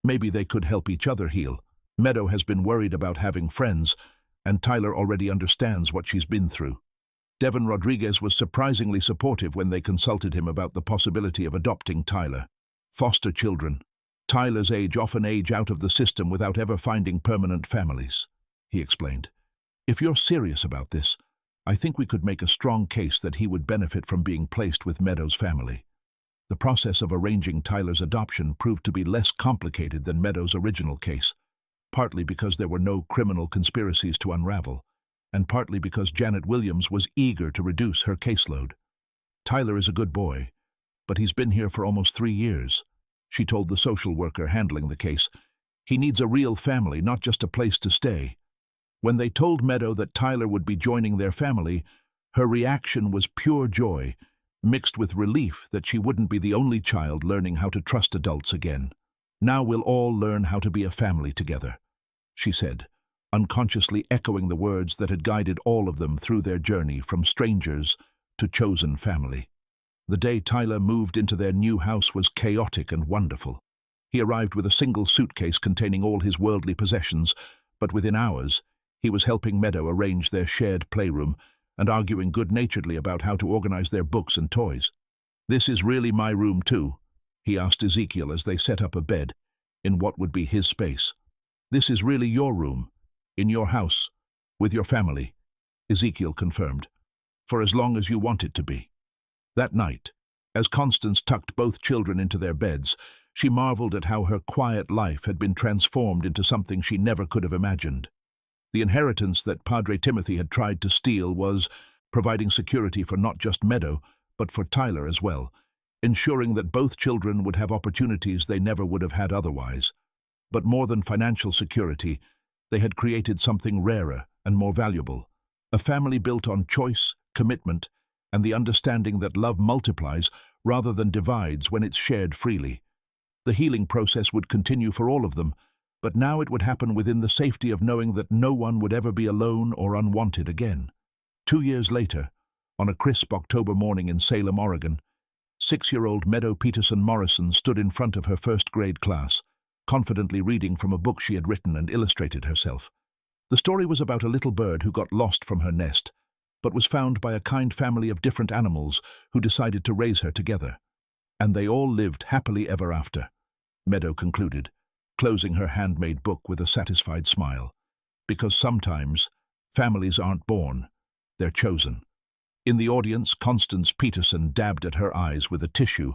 Maybe they could help each other heal. Meadow has been worried about having friends, and Tyler already understands what she's been through." Devin Rodriguez was surprisingly supportive when they consulted him about the possibility of adopting Tyler. "Foster children. Tyler's age often age out of the system without ever finding permanent families," he explained. "If you're serious about this, I think we could make a strong case that he would benefit from being placed with Meadow's family." The process of arranging Tyler's adoption proved to be less complicated than Meadow's original case, partly because there were no criminal conspiracies to unravel, and partly because Janet Williams was eager to reduce her caseload. "Tyler is a good boy, but he's been here for almost 3 years, she told the social worker handling the case. "He needs a real family, not just a place to stay." When they told Meadow that Tyler would be joining their family, her reaction was pure joy, mixed with relief that she wouldn't be the only child learning how to trust adults again. "Now we'll all learn how to be a family together," she said, unconsciously echoing the words that had guided all of them through their journey from strangers to chosen family. The day Tyler moved into their new house was chaotic and wonderful. He arrived with a single suitcase containing all his worldly possessions, but within hours, he was helping Meadow arrange their shared playroom and arguing good-naturedly about how to organize their books and toys. "This is really my room too?" he asked Ezekiel as they set up a bed in what would be his space. This is really your room, in your house, with your family, Ezekiel confirmed, for as long as you want it to be. That night, as Constance tucked both children into their beds, she marveled at how her quiet life had been transformed into something she never could have imagined. The inheritance that Padre Timothy had tried to steal was providing security for not just Meadow, but for Tyler as well, ensuring that both children would have opportunities they never would have had otherwise. But more than financial security, they had created something rarer and more valuable, a family built on choice, commitment, and the understanding that love multiplies rather than divides when it's shared freely. The healing process would continue for all of them, but now it would happen within the safety of knowing that no one would ever be alone or unwanted again. 2 years later, on a crisp October morning in Salem, Oregon, 6-year-old Meadow Peterson Morrison stood in front of her first-grade class, confidently reading from a book she had written and illustrated herself. The story was about a little bird who got lost from her nest, but was found by a kind family of different animals who decided to raise her together. And they all lived happily ever after, Meadow concluded, closing her handmade book with a satisfied smile. Because sometimes families aren't born, they're chosen. In the audience, Constance Peterson dabbed at her eyes with a tissue,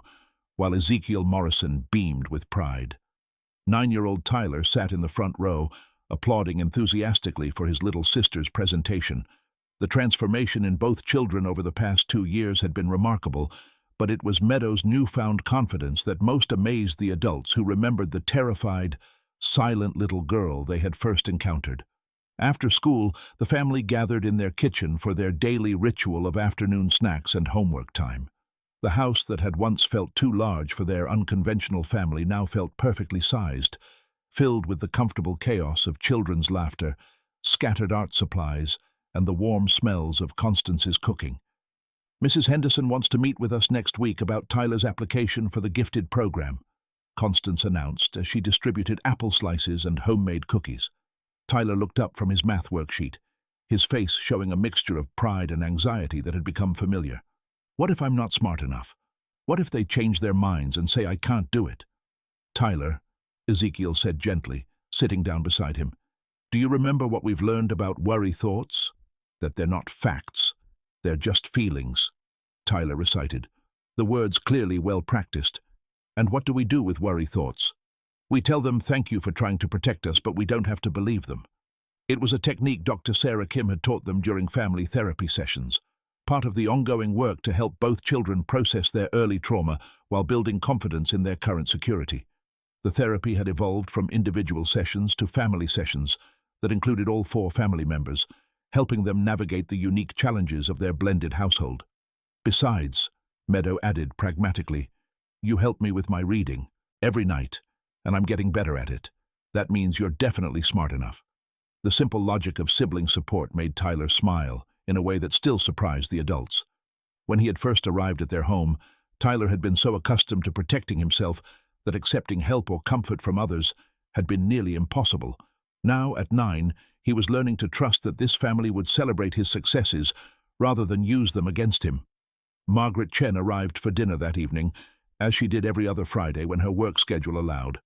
while Ezekiel Morrison beamed with pride. 9-year-old Tyler sat in the front row, applauding enthusiastically for his little sister's presentation. The transformation in both children over the past 2 years had been remarkable, but it was Meadow's newfound confidence that most amazed the adults who remembered the terrified, silent little girl they had first encountered. After school, the family gathered in their kitchen for their daily ritual of afternoon snacks and homework time. The house that had once felt too large for their unconventional family now felt perfectly sized, filled with the comfortable chaos of children's laughter, scattered art supplies, and the warm smells of Constance's cooking. "Mrs. Henderson wants to meet with us next week about Tyler's application for the gifted program," Constance announced as she distributed apple slices and homemade cookies. Tyler looked up from his math worksheet, his face showing a mixture of pride and anxiety that had become familiar. "What if I'm not smart enough? What if they change their minds and say I can't do it?" "Tyler," Ezekiel said gently, sitting down beside him, "do you remember what we've learned about worry thoughts? That they're not facts, they're just feelings," Tyler recited, the words clearly well practiced. "And what do we do with worry thoughts? We tell them thank you for trying to protect us, but we don't have to believe them." It was a technique Dr. Sarah Kim had taught them during family therapy sessions, part of the ongoing work to help both children process their early trauma while building confidence in their current security. The therapy had evolved from individual sessions to family sessions that included all 4 family members, helping them navigate the unique challenges of their blended household. "Besides," Meadow added pragmatically, "you help me with my reading every night, and I'm getting better at it. That means you're definitely smart enough." The simple logic of sibling support made Tyler smile in a way that still surprised the adults. When he had first arrived at their home, Tyler had been so accustomed to protecting himself that accepting help or comfort from others had been nearly impossible. Now, at 9, he was learning to trust that this family would celebrate his successes rather than use them against him. Margaret Chen arrived for dinner that evening, as she did every other Friday when her work schedule allowed.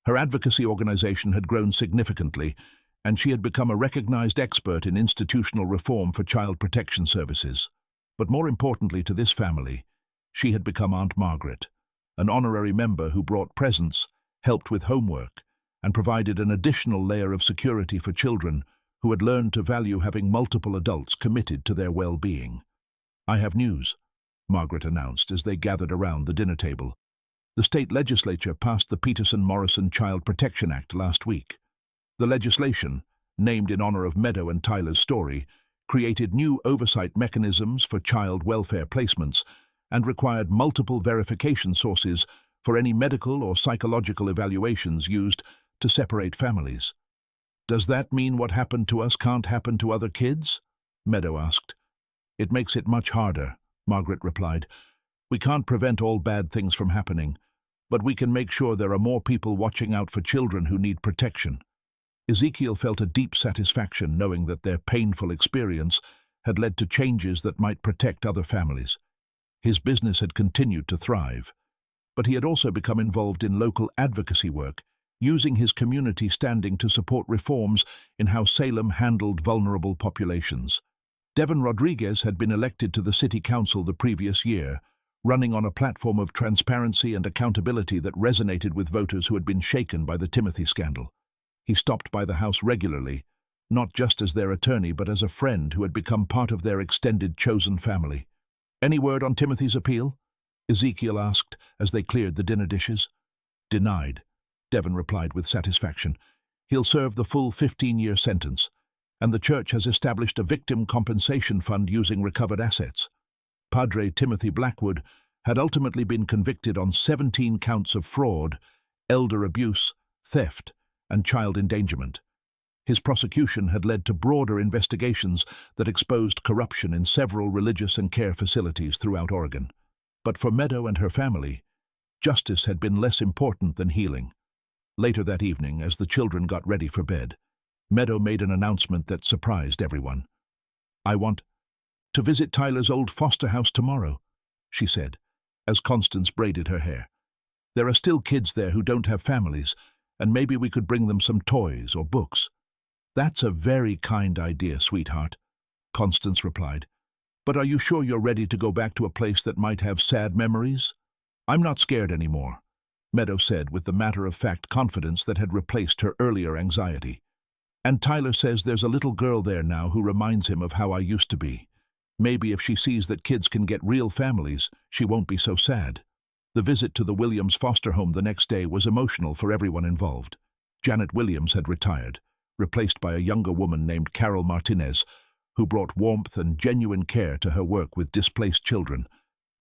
Her advocacy organization had grown significantly, and she had become a recognized expert in institutional reform for child protection services. But more importantly to this family, she had become Aunt Margaret, an honorary member who brought presents, helped with homework, and provided an additional layer of security for children who had learned to value having multiple adults committed to their well-being. "I have news," Margaret announced as they gathered around the dinner table. The state legislature passed the Peterson-Morrison Child Protection Act last week. The legislation, named in honor of Meadow and Tyler's story, created new oversight mechanisms for child welfare placements and required multiple verification sources for any medical or psychological evaluations used to separate families. "Does that mean what happened to us can't happen to other kids?" Meadow asked. "It makes it much harder," Margaret replied. "We can't prevent all bad things from happening, but we can make sure there are more people watching out for children who need protection." Ezekiel felt a deep satisfaction knowing that their painful experience had led to changes that might protect other families. His business had continued to thrive, but he had also become involved in local advocacy work, using his community standing to support reforms in how Salem handled vulnerable populations. Devin Rodriguez had been elected to the city council the previous year, running on a platform of transparency and accountability that resonated with voters who had been shaken by the Timothy scandal. He stopped by the house regularly, not just as their attorney but as a friend who had become part of their extended chosen family. "Any word on Timothy's appeal?" Ezekiel asked as they cleared the dinner dishes. "Denied," Devin replied with satisfaction. "He'll serve the full 15-year sentence, and the church has established a victim compensation fund using recovered assets." Padre Timothy Blackwood had ultimately been convicted on 17 counts of fraud, elder abuse, theft, and child endangerment. His prosecution had led to broader investigations that exposed corruption in several religious and care facilities throughout Oregon. But for Meadow and her family, justice had been less important than healing. Later that evening, as the children got ready for bed, Meadow made an announcement that surprised everyone. "I want to visit Tyler's old foster house tomorrow," she said, as Constance braided her hair. "There are still kids there who don't have families, and maybe we could bring them some toys or books." "That's a very kind idea, sweetheart," Constance replied. "But are you sure you're ready to go back to a place that might have sad memories?" "I'm not scared anymore," Meadow said with the matter-of-fact confidence that had replaced her earlier anxiety. "And Tyler says there's a little girl there now who reminds him of how I used to be. Maybe if she sees that kids can get real families, she won't be so sad." The visit to the Williams foster home the next day was emotional for everyone involved. Janet Williams had retired, replaced by a younger woman named Carol Martinez, who brought warmth and genuine care to her work with displaced children.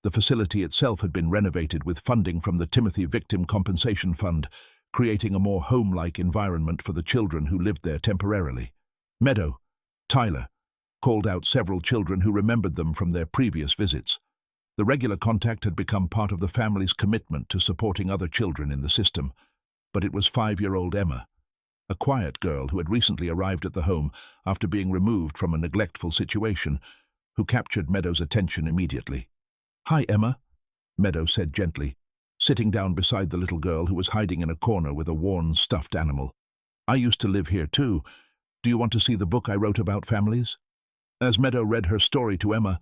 The facility itself had been renovated with funding from the Timothy Victim Compensation Fund, creating a more home-like environment for the children who lived there temporarily. Meadow, Tyler, called out several children who remembered them from their previous visits. The regular contact had become part of the family's commitment to supporting other children in the system. But it was 5-year-old Emma, a quiet girl who had recently arrived at the home after being removed from a neglectful situation, who captured Meadow's attention immediately. "Hi, Emma," Meadow said gently, sitting down beside the little girl who was hiding in a corner with a worn, stuffed animal. "I used to live here too. Do you want to see the book I wrote about families?" As Meadow read her story to Emma,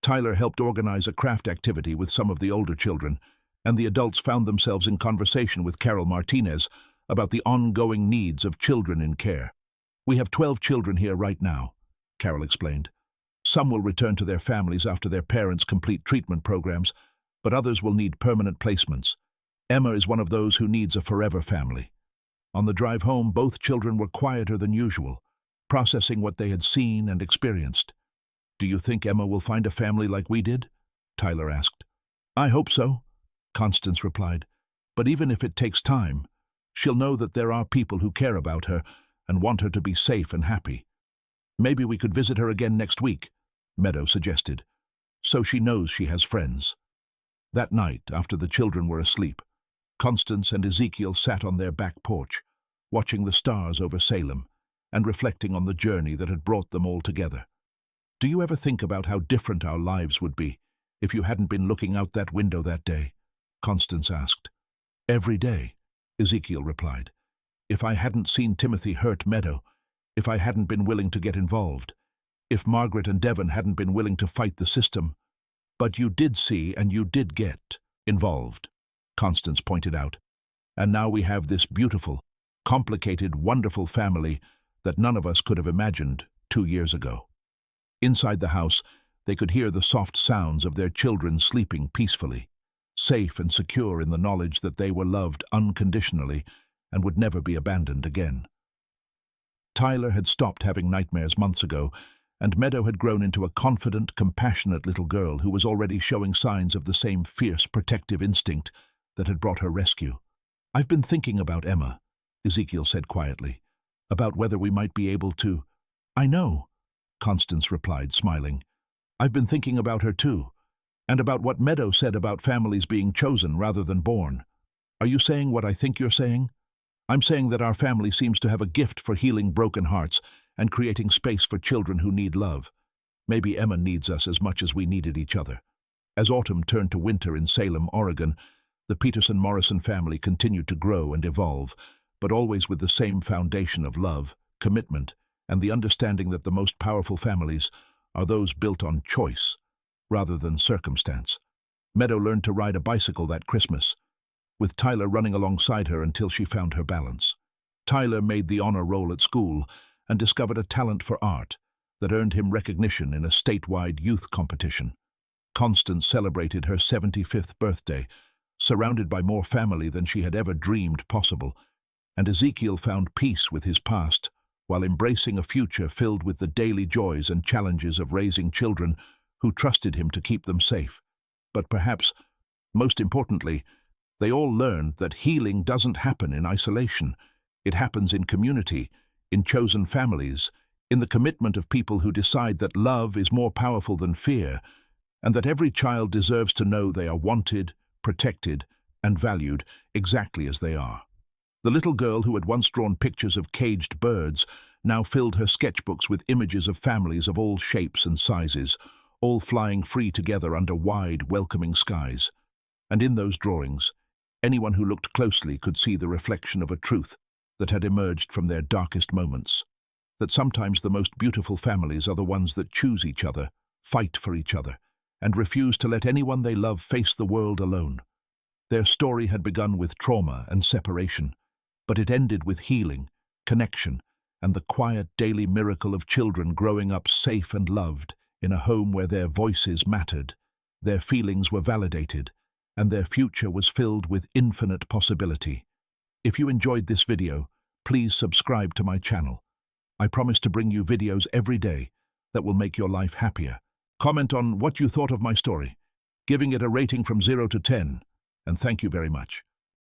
Tyler helped organize a craft activity with some of the older children, and the adults found themselves in conversation with Carol Martinez about the ongoing needs of children in care. "We have 12 children here right now," Carol explained. "Some will return to their families after their parents complete treatment programs, but others will need permanent placements. Emma is one of those who needs a forever family." On the drive home, both children were quieter than usual, processing what they had seen and experienced. "Do you think Emma will find a family like we did?" Tyler asked. "I hope so," Constance replied. "But even if it takes time, she'll know that there are people who care about her and want her to be safe and happy." "Maybe we could visit her again next week," Meadow suggested, "so she knows she has friends." That night, after the children were asleep, Constance and Ezekiel sat on their back porch, watching the stars over Salem and reflecting on the journey that had brought them all together. "Do you ever think about how different our lives would be if you hadn't been looking out that window that day?" Constance asked. "Every day," Ezekiel replied. "If I hadn't seen Timothy hurt Meadow, if I hadn't been willing to get involved, if Margaret and Devin hadn't been willing to fight the system. But you did see and you did get involved," Constance pointed out. "And now we have this beautiful, complicated, wonderful family that none of us could have imagined 2 years ago." Inside the house, they could hear the soft sounds of their children sleeping peacefully, safe and secure in the knowledge that they were loved unconditionally and would never be abandoned again. Tyler had stopped having nightmares months ago, and Meadow had grown into a confident, compassionate little girl who was already showing signs of the same fierce, protective instinct that had brought her rescue. "I've been thinking about Emma," Ezekiel said quietly, "about whether we might be able to—" "I know," Constance replied, smiling. "I've been thinking about her too, and about what Meadow said about families being chosen rather than born. Are you saying what I think you're saying? I'm saying that our family seems to have a gift for healing broken hearts and creating space for children who need love. Maybe Emma needs us as much as we needed each other." As autumn turned to winter in Salem, Oregon, the Peterson-Morrison family continued to grow and evolve, but always with the same foundation of love, commitment, and the understanding that the most powerful families are those built on choice rather than circumstance. Meadow learned to ride a bicycle that Christmas, with Tyler running alongside her until she found her balance. Tyler made the honor roll at school and discovered a talent for art that earned him recognition in a statewide youth competition. Constance celebrated her 75th birthday, surrounded by more family than she had ever dreamed possible, and Ezekiel found peace with his past while embracing a future filled with the daily joys and challenges of raising children who trusted him to keep them safe. But perhaps, most importantly, they all learned that healing doesn't happen in isolation. It happens in community, in chosen families, in the commitment of people who decide that love is more powerful than fear, and that every child deserves to know they are wanted, protected, and valued exactly as they are. The little girl who had once drawn pictures of caged birds now filled her sketchbooks with images of families of all shapes and sizes, all flying free together under wide, welcoming skies. And in those drawings, anyone who looked closely could see the reflection of a truth that had emerged from their darkest moments, that sometimes the most beautiful families are the ones that choose each other, fight for each other, and refuse to let anyone they love face the world alone. Their story had begun with trauma and separation, but it ended with healing, connection, and the quiet daily miracle of children growing up safe and loved in a home where their voices mattered, their feelings were validated, and their future was filled with infinite possibility. If you enjoyed this video, please subscribe to my channel. I promise to bring you videos every day that will make your life happier. Comment on what you thought of my story, giving it a rating from 0 to 10, and thank you very much.